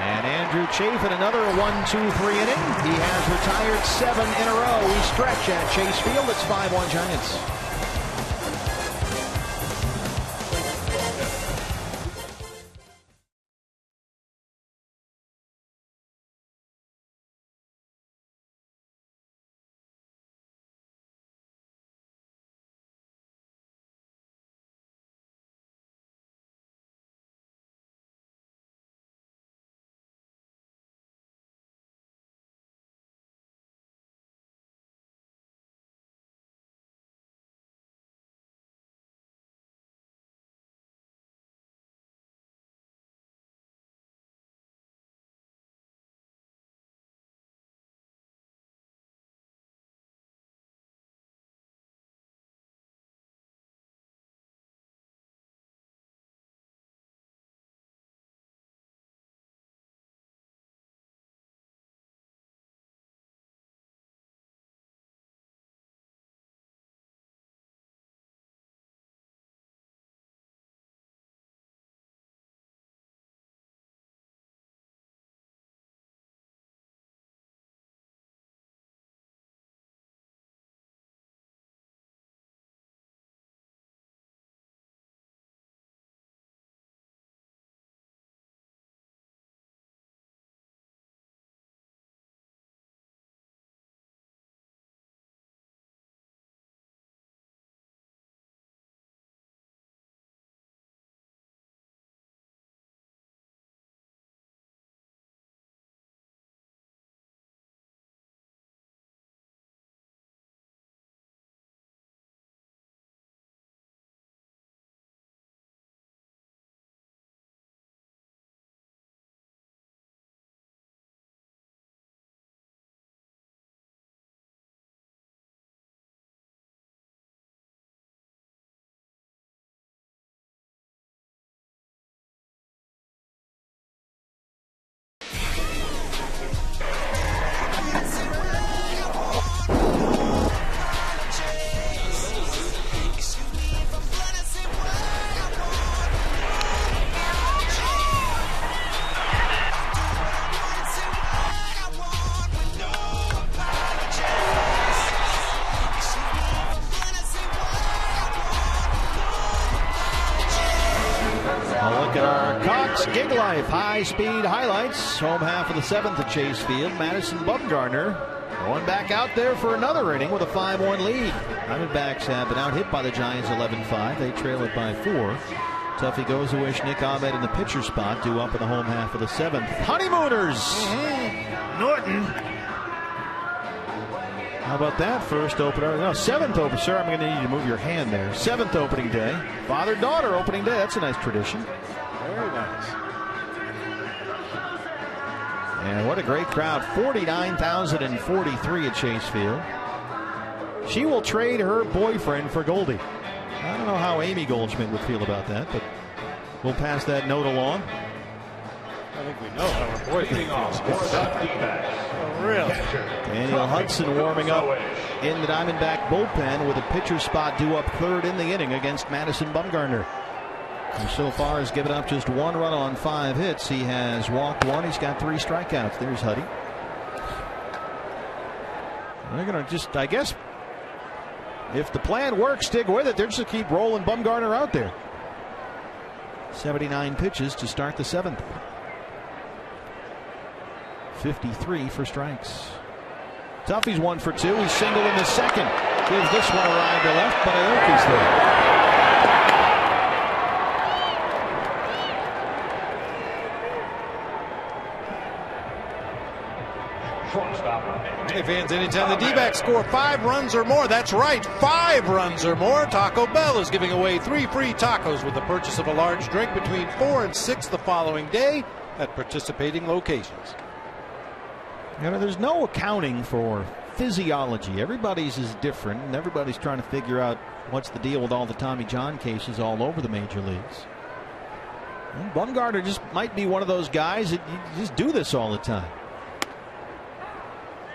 And Andrew Chafin, another 1-2-3 inning. He has retired 7 in a row. We stretch at Chase Field. It's 5-1 Giants. A look at our Cox Gig Life high-speed highlights. Home half of the 7th at Chase Field. Madison Bumgarner going back out there for another inning with a 5-1 lead. Diamondbacks have been out-hit by the Giants 11-5. They trail it by 4. Tuffy goes to wish Nick Ahmed in the pitcher spot, due up in the home half of the 7th. Honeymooners! Norton. How about that first opener? No, 7th opener. Sir, I'm going to need you to move your hand there. 7th opening day. Father-daughter opening day. That's a nice tradition. Very nice. And what a great crowd. 49,043 at Chase Field. She will trade her boyfriend for Goldie. I don't know how Amy Goldschmidt would feel about that, but we'll pass that note along. I think we know how our boyfriend feels. Oh, really? Daniel Hudson warming up in the Diamondback bullpen with a pitcher spot due up 3rd in the inning against Madison Bumgarner. He so far has given up just 1 run on 5 hits. He has walked 1. He's got 3 strikeouts. There's Huddy. They're going to just, I guess, if the plan works, stick with it. They're just going to keep rolling Bumgarner out there. 79 pitches to start the 7th. 53 for strikes. Tuffy's 1 for 2. He's singled in the 2nd. Gives this one a ride to left, but Aoki's there. Hey fans, anytime the D-backs score 5 runs or more, that's right, 5 runs or more, Taco Bell is giving away 3 free tacos with the purchase of a large drink between 4 and 6 the following day at participating locations. You know, there's no accounting for physiology. Everybody's is different, and everybody's trying to figure out what's the deal with all the Tommy John cases all over the major leagues. And Bumgarner just might be one of those guys that you just do this all the time.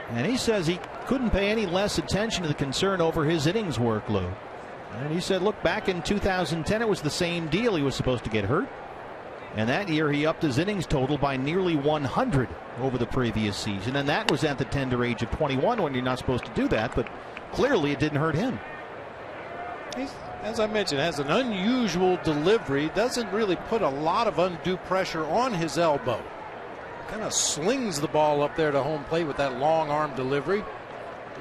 And he says he couldn't pay any less attention to the concern over his innings workload. And he said, look, back in 2010, it was the same deal. He was supposed to get hurt. And that year, he upped his innings total by nearly 100 over the previous season. And that was at the tender age of 21 when you're not supposed to do that. But clearly, it didn't hurt him. He's, as I mentioned, has an unusual delivery. Doesn't really put a lot of undue pressure on his elbow. Kind of slings the ball up there to home plate with that long arm delivery.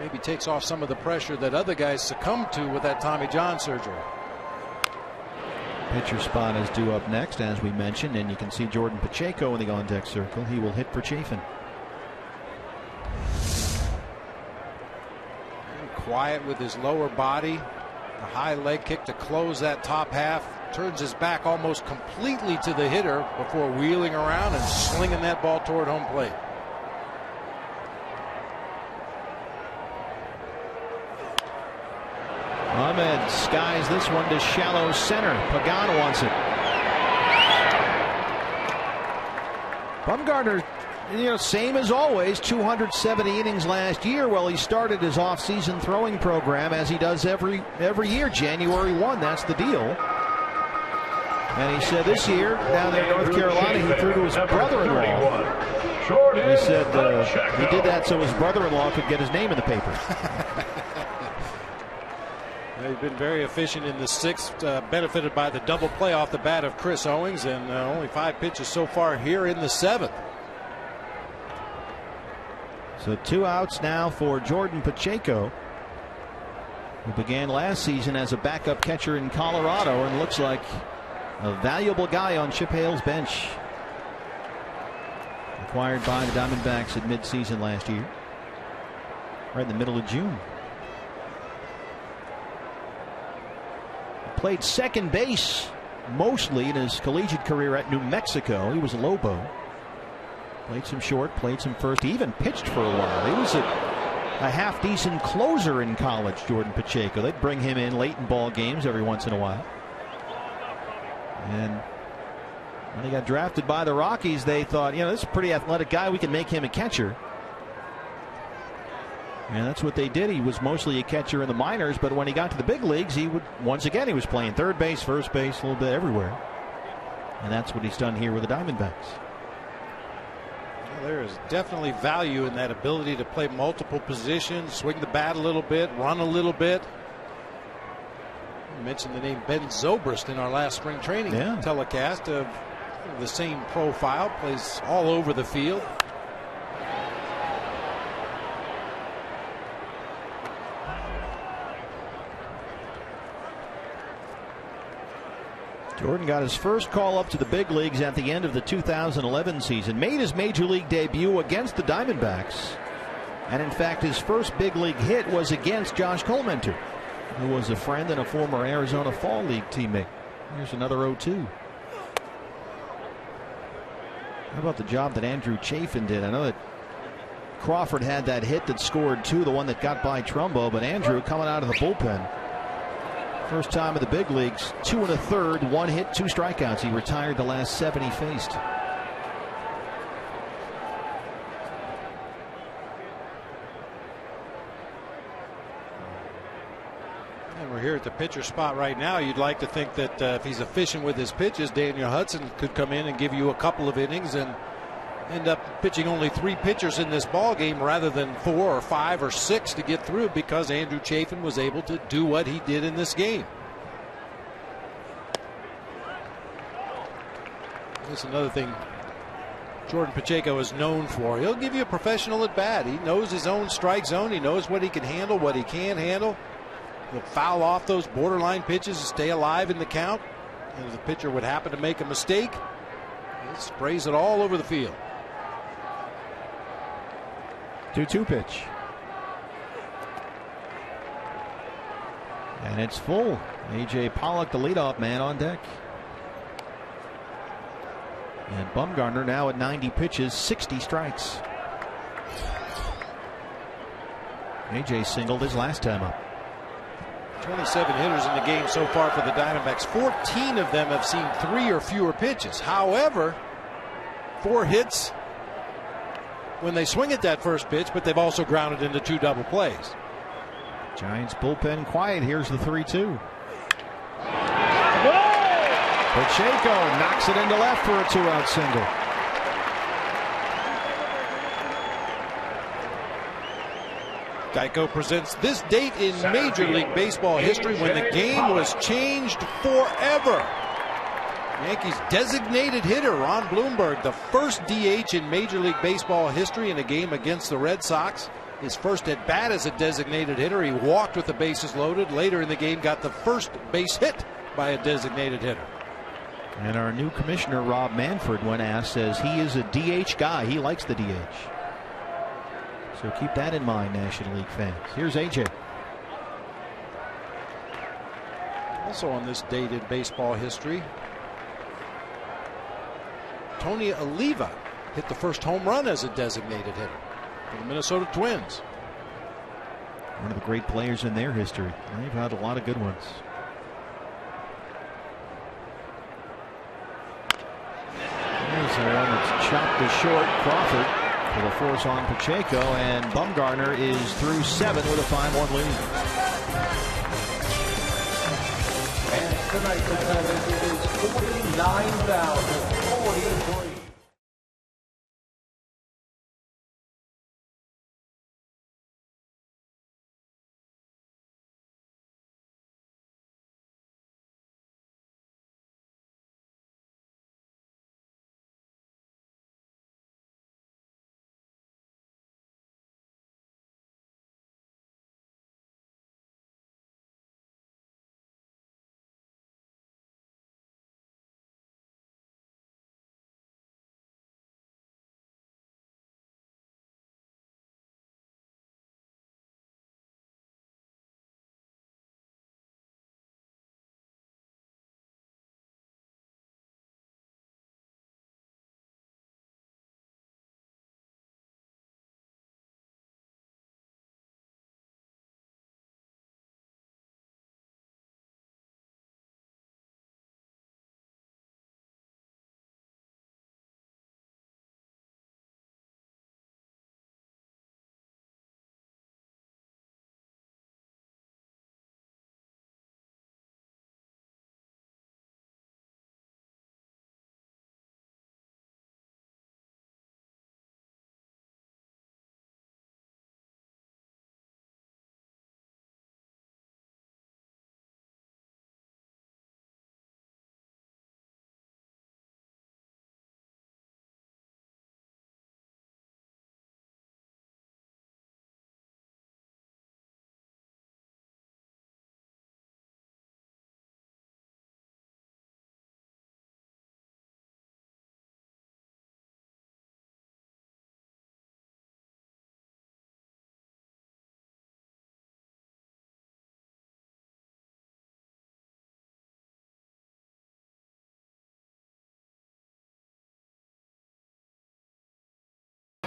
Maybe takes off some of the pressure that other guys succumb to with that Tommy John surgery. Pitcher spot is due up next, as we mentioned, and you can see Jordan Pacheco in the on-deck circle. He will hit for Chafin. Very quiet with his lower body. A high leg kick to close that top half. Turns his back almost completely to the hitter before wheeling around and slinging that ball toward home plate. Ahmed skies this one to shallow center. Pagan wants it. Bumgarner, you know, same as always, 270 innings last year. Well, he started his offseason throwing program as he does every year, January 1. That's the deal. And he said this year, down there in North Carolina, he threw to his brother-in-law. He said he did that so his brother-in-law could get his name in the paper. He's been very efficient in the 6th, benefited by the double play off the bat of Chris Owings, and only 5 pitches so far here in the 7th. So 2 outs now for Jordan Pacheco, who began last season as a backup catcher in Colorado and looks like a valuable guy on Chip Hale's bench. Acquired by the Diamondbacks at midseason last year, right in the middle of June. Played second base mostly in his collegiate career at New Mexico. He was a Lobo. Played some short, played some first. He even pitched for a while. He was a half-decent closer in college, Jordan Pacheco. They'd bring him in late in ball games every once in a while. And when he got drafted by the Rockies, they thought, you know, this is a pretty athletic guy. We can make him a catcher. And that's what they did. He was mostly a catcher in the minors, but when he got to the big leagues, he would, once again, he was playing third base, first base, a little bit everywhere. And that's what he's done here with the Diamondbacks. Well, there is definitely value in that ability to play multiple positions, swing the bat a little bit, run a little bit. You mentioned the name Ben Zobrist in our last spring training telecast of the same profile, plays all over the field. Jordan got his first call up to the big leagues at the end of the 2011 season. Made his major league debut against the Diamondbacks. And in fact, his first big league hit was against Josh Colmenter, who was a friend and a former Arizona Fall League teammate. Here's another 0-2. How about the job that Andrew Chafin did? I know that Crawford had that hit that scored 2, the one that got by Trumbo, but Andrew coming out of the bullpen. First time in the big leagues, 2 1/3, 1 hit, 2 strikeouts. He retired the last 7 he faced. And we're here at the pitcher spot right now. You'd like to think that if he's efficient with his pitches, Daniel Hudson could come in and give you a couple of innings and end up pitching only 3 pitchers in this ball game rather than 4 or 5 or 6 to get through, because Andrew Chafin was able to do what he did in this game. That's another thing Jordan Pacheco is known for. He'll give you a professional at bat. He knows his own strike zone. He knows what he can handle, what he can't handle. He'll foul off those borderline pitches to stay alive in the count. And if the pitcher would happen to make a mistake, he sprays it all over the field. 2-2 pitch. And it's full. A.J. Pollock, the leadoff man, on deck. And Bumgarner now at 90 pitches, 60 strikes. A.J. singled his last time up. 27 hitters in the game so far for the Diamondbacks. 14 of them have seen 3 or fewer pitches. However, 4 hits when they swing at that first pitch, but they've also grounded into 2 double plays. Giants bullpen quiet. Here's the 3-2. Pacheco knocks it into left for a 2-out single. Geico presents this date in Major League Baseball history when the game was changed forever. Yankees designated hitter Ron Blomberg, the first DH in Major League Baseball history in a game against the Red Sox. His first at bat as a designated hitter. He walked with the bases loaded. Later in the game got the first base hit by a designated hitter. And our new commissioner, Rob Manfred, when asked, says he is a DH guy. He likes the DH. So keep that in mind, National League fans. Here's AJ. Also on this date in baseball history, Tony Oliva hit the first home run as a designated hitter for the Minnesota Twins. One of the great players in their history. They've had a lot of good ones. There's the one that's chopped to short. Crawford with a force on Pacheco, and Bumgarner is through 7 with a 5-1 lead. And tonight's attendance is 49,043.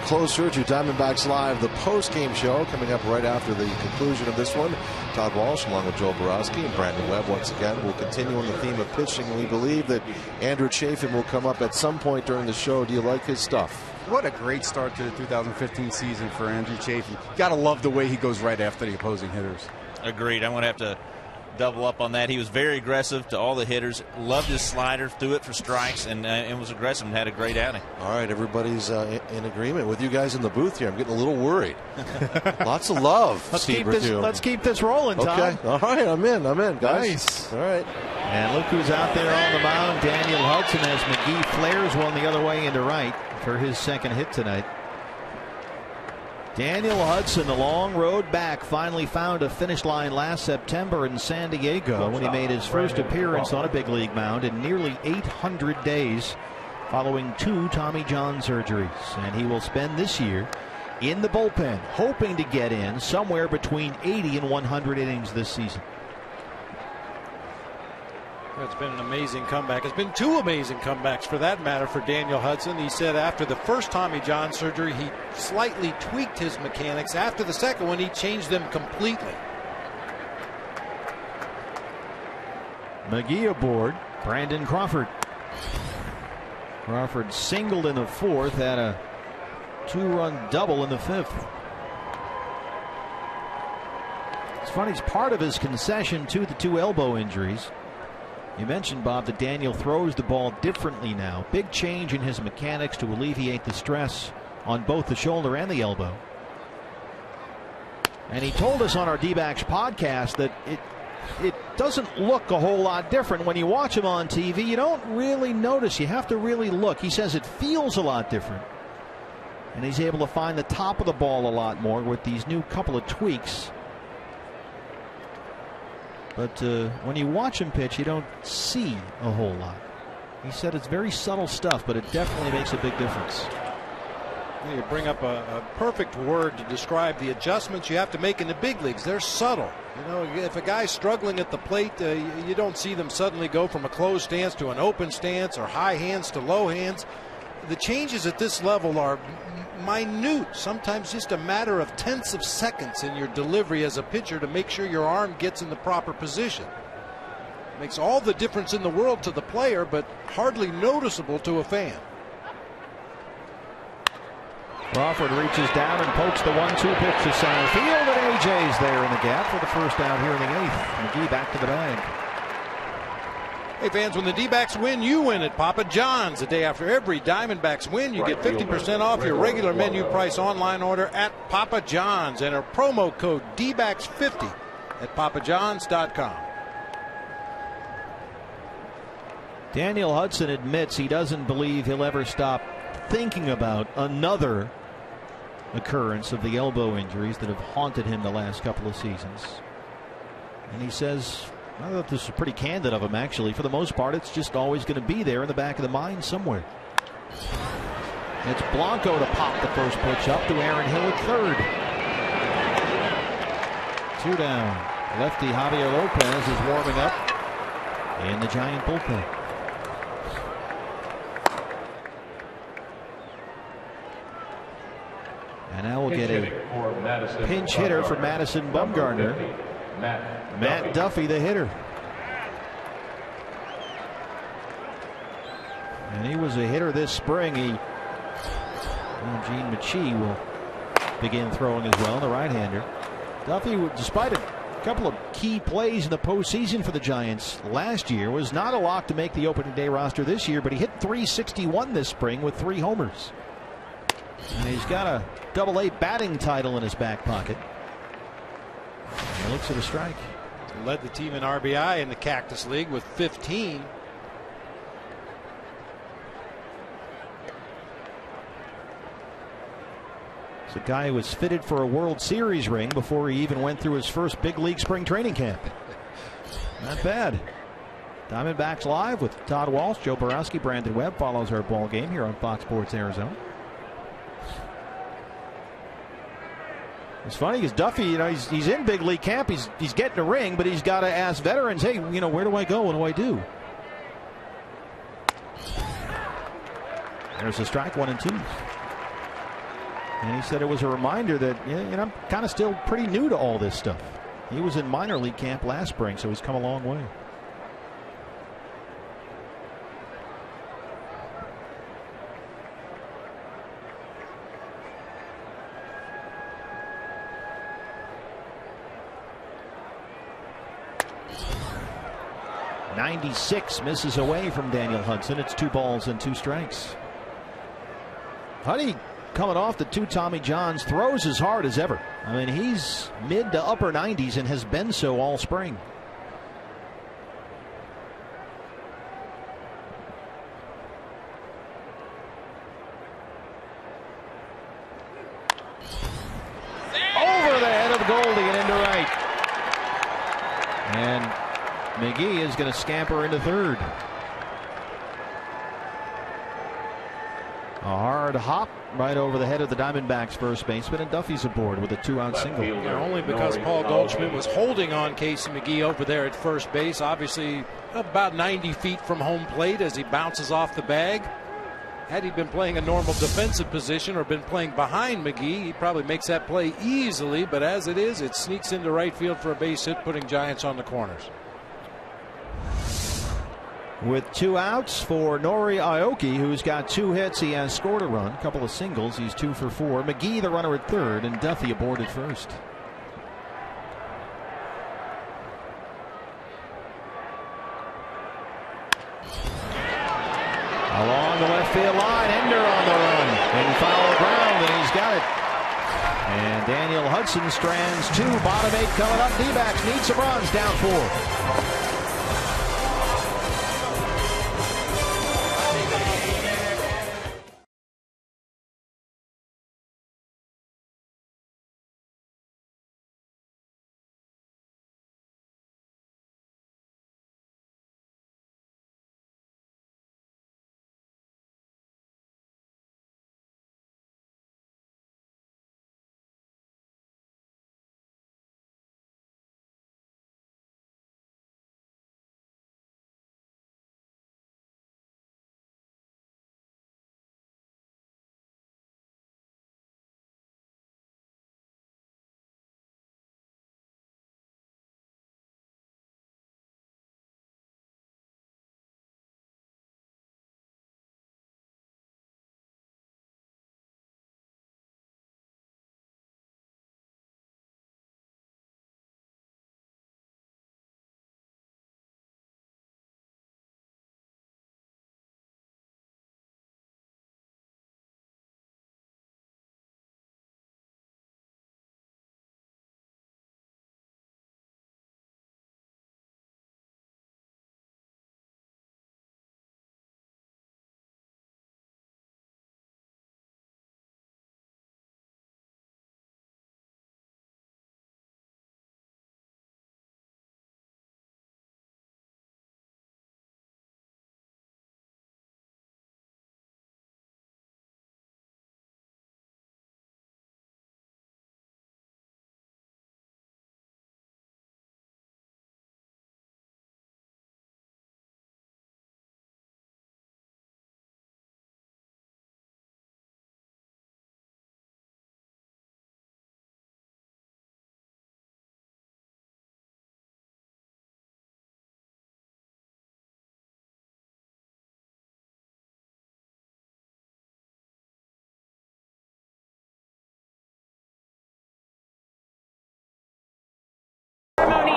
closer to Diamondbacks Live, the post-game show, coming up right after the conclusion of this one. Todd Walsh, along with Joel Borowski and Brandon Webb, once again, will continue on the theme of pitching. We believe that Andrew Chafin will come up at some point during the show. Do you like his stuff? What a great start to the 2015 season for Andrew Chafin. Got to love the way he goes right after the opposing hitters. Agreed. I'm going to have to double up on that. He was very aggressive to all the hitters. Loved his slider, threw it for strikes, and was aggressive and had a great outing. All right, everybody's in agreement with you guys in the booth here. I'm getting a little worried. Lots of love. Let's keep this rolling, Tom. Okay. All right, I'm in, guys. Nice. All right. And look who's out there on the mound. Daniel Hudson, as McGee flares one the other way into right for his second hit tonight. Daniel Hudson, the long road back, finally found a finish line last September in San Diego when he made his first appearance on a big league mound in nearly 800 days following 2 Tommy John surgeries. And he will spend this year in the bullpen, hoping to get in somewhere between 80 and 100 innings this season. It's been an amazing comeback. It's been 2 amazing comebacks, for that matter, for Daniel Hudson. He said after the first Tommy John surgery, he slightly tweaked his mechanics. After the second one, he changed them completely. McGee aboard. Brandon Crawford. Crawford singled in the 4th, had a 2-run double in the 5th. It's funny, it's part of his concession to the 2 elbow injuries. You mentioned, Bob, that Daniel throws the ball differently now. Big change in his mechanics to alleviate the stress on both the shoulder and the elbow. And he told us on our D-backs podcast that it doesn't look a whole lot different. When you watch him on TV, you don't really notice. You have to really look. He says it feels a lot different. And he's able to find the top of the ball a lot more with these new couple of tweaks. But when you watch him pitch, you don't see a whole lot. He said it's very subtle stuff, but it definitely makes a big difference. You bring up a perfect word to describe the adjustments you have to make in the big leagues. They're subtle. You know, if a guy's struggling at the plate, you don't see them suddenly go from a closed stance to an open stance or high hands to low hands. The changes at this level are minute, sometimes just a matter of tenths of seconds in your delivery as a pitcher to make sure your arm gets in the proper position. It makes all the difference in the world to the player, but hardly noticeable to a fan. Crawford reaches down and pokes the 1-2 pitch to center field, and AJ's there in the gap for the first out here in the 8th. McGee back to the bag. Hey fans, when the D-backs win, you win at Papa John's. The day after every Diamondbacks win, you get 50% off your regular menu price online order at Papa John's. Enter promo code DBACKS50 at papajohns.com. Daniel Hudson admits he doesn't believe he'll ever stop thinking about another occurrence of the elbow injuries that have haunted him the last couple of seasons. And he says, I thought this was pretty candid of him, actually. For the most part, it's just always going to be there in the back of the mind somewhere. It's Blanco to pop the first pitch up to Aaron Hill at 3rd. 2 down. Lefty Javier Lopez is warming up in the Giant bullpen. And now we'll get a pinch hitter for Madison Bumgarner. Matt Duffy, the hitter. And he was a hitter this spring. Gene Machie will begin throwing as well, the right-hander. Duffy, despite a couple of key plays in the postseason for the Giants last year, was not a lock to make the opening day roster this year, but he hit .361 this spring with 3 homers. And he's got a Double-A batting title in his back pocket. He looks at a strike. He led the team in RBI in the Cactus League with 15. It's a guy who was fitted for a World Series ring before he even went through his first big league spring training camp. Not bad. Diamondbacks Live with Todd Walsh, Joe Borowski, Brandon Webb follows our ball game here on Fox Sports Arizona. It's funny because Duffy, you know, he's in big league camp. He's getting a ring, but he's got to ask veterans, hey, you know, where do I go? What do I do? There's a strike, 1-2. And he said it was a reminder that, I'm kind of still pretty new to all this stuff. He was in minor league camp last spring, so he's come a long way. .96 misses away from Daniel Hudson. It's 2 balls and 2 strikes. Huddy, coming off the 2 Tommy Johns, throws as hard as ever. I mean, he's mid to upper 90s and has been so all spring. Over the head of Goldie and into right. And McGee is going to scamper into third. A hard hop right over the head of the Diamondbacks first baseman, and Duffy's aboard with a 2-out single. Only because Paul Goldschmidt was holding on Casey McGee over there at first base, obviously about 90 feet from home plate as he bounces off the bag. Had he been playing a normal defensive position or been playing behind McGee, he probably makes that play easily, but as it is, it sneaks into right field for a base hit, putting Giants on the corners. With 2 outs for Nori Aoki, who's got 2 hits. He has scored a run, a couple of singles. He's 2 for 4. McGee, the runner at third, and Duffy aboard at first. Along the left field line, Ender on the run, and foul ground, and he's got it. And Daniel Hudson strands 2, bottom 8 coming up. D-backs need some runs, down 4.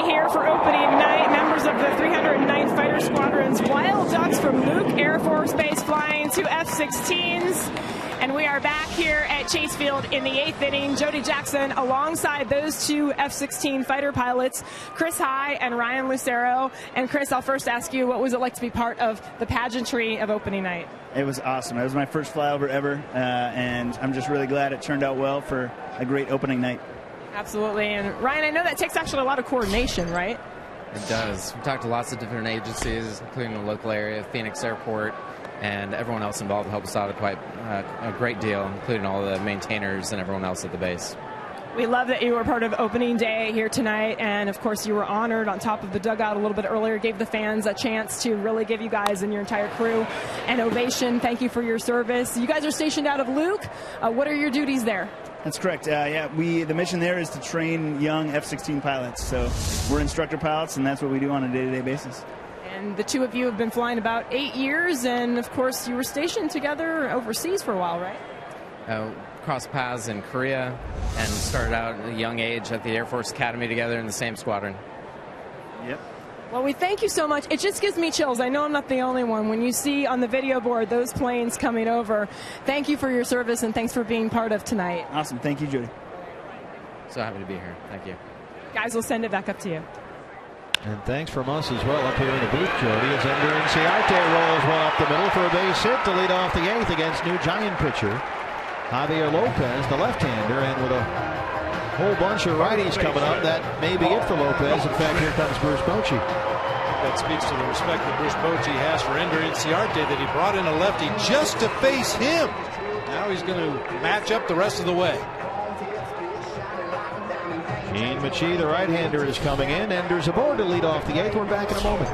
Here for opening night, members of the 309th Fighter Squadron's Wild Ducks from Luke Air Force Base flying 2 F-16s. And we are back here at Chase Field in the 8th inning. Jody Jackson alongside those 2 F-16 fighter pilots, Chris High and Ryan Lucero. And Chris, I'll first ask you, what was it like to be part of the pageantry of opening night? It was awesome. It was my first flyover ever, and I'm just really glad it turned out well for a great opening night. Absolutely. And Ryan, I know that takes actually a lot of coordination, right? It does. We talked to lots of different agencies, including the local area, Phoenix Airport, and everyone else involved to help us out quite a great deal, including all the maintainers and everyone else at the base. We love that you were part of opening day here tonight, and of course you were honored on top of the dugout a little bit earlier, gave the fans a chance to really give you guys and your entire crew an ovation. Thank you for your service. You guys are stationed out of Luke. What are your duties there? That's correct. The mission there is to train young F-16 pilots. So we're instructor pilots, and that's what we do on a day-to-day basis. And the two of you have been flying about 8 years, and of course you were stationed together overseas for a while, right? Crossed paths in Korea and started out at a young age at the Air Force Academy together in the same squadron. Yep. Well, we thank you so much. It just gives me chills. I know I'm not the only one. When you see on the video board those planes coming over, thank you for your service and thanks for being part of tonight. Awesome. Thank you, Judy. So happy to be here. Thank you. Guys, we'll send it back up to you. And thanks from us as well up here in the booth, Jody, as Ender Inciarte rolls one up the middle for a base hit to lead off the 8th against new Giant pitcher Javier Lopez, the left-hander, and with a whole bunch of righties coming up, that may be it for Lopez. In fact, here comes Bruce Bochy. That speaks to the respect that Bruce Bochy has for Ender Inciarte, that he brought in a lefty just to face him. Now he's going to match up the rest of the way. Gene Michie, the right-hander, is coming in. Ender's aboard to lead off the 8th. We're back in a moment.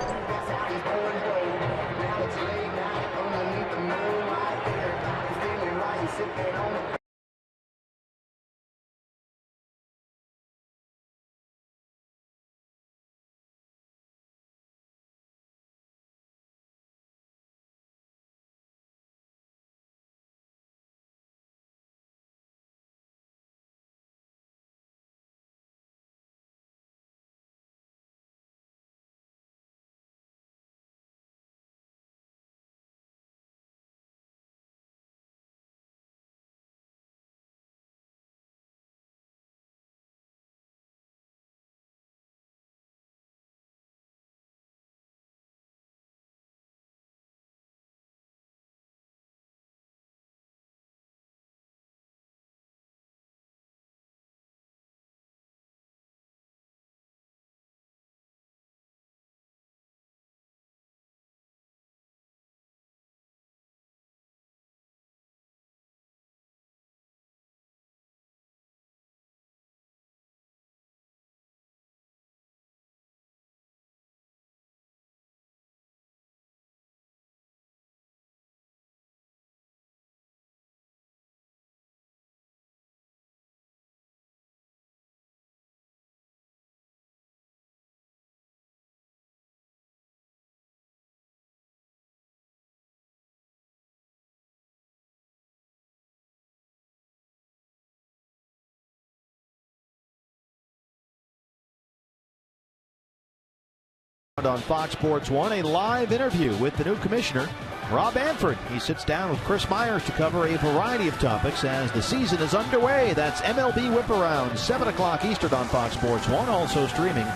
On Fox Sports 1, a live interview with the new commissioner, Rob Manfred. He sits down with Chris Myers to cover a variety of topics as the season is underway. That's MLB Whip Around, 7 o'clock Eastern on Fox Sports 1, also streaming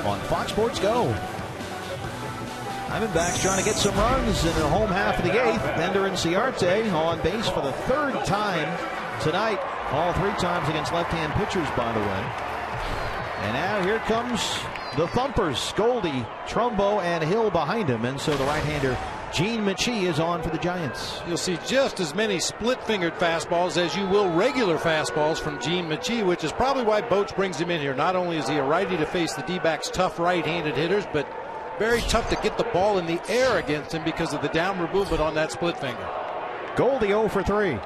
on Fox Sports Go. Diamondbacks trying to get some runs in the home half of the 8th. Ender Inciarte on base for the 3rd time tonight. All 3 times against left-hand pitchers, by the way. And now here comes the thumpers, Goldie, Trumbo, and Hill behind him. And so the right-hander, Gene Michie, is on for the Giants. You'll see just as many split-fingered fastballs as you will regular fastballs from Gene Michie, which is probably why Boch brings him in here. Not only is he a righty to face the D-backs' tough right-handed hitters, but very tough to get the ball in the air against him because of the downward movement on that split finger. Goldie 0 for 3.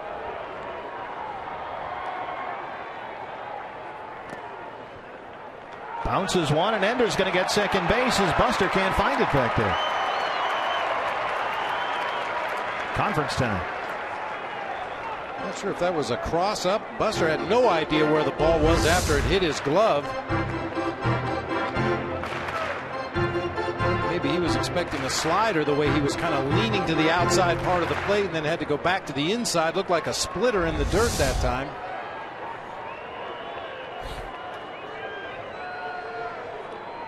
Bounces one, and Ender's going to get second base as Buster can't find it back there. Conference time. Not sure if that was a cross-up. Buster had no idea where the ball was after it hit his glove. Maybe he was expecting a slider the way he was kind of leaning to the outside part of the plate and then had to go back to the inside. Looked like a splitter in the dirt that time.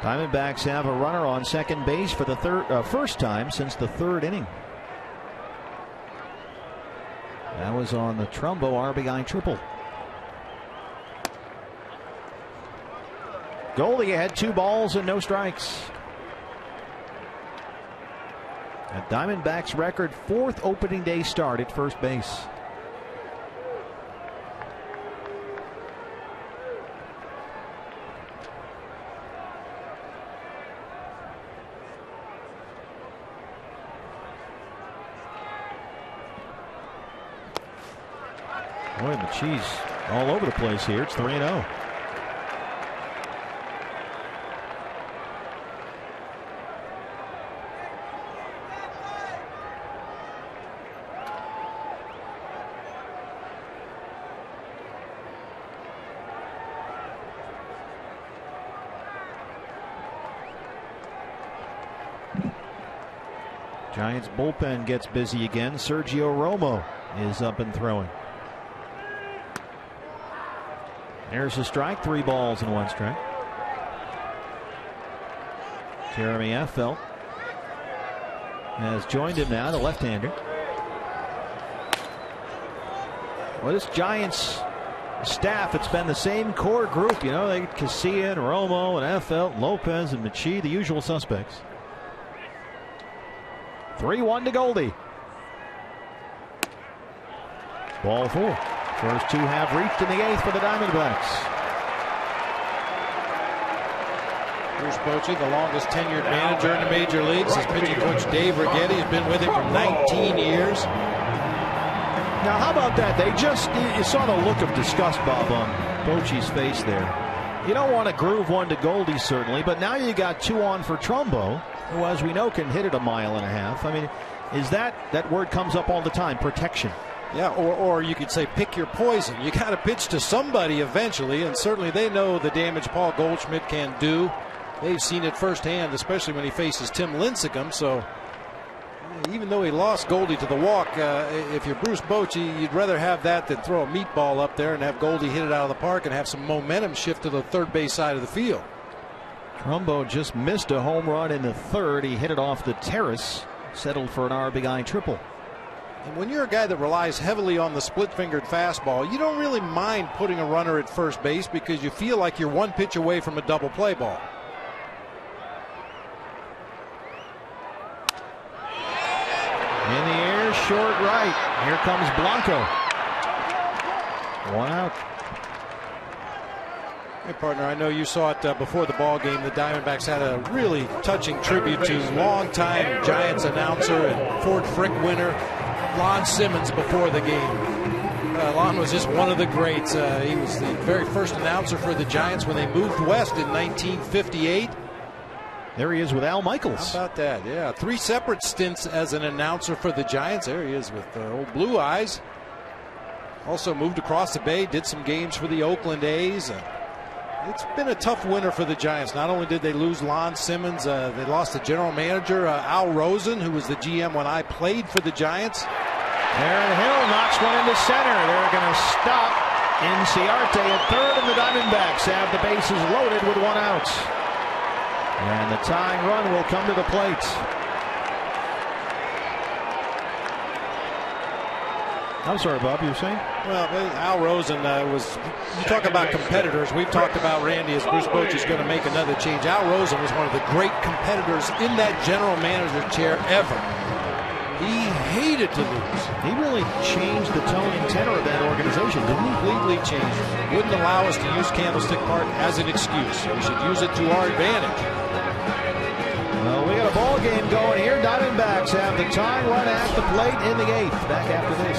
Diamondbacks have a runner on second base for the first time since the 3rd inning. That was on the Trumbo RBI triple. Goldie had 2 balls and no strikes. A Diamondbacks record 4th opening day start at first base. Boy, and the cheese all over the place here. It's 3-0. Giants bullpen gets busy again. Sergio Romo is up and throwing. There's a strike. 3 balls and 1 strike. Jeremy Affeldt has joined him now, the left-hander. Well, this Giants staff, it's been the same core group. You know, they get Casilla and Romo and Affeldt, Lopez and Machie, the usual suspects. 3-1 to Goldie. Ball 4. First 2 have reached in the 8th for the Diamondbacks. Bruce Bochy, the longest tenured manager in the major leagues. His pitching coach Dave Righetti has been with him for 19 years. Now, how about that? You saw the look of disgust, Bob, on Bochy's face there. You don't want to groove one to Goldie, certainly, but now you got 2 on for Trumbo, who, as we know, can hit it 1.5 miles. I mean, is that word comes up all the time, protection. Yeah, or you could say pick your poison. You got to pitch to somebody eventually, and certainly they know the damage Paul Goldschmidt can do. They've seen it firsthand, especially when he faces Tim Lincecum. So even though he lost Goldie to the walk, if you're Bruce Bochy, you'd rather have that than throw a meatball up there and have Goldie hit it out of the park and have some momentum shift to the third base side of the field. Trumbo just missed a home run in the 3rd. He hit it off the terrace, settled for an RBI triple. And when you're a guy that relies heavily on the split-fingered fastball, you don't really mind putting a runner at first base because you feel like you're 1 pitch away from a double play ball. In the air, short right. Here comes Blanco. 1 out. Hey, partner, I know you saw it before the ball game. The Diamondbacks had a really touching tribute to longtime Giants announcer and Ford Frick winner Lon Simmons before the game. Lon was just one of the greats. He was the very first announcer for the Giants when they moved west in 1958. There he is with Al Michaels. How about that? Yeah, 3 separate stints as an announcer for the Giants. There he is with old Blue Eyes. Also moved across the bay, did some games for the Oakland A's. It's been a tough winter for the Giants. Not only did they lose Lon Simmons, they lost the general manager, Al Rosen, who was the GM when I played for the Giants. Aaron Hill knocks one into center. They're going to stop Inciarte at 3rd, and the Diamondbacks have the bases loaded with 1 out. And the tying run will come to the plate. I'm sorry, Bob, you were saying? Well, Al Rosen was, you talk about competitors. We've talked about Randy as Bruce Bochy's going to make another change. Al Rosen was one of the great competitors in that general manager chair ever. He hated to lose. He really changed the tone and tenor of that organization, didn't he? Completely changed it. Wouldn't allow us to use Candlestick Park as an excuse. We should use it to our advantage. Well, we got a ball game going here. Diamondbacks have the tying run at the plate in the 8th. Back after this.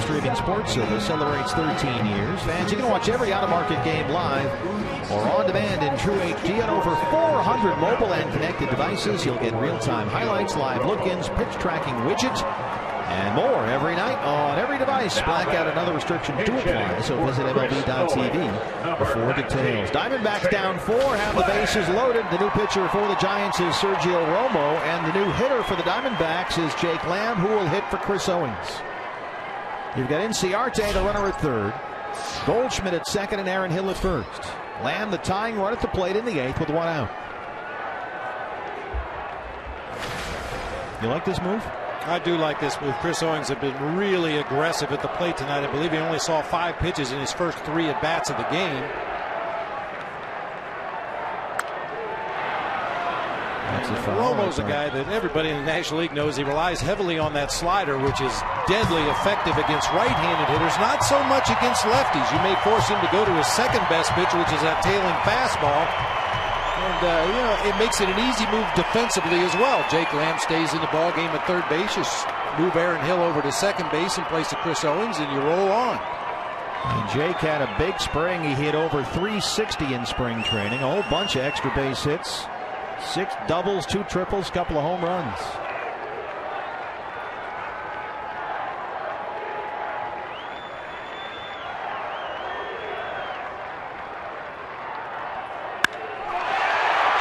streaming sports service celebrates 13 years. Fans, you can watch every out-of-market game live or on demand in True HD on over 400 mobile and connected devices. You'll get real-time highlights, live look-ins, pitch tracking widget, and more every night on every device. Blackout and other restrictions do apply, so visit MLB.tv for details. Diamondbacks down 4, have the bases loaded. The new pitcher for the Giants is Sergio Romo, and the new hitter for the Diamondbacks is Jake Lamb, who will hit for Chris Owings. You've got Inciarte, the runner at third, Goldschmidt at second, and Aaron Hill at first. Lamb, the tying run at the plate in the 8th with 1 out. You like this move? I do like this move. Chris Owings has been really aggressive at the plate tonight. I believe he only saw 5 pitches in his first 3 at-bats of the game. Romo's a guy that everybody in the National League knows. He relies heavily on that slider, which is deadly effective against right-handed hitters, not so much against lefties. You may force him to go to his second best pitch, which is that tailing fastball. And, it makes it an easy move defensively as well. Jake Lamb stays in the ball game at third base. You move Aaron Hill over to second base in place of Chris Owings, and you roll on. And Jake had a big spring. He hit over 360 in spring training. A whole bunch of extra base hits. 6 doubles, 2 triples, couple of home runs.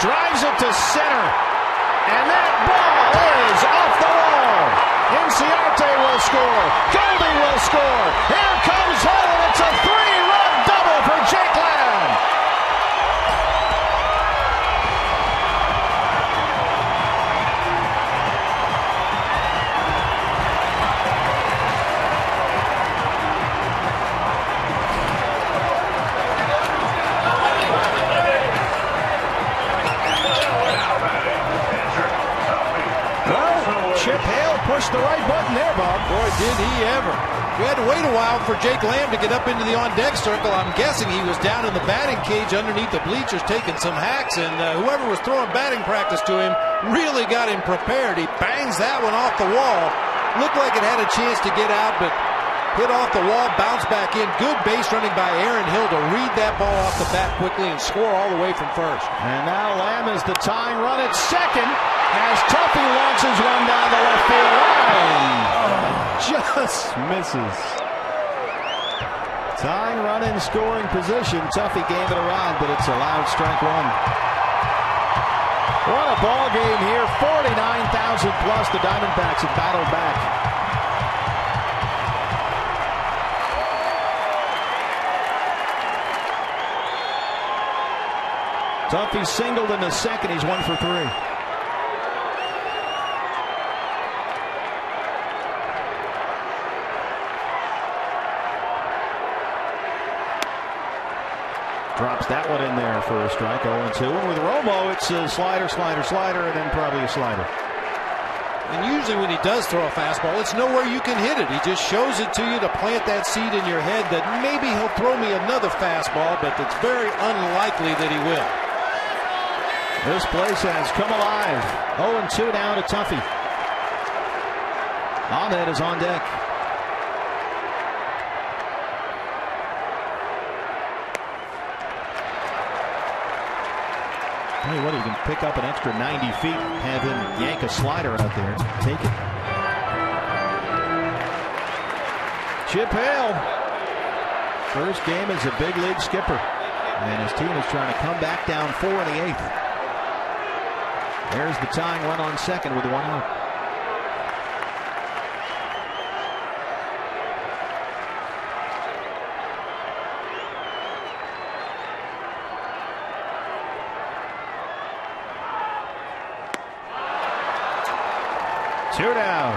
Drives it to center, and that ball is off the wall. Inciarte will score. Goldie will score. Here comes Hill, and it's a 3-run double for Jake Lamb. Chip Hale pushed the right button there, Bob. Boy, did he ever. We had to wait a while for Jake Lamb to get up into the on-deck circle. I'm guessing he was down in the batting cage underneath the bleachers taking some hacks, and whoever was throwing batting practice to him really got him prepared. He bangs that one off the wall. Looked like it had a chance to get out, but hit off the wall, bounced back in. Good base running by Aaron Hill to read that ball off the bat quickly and score all the way from first. And now Lamb is the tying run at second as Tuffy launches one down the left field line. Just misses. Tying run in scoring position. Tuffy gave it a ride, but it's allowed strike 1. What a ball game here. 49,000 plus. The Diamondbacks have battled back. Tuffy singled in the second. He's 1 for 3. Drops that one in there for a strike. 0-2. And with Romo, it's a slider, slider, slider, and then probably a slider. And usually when he does throw a fastball, it's nowhere you can hit it. He just shows it to you to plant that seed in your head that maybe he'll throw me another fastball, but it's very unlikely that he will. This place has come alive. 0-2 now to Tuffy. Ahmed is on deck. Tell you what, he can pick up an extra 90 feet, have him yank a slider out there. Take it. Chip Hale. First game as a big league skipper. And his team is trying to come back down 4 in the 8th. There's the tying run on second with 1 out. Two down.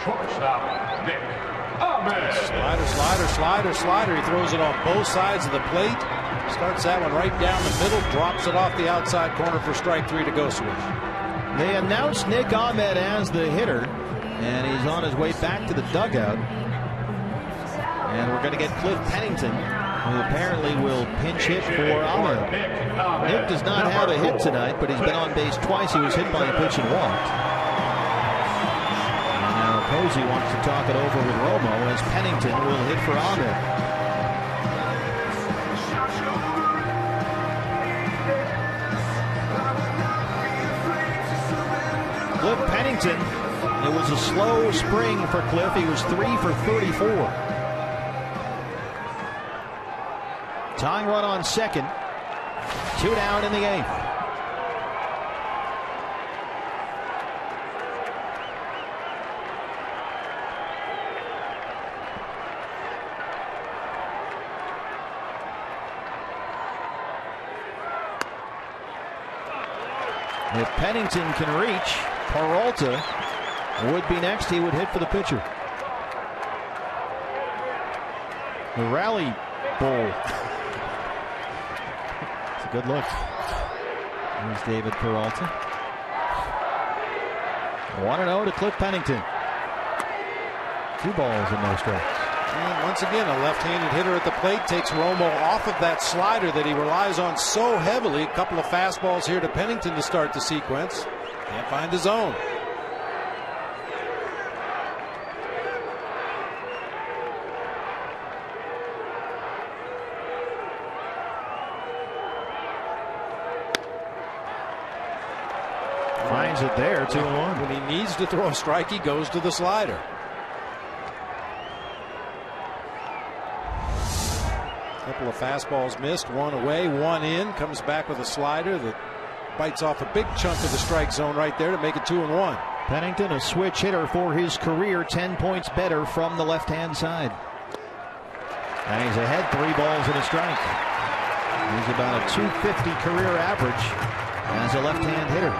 Shortstop, Nick Ahmed. Slider, slider, slider, slider. He throws it on both sides of the plate. Starts that one right down the middle. Drops it off the outside corner for strike 3 to go switch. They announced Nick Ahmed as the hitter, and he's on his way back to the dugout. And we're going to get Cliff Pennington, who apparently will pinch hit for Ahmed. Nick does not have a hit tonight, but he's been on base twice. He was hit by a pitch and walked. And now Posey wants to talk it over with Romo as Pennington will hit for Ahmed. Cliff Pennington, it was a slow spring for Cliff. He was 3 for 34. Tying run on second. 2 down in the 8th. If Pennington can reach, Peralta would be next. He would hit for the pitcher. The rally bull. It's a good look. There's David Peralta. 1-0 to Cliff Pennington. 2 balls and no strikes. And once again, a left-handed hitter at the plate takes Romo off of that slider that he relies on so heavily. A couple of fastballs here to Pennington to start the sequence. Can't find his own. Finds it there, 2-1. When he needs to throw a strike, he goes to the slider. Couple of fastballs missed, one away, one in. Comes back with a slider that bites off a big chunk of the strike zone right there to make it 2-1. Pennington, a switch hitter for his career, 10 points better from the left-hand side. And he's ahead, 3 balls and a strike. He's about a .250 career average as a left-hand hitter.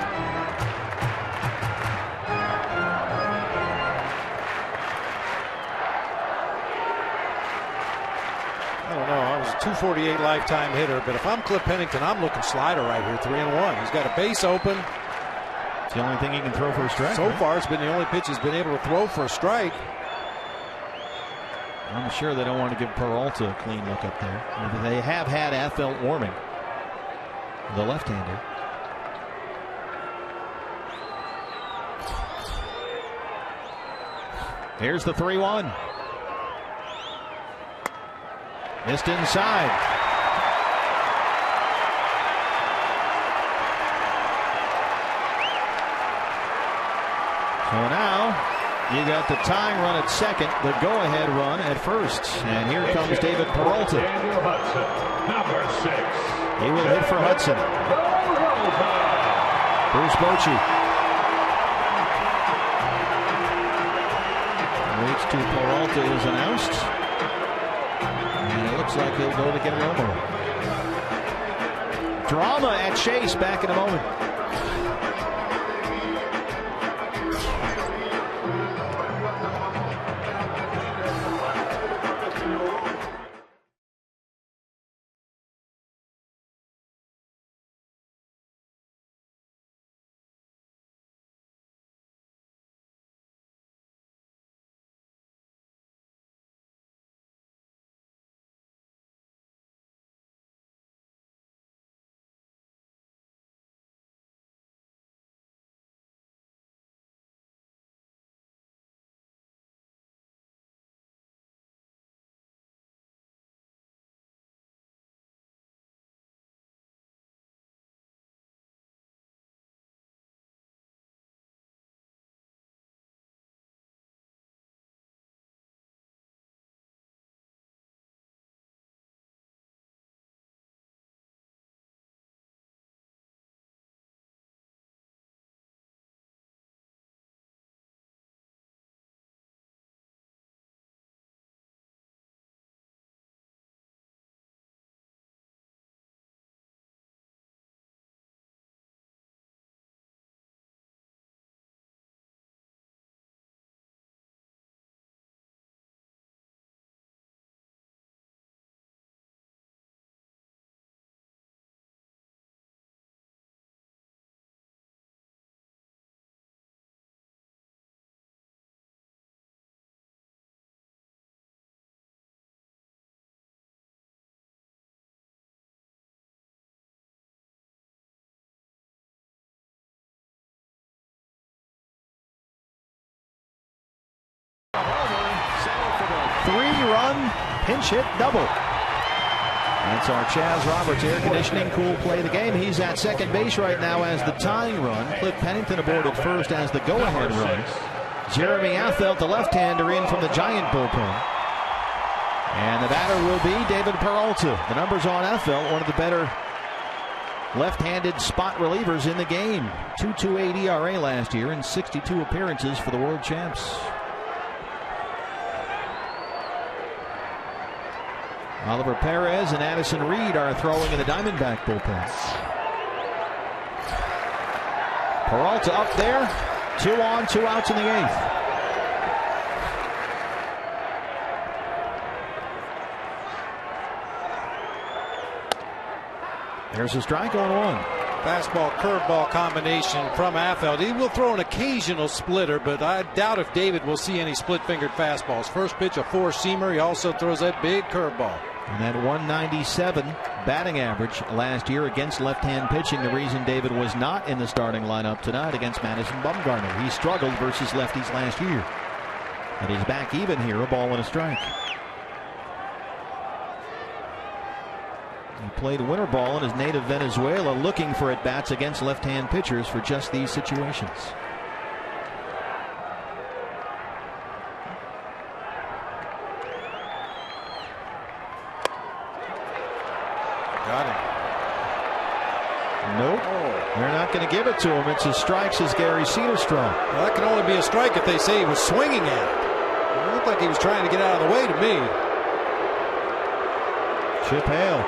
I don't know. I was a .248 lifetime hitter, but if I'm Cliff Pennington, I'm looking slider right here, 3-1. He's got a base open. It's the only thing he can throw for a strike. So far, it's been the only pitch he's been able to throw for a strike. I'm sure they don't want to give Peralta a clean look up there. They have had Athel warming, the left-hander. Here's the 3-1. Missed inside. So now you got the tying run at second, the go-ahead run at first. And here comes David Peralta. He will hit for Hudson. Bruce Bochy. Reach to Peralta is announced. And it looks like he'll go to get Romo. Drama at Chase, back in a moment. run, pinch hit double. That's our Chaz Roberts air conditioning cool play of the game. He's at second base right now as the tying run. Cliff Pennington aboard at first as the go-ahead run. Jeremy Affeldt, the left-hander, in from the Giant bullpen. And the batter will be David Peralta. The numbers on Affeldt, one of the better left-handed spot relievers in the game. 2.28 ERA last year in 62 appearances for the world champs. Oliver Perez and Addison Reed are throwing in the Diamondback bullpen. Peralta up there. 2 on, 2 outs in the 8th. There's a strike on 1. Fastball curveball combination from Affeldt. He will throw an occasional splitter, but I doubt if David will see any split-fingered fastballs. First pitch, a 4-seamer. He also throws that big curveball. And that 197 batting average last year against left-hand pitching, the reason David was not in the starting lineup tonight against Madison Bumgarner. He struggled versus lefties last year. And he's back even here, a ball and a strike. He played winter ball in his native Venezuela, looking for at-bats against left-hand pitchers for just these situations. Got him. Nope. They're not going to give it to him. It's a strike, says Gary Cedarstrom. Well, that can only be a strike if they say he was swinging at it. It looked like he was trying to get out of the way to me. Chip Hale.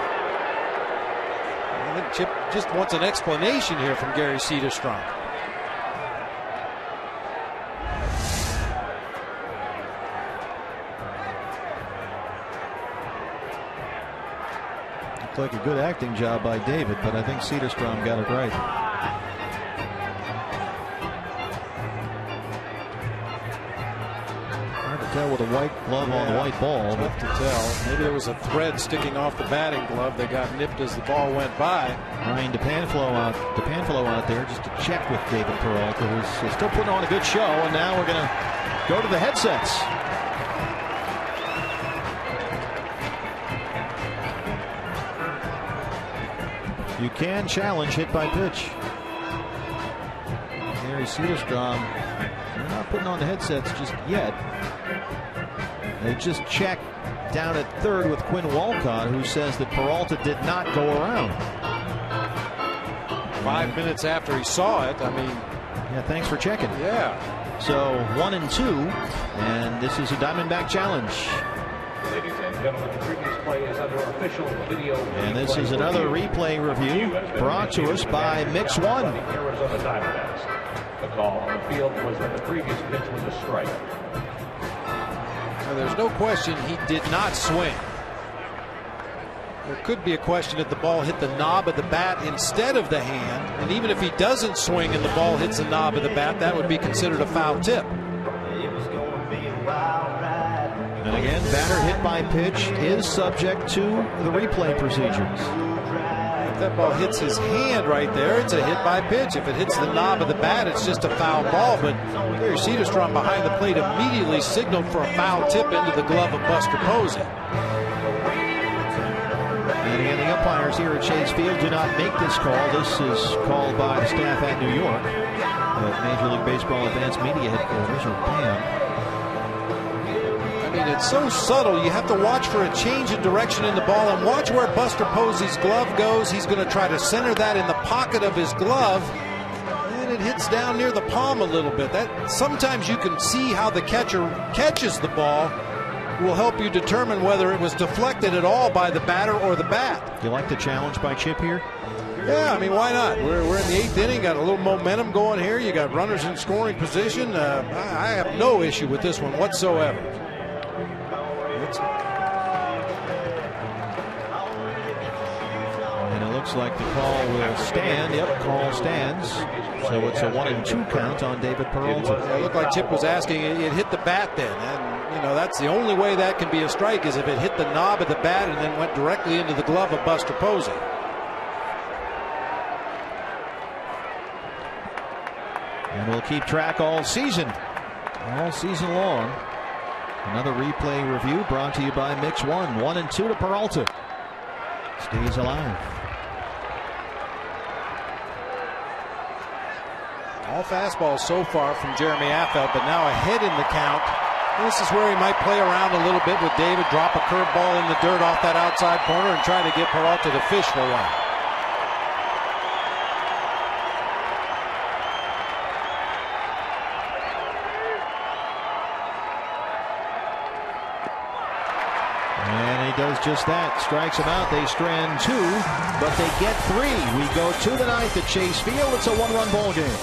I think Chip just wants an explanation here from Gary Cedarstrom. Looked like a good acting job by David, but I think Cedarstrom got it right. Hard to tell with a white glove on the white ball. Tough to tell. Maybe there was a thread sticking off the batting glove that got nipped as the ball went by. Ryan DePanfilo out there just to check with David Peralta, who's still putting on a good show. And now we're going to go to the headsets. You can challenge hit by pitch. Gary Cedarstrom, they're not putting on the headsets just yet. They just checked down at third with Quinn Walcott, who says that Peralta did not go around. 5 minutes after he saw it, I mean. Yeah, thanks for checking. Yeah. So 1-2, and this is a Diamondback challenge. Ladies and gentlemen, the previous play is under official video. And this is another replay review brought to us by Mix One. The Arizona Diamondbacks. The call on the field was that the previous pitch was a strike. Now, there's no question he did not swing. There could be a question if the ball hit the knob of the bat instead of the hand. And even if he doesn't swing and the ball hits the knob of the bat, that would be considered a foul tip. And again, batter hit by pitch is subject to the replay procedures. If that ball hits his hand right there, it's a hit by pitch. If it hits the knob of the bat, it's just a foul ball. But Gary Cedarstrom behind the plate immediately signaled for a foul tip into the glove of Buster Posey. And again, the umpires here at Chase Field do not make this call. This is called by the staff at New York, at Major League Baseball Advanced Media Headquarters, or PAM. I mean, it's so subtle. You have to watch for a change in direction in the ball and watch where Buster Posey's glove goes. He's going to try to center that in the pocket of his glove, and it hits down near the palm a little bit. That sometimes you can see how the catcher catches the ball will help you determine whether it was deflected at all by the batter or the bat. You like the challenge by Chip here? Yeah, I mean, why not? We're in the 8th inning, got a little momentum going here. You got runners in scoring position. I have no issue with this one whatsoever. And it looks like the call will stand. Yep, call stands. So it's a 1-2 count on David Peralta. It looked like Chip was asking, it hit the bat then. And, you know, that's the only way that can be a strike is if it hit the knob of the bat and then went directly into the glove of Buster Posey. And we'll keep track all season long. Another replay review brought to you by Mix One. 1-2 to Peralta. Stays alive. All fastballs so far from Jeremy Affeldt, but now ahead in the count. This is where he might play around a little bit with David, drop a curveball in the dirt off that outside corner and try to get Peralta to fish for one. And he does just that. Strikes him out. They strand 2, but they get 3. We go to the 9th at Chase Field. It's a 1-run ball game.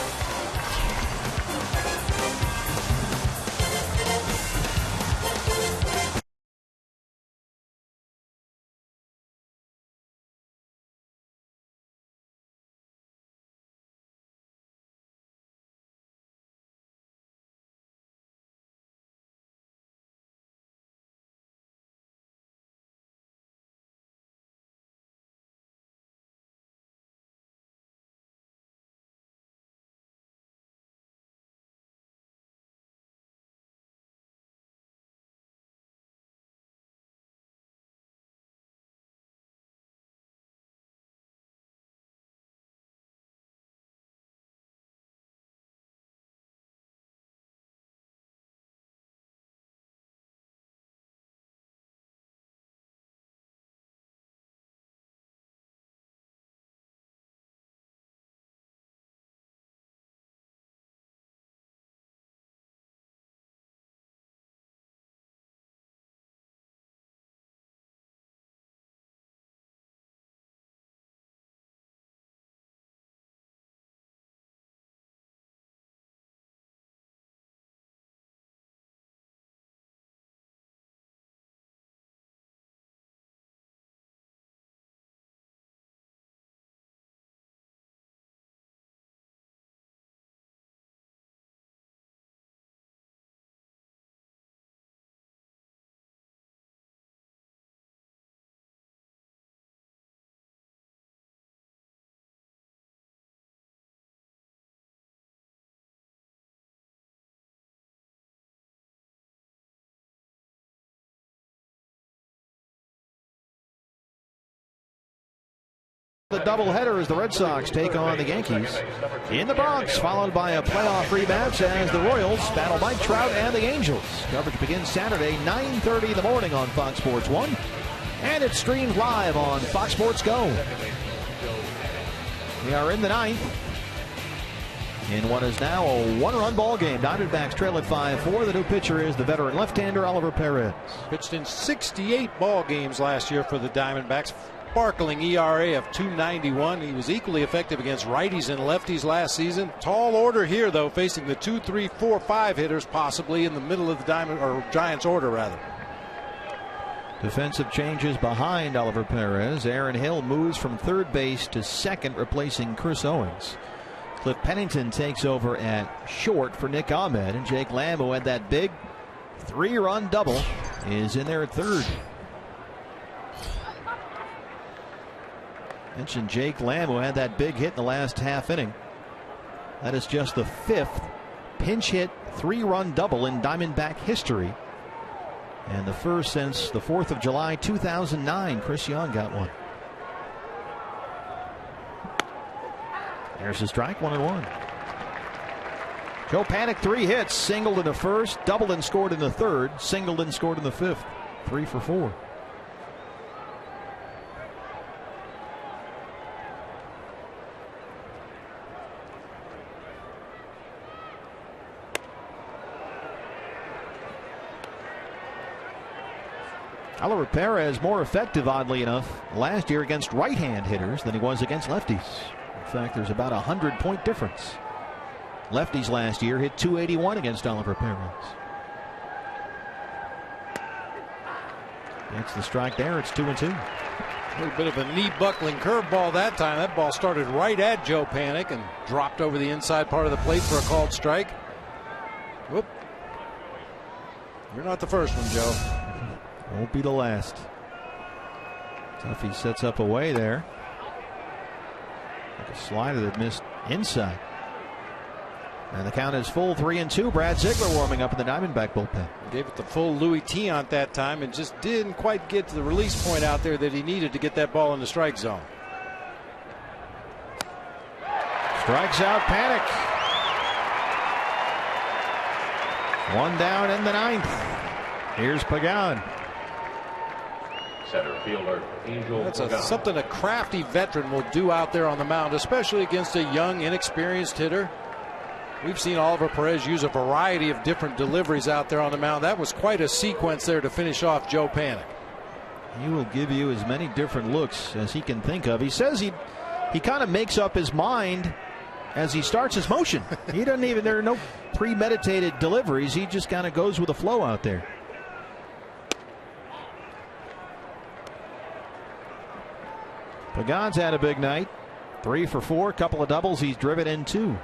The doubleheader as the Red Sox take on the Yankees in the Bronx, followed by a playoff rematch as the Royals battle Mike Trout and the Angels. Coverage begins Saturday, 9:30 in the morning on Fox Sports 1, and it's streamed live on Fox Sports Go. We are in the 9th in what is now a 1-run ball game. Diamondbacks trail at 5-4. The new pitcher is the veteran left-hander Oliver Perez. Pitched in 68 ball games last year for the Diamondbacks. Sparkling ERA of 2.91. He was equally effective against righties and lefties last season. Tall order here, though, facing the 2, 3, 4, 5 hitters, possibly in the middle of the Giants order, rather. Defensive changes behind Oliver Perez. Aaron Hill moves from third base to second, replacing Chris Owings. Cliff Pennington takes over at short for Nick Ahmed, and Jake Lamb, who had that big 3-run double, is in there at third. Mentioned Jake Lamb, who had that big hit in the last half inning. That is just the 5th pinch hit 3-run double in Diamondback history, and the first since the 4th of July 2009. Chris Young got one. There's a strike, 1-1. Joe Panik, 3 hits, singled in the first, doubled and scored in the third, singled and scored in the 5th. 3 for 4. Oliver Perez more effective, oddly enough, last year against right-hand hitters than he was against lefties. In fact, there's about a 100-point difference. Lefties last year hit .281 against Oliver Perez. Gets the strike there. It's 2-2. A little bit of a knee-buckling curveball that time. That ball started right at Joe Panik and dropped over the inside part of the plate for a called strike. Whoop. You're not the first one, Joe. Won't be the last. Tuffy sets up away there. Like a slider that missed inside. And the count is full 3-2. Brad Ziegler warming up in the Diamondback bullpen. Gave it the full Louis Tiant that time and just didn't quite get to the release point out there that he needed to get that ball in the strike zone. Strikes out Panic. One down in the 9th. Here's Pagan. Center fielder Angel. That's something a crafty veteran will do out there on the mound, especially against a young, inexperienced hitter. We've seen Oliver Perez use a variety of different deliveries out there on the mound. That was quite a sequence there to finish off Joe Panic. He will give you as many different looks as he can think of. He says he kind of makes up his mind as he starts his motion. He doesn't even, there are no premeditated deliveries. He just kind of goes with the flow out there. Pagan's had a big night. 3 for 4, couple of doubles. He's driven in 2.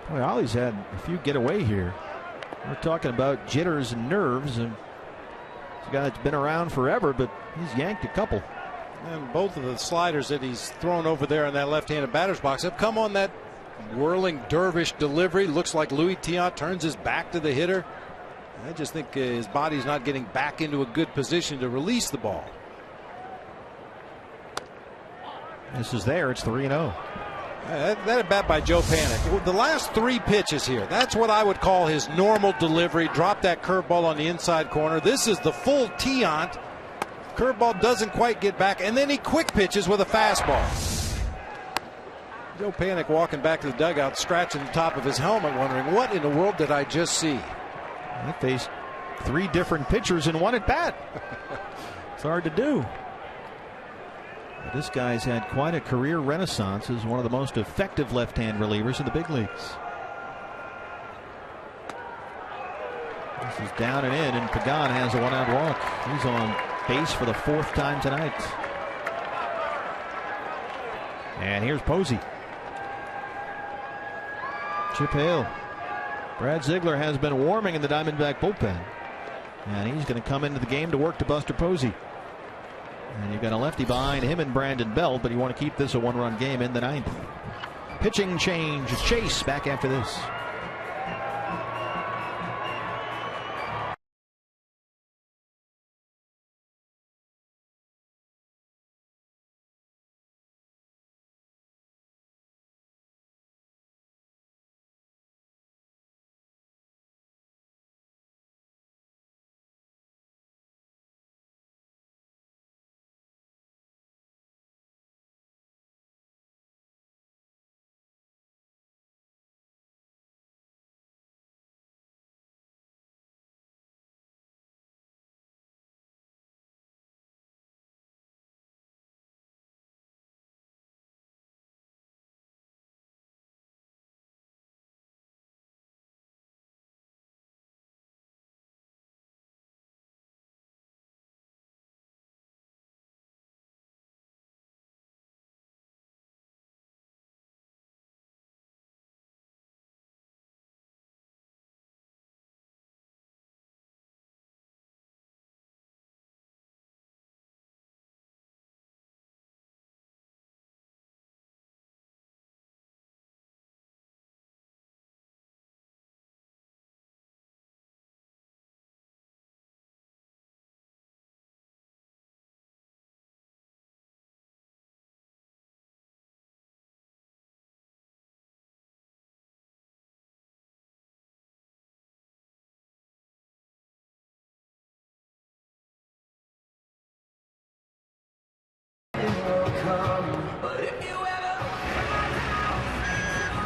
Well, Ollie's had a few get away here. We're talking about jitters and nerves, and he's a guy that's been around forever, but he's yanked a couple. And both of the sliders that he's thrown over there in that left-handed batter's box have come on that whirling dervish delivery. Looks like Louis Tiant turns his back to the hitter. I just think his body's not getting back into a good position to release the ball. This is there. It's 3-0. That at bat by Joe Panic. The last 3 pitches here, that's what I would call his normal delivery. Drop that curveball on the inside corner. This is the full Tiant. Curveball doesn't quite get back, and then he quick pitches with a fastball. Joe Panic walking back to the dugout, scratching the top of his helmet, wondering, what in the world did I just see? He faced 3 different pitchers in one at bat. It's hard to do. But this guy's had quite a career renaissance as one of the most effective left-hand relievers in the big leagues. This is down and in, and Pagan has a 1-out walk. He's on base for the 4th time tonight. And here's Posey. Chip Hale. Brad Ziegler has been warming in the Diamondback bullpen, and he's going to come into the game to work to Buster Posey. And you've got a lefty behind him and Brandon Belt, but you want to keep this a 1-run game in the 9th. Pitching change. Chase back after this.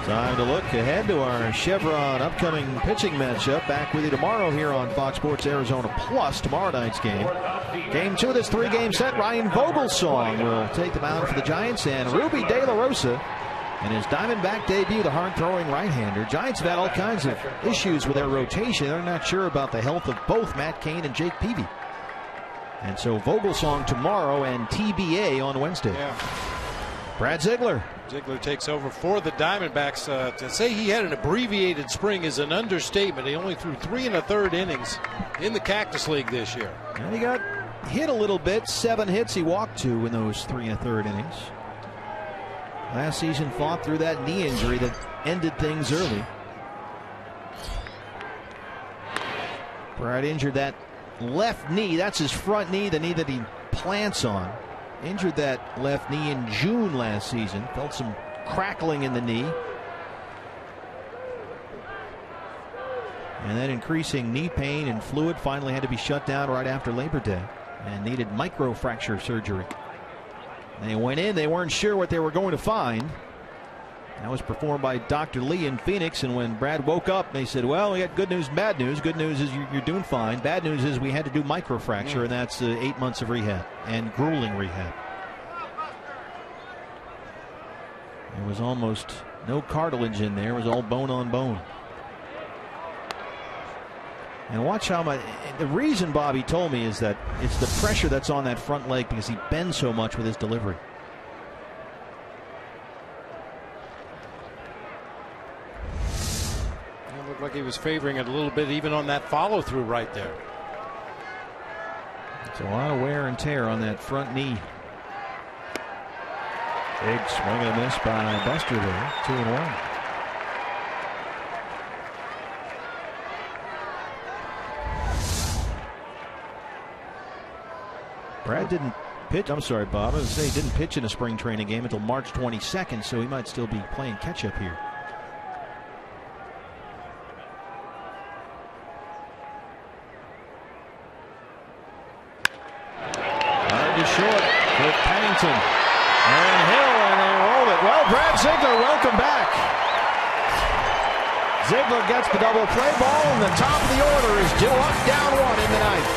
Time to look ahead to our Chevron upcoming pitching matchup. Back with you tomorrow here on Fox Sports Arizona Plus, tomorrow night's game. Game 2 of this 3-game set. Ryan Vogelsong will take the mound for the Giants, and Ruby De La Rosa in his Diamondback debut, the hard-throwing right-hander. Giants have had all kinds of issues with their rotation. They're not sure about the health of both Matt Cain and Jake Peavy. And so Vogelsong tomorrow and TBA on Wednesday. Yeah. Brad Ziegler Ziegler takes over for the Diamondbacks. To say he had an abbreviated spring is an understatement. He only threw 3 1/3 innings in the Cactus League this year. And he got hit a little bit. 7 hits. He walked 2 in those 3 1/3 innings. Last season fought through that knee injury that ended things early. Brad injured that left knee. That's his front knee, the knee that he plants on. Injured that left knee in June last season. Felt some crackling in the knee. And then increasing knee pain and fluid. Finally had to be shut down right after Labor Day and needed microfracture surgery. They went in. They weren't sure what they were going to find. That was performed by Dr. Lee in Phoenix. And when Brad woke up, they said, well, we got good news and bad news. Good news is you're doing fine. Bad news is we had to do microfracture, and that's 8 months of rehab and grueling rehab. There was almost no cartilage in there. It was all bone on bone. And watch how much. The reason Bobby told me is that it's the pressure that's on that front leg because he bends so much with his delivery. It looked like he was favoring it a little bit, even on that follow through right there. It's a lot of wear and tear on that front knee. Big swing and a miss by Buster there. 2-1. Brad didn't pitch. I'm sorry, Bob. I was going to say he didn't pitch in a spring training game until March 22nd, so he might still be playing catch up here. Hard to short with Pennington and Hill, and they roll it. Well, Brad Ziegler, welcome back. Ziegler gets the double play ball, and the top of the order is still up, down 1 in the ninth.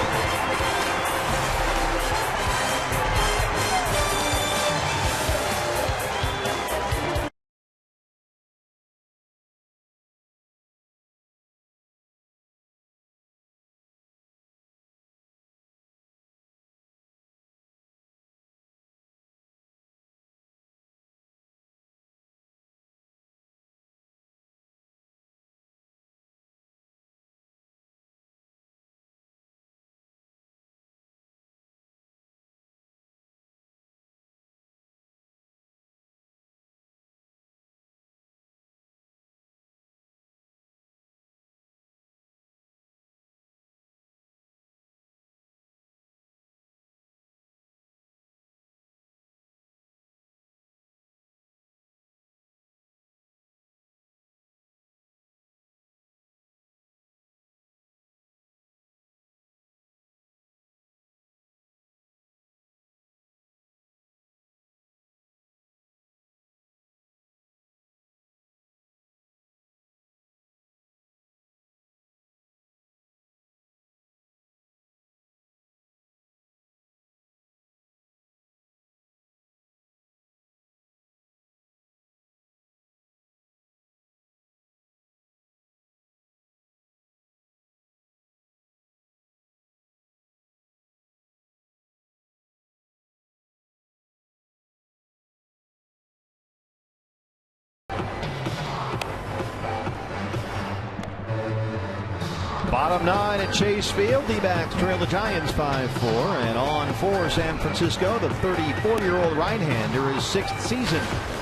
Bottom 9 at Chase Field. D-backs trail the Giants 5-4. And on for San Francisco, the 34-year-old right-hander, his 6th season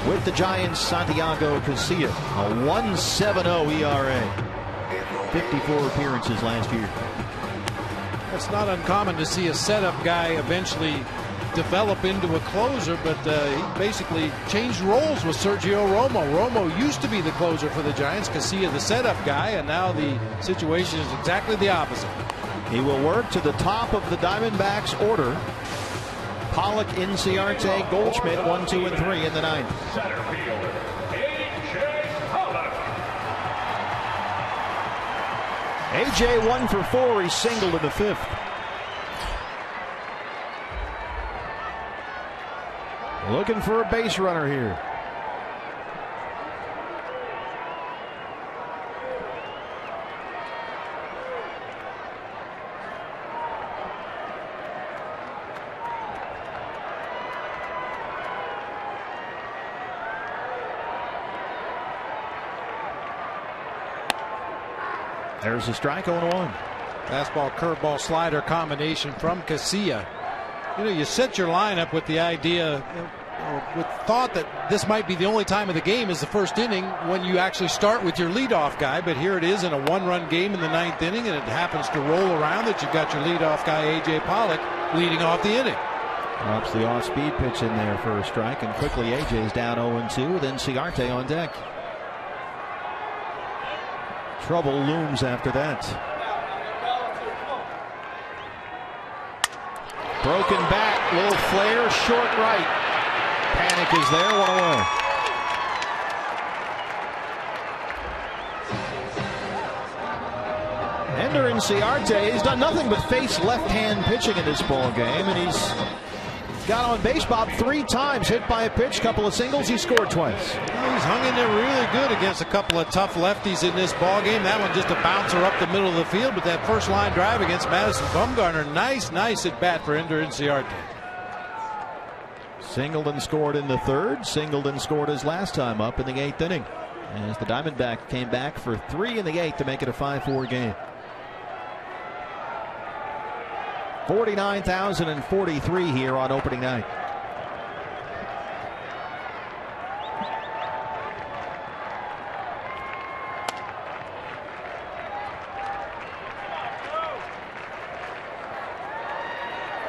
with the Giants, Santiago Casilla. A 1.70 ERA. 54 appearances last year. It's not uncommon to see a setup guy eventually develop into a closer, but he basically changed roles with Sergio Romo. Romo used to be the closer for the Giants, Casilla the setup guy, and now the situation is exactly the opposite. He will work to the top of the Diamondbacks order. Pollock, Inciarte, Goldschmidt, 1, 2, and 3 in the ninth. AJ 1 for 4. He singled in the 5th. Looking for a base runner here. There's a strike, 0-1. Fastball, curveball, slider combination from Casilla. You know, you set your lineup with the idea, with thought that this might be the only time of the game is the first inning when you actually start with your leadoff guy. But here it is in a one-run game in the 9th inning, and it happens to roll around that you've got your leadoff guy, A.J. Pollock, leading off the inning. Drops the off-speed pitch in there for a strike, and quickly A.J.'s down 0-2. Then Ciarte on deck. Trouble looms after that. Broken bat, little flare, short right. Panic is there, 1 away. Ender and Ciarte, he's done nothing but face left-hand pitching in this ball game, and he's got on base, Bob, 3 times, hit by a pitch, couple of singles, he scored twice. Well, he's hung in there really good against a couple of tough lefties in this ball game. That one just a bouncer up the middle of the field, but that first line drive against Madison Bumgarner, nice at bat for Ender and Ciarte. Singled and scored in the 3rd, singled and scored his last time up in the 8th inning, as the Diamondbacks came back for 3 in the 8th to make it a 5-4 game. 49,043 here on opening night.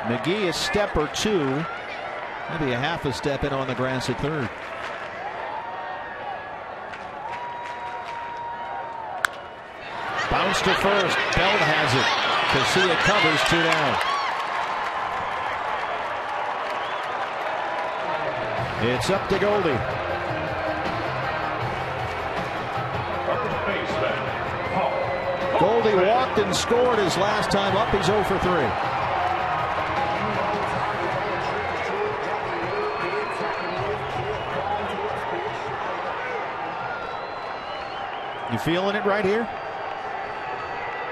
McGee a step or 2, maybe a half a step in on the grass at 3rd. Bounce to first, Bell has it. Casilla covers, 2 down. It's up to Goldie. Goldie walked and scored his last time up. He's 0 for 3. You feeling it right here?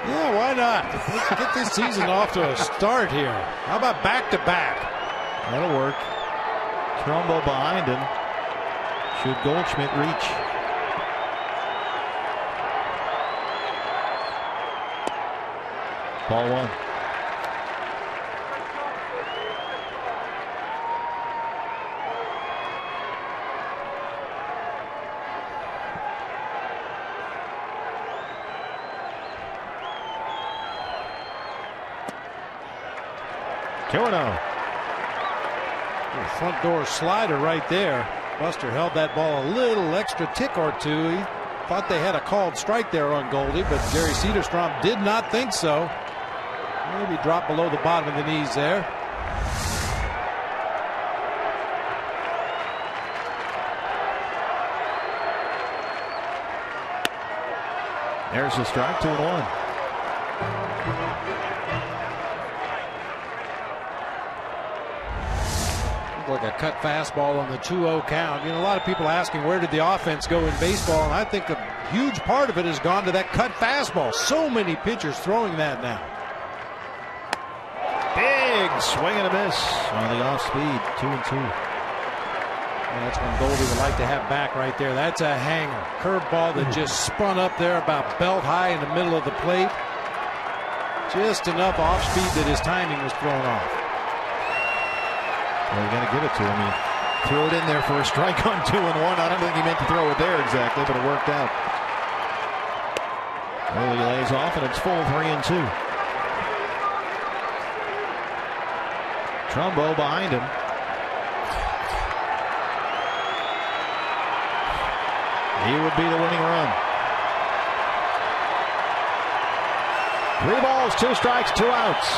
Yeah, why not? Let's get this season off to a start here. How about back-to-back? That'll work. Trumbo behind him. Should Goldschmidt reach? Ball 1. Front door slider right there. Buster held that ball a little extra tick or 2. He thought they had a called strike there on Goldie, but Jerry Cederstrom did not think so. Maybe dropped below the bottom of the knees there. There's a strike, 2-1. Like a cut fastball on the 2-0 count. You know, a lot of people asking where did the offense go in baseball, and I think a huge part of it has gone to that cut fastball. So many pitchers throwing that now. Big swing and a miss on the off speed, 2-2. That's when Goldie would like to have back right there. That's a hanger. Curveball that just spun up there about belt high in the middle of the plate. Just enough off speed that his timing was thrown off. Well, you got to give it to him. He threw it in there for a strike on 2-1. I don't think he meant to throw it there exactly, but it worked out. Well, he lays off, and it's full 3-2. Trumbo behind him. He would be the winning run. 3 balls, 2 strikes, 2 outs.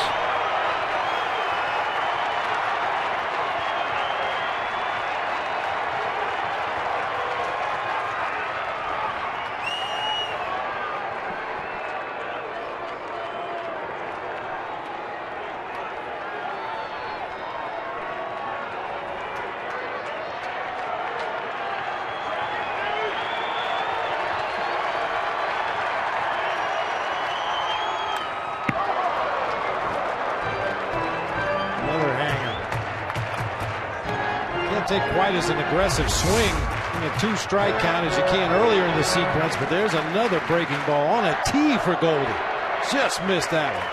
Take quite as an aggressive swing A 2-strike count as you can earlier in the sequence, but there's another breaking ball on a tee for Goldie. Just missed that one.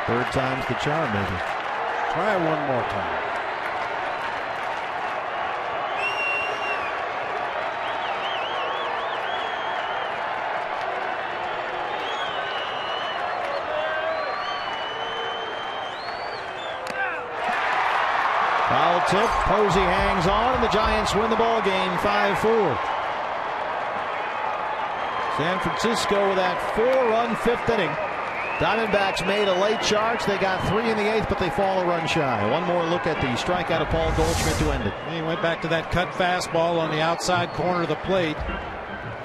Third time's the charm, maybe. Try it one more time. Foul tip. Posey hangs on, and the Giants win the ball game 5-4. San Francisco with that 4-run fifth inning. Diamondbacks made a late charge. They got 3 in the 8th, but they fall a run shy. One more look at the strikeout of Paul Goldschmidt to end it. He went back to that cut fastball on the outside corner of the plate.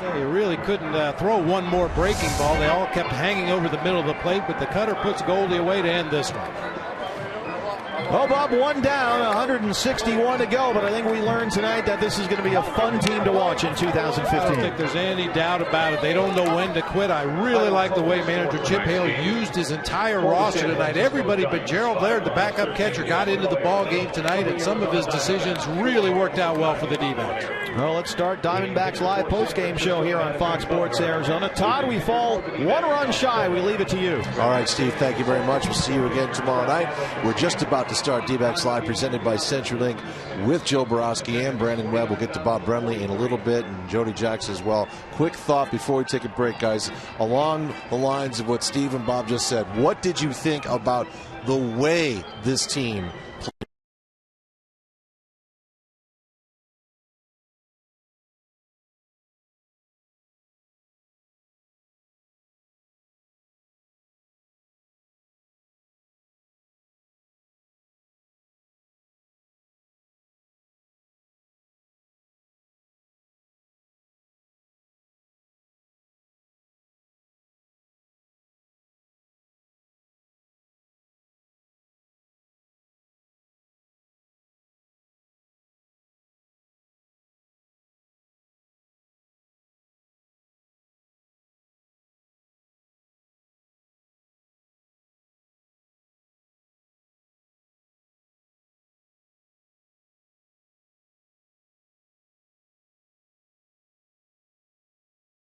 They really couldn't throw one more breaking ball. They all kept hanging over the middle of the plate, but the cutter puts Goldie away to end this one. Well, Bob, one down, 161 to go, but I think we learned tonight that this is going to be a fun team to watch in 2015. I don't think there's any doubt about it. They don't know when to quit. I really like the way manager Chip Hale used his entire roster tonight. Everybody but Gerald Laird, the backup catcher, got into the ball game tonight, and some of his decisions really worked out well for the D-backs. Well, let's start Diamondbacks live postgame show here on Fox Sports Arizona. Todd, we fall 1 run shy. We leave it to you. All right, Steve, thank you very much. We'll see you again tomorrow night. We're just about to start D-backs Live, presented by CenturyLink with Joe Borowski and Brandon Webb. We'll get to Bob Brenly in a little bit, and Jody Jackson as well. Quick thought before we take a break, guys. Along the lines of what Steve and Bob just said, what did you think about the way this team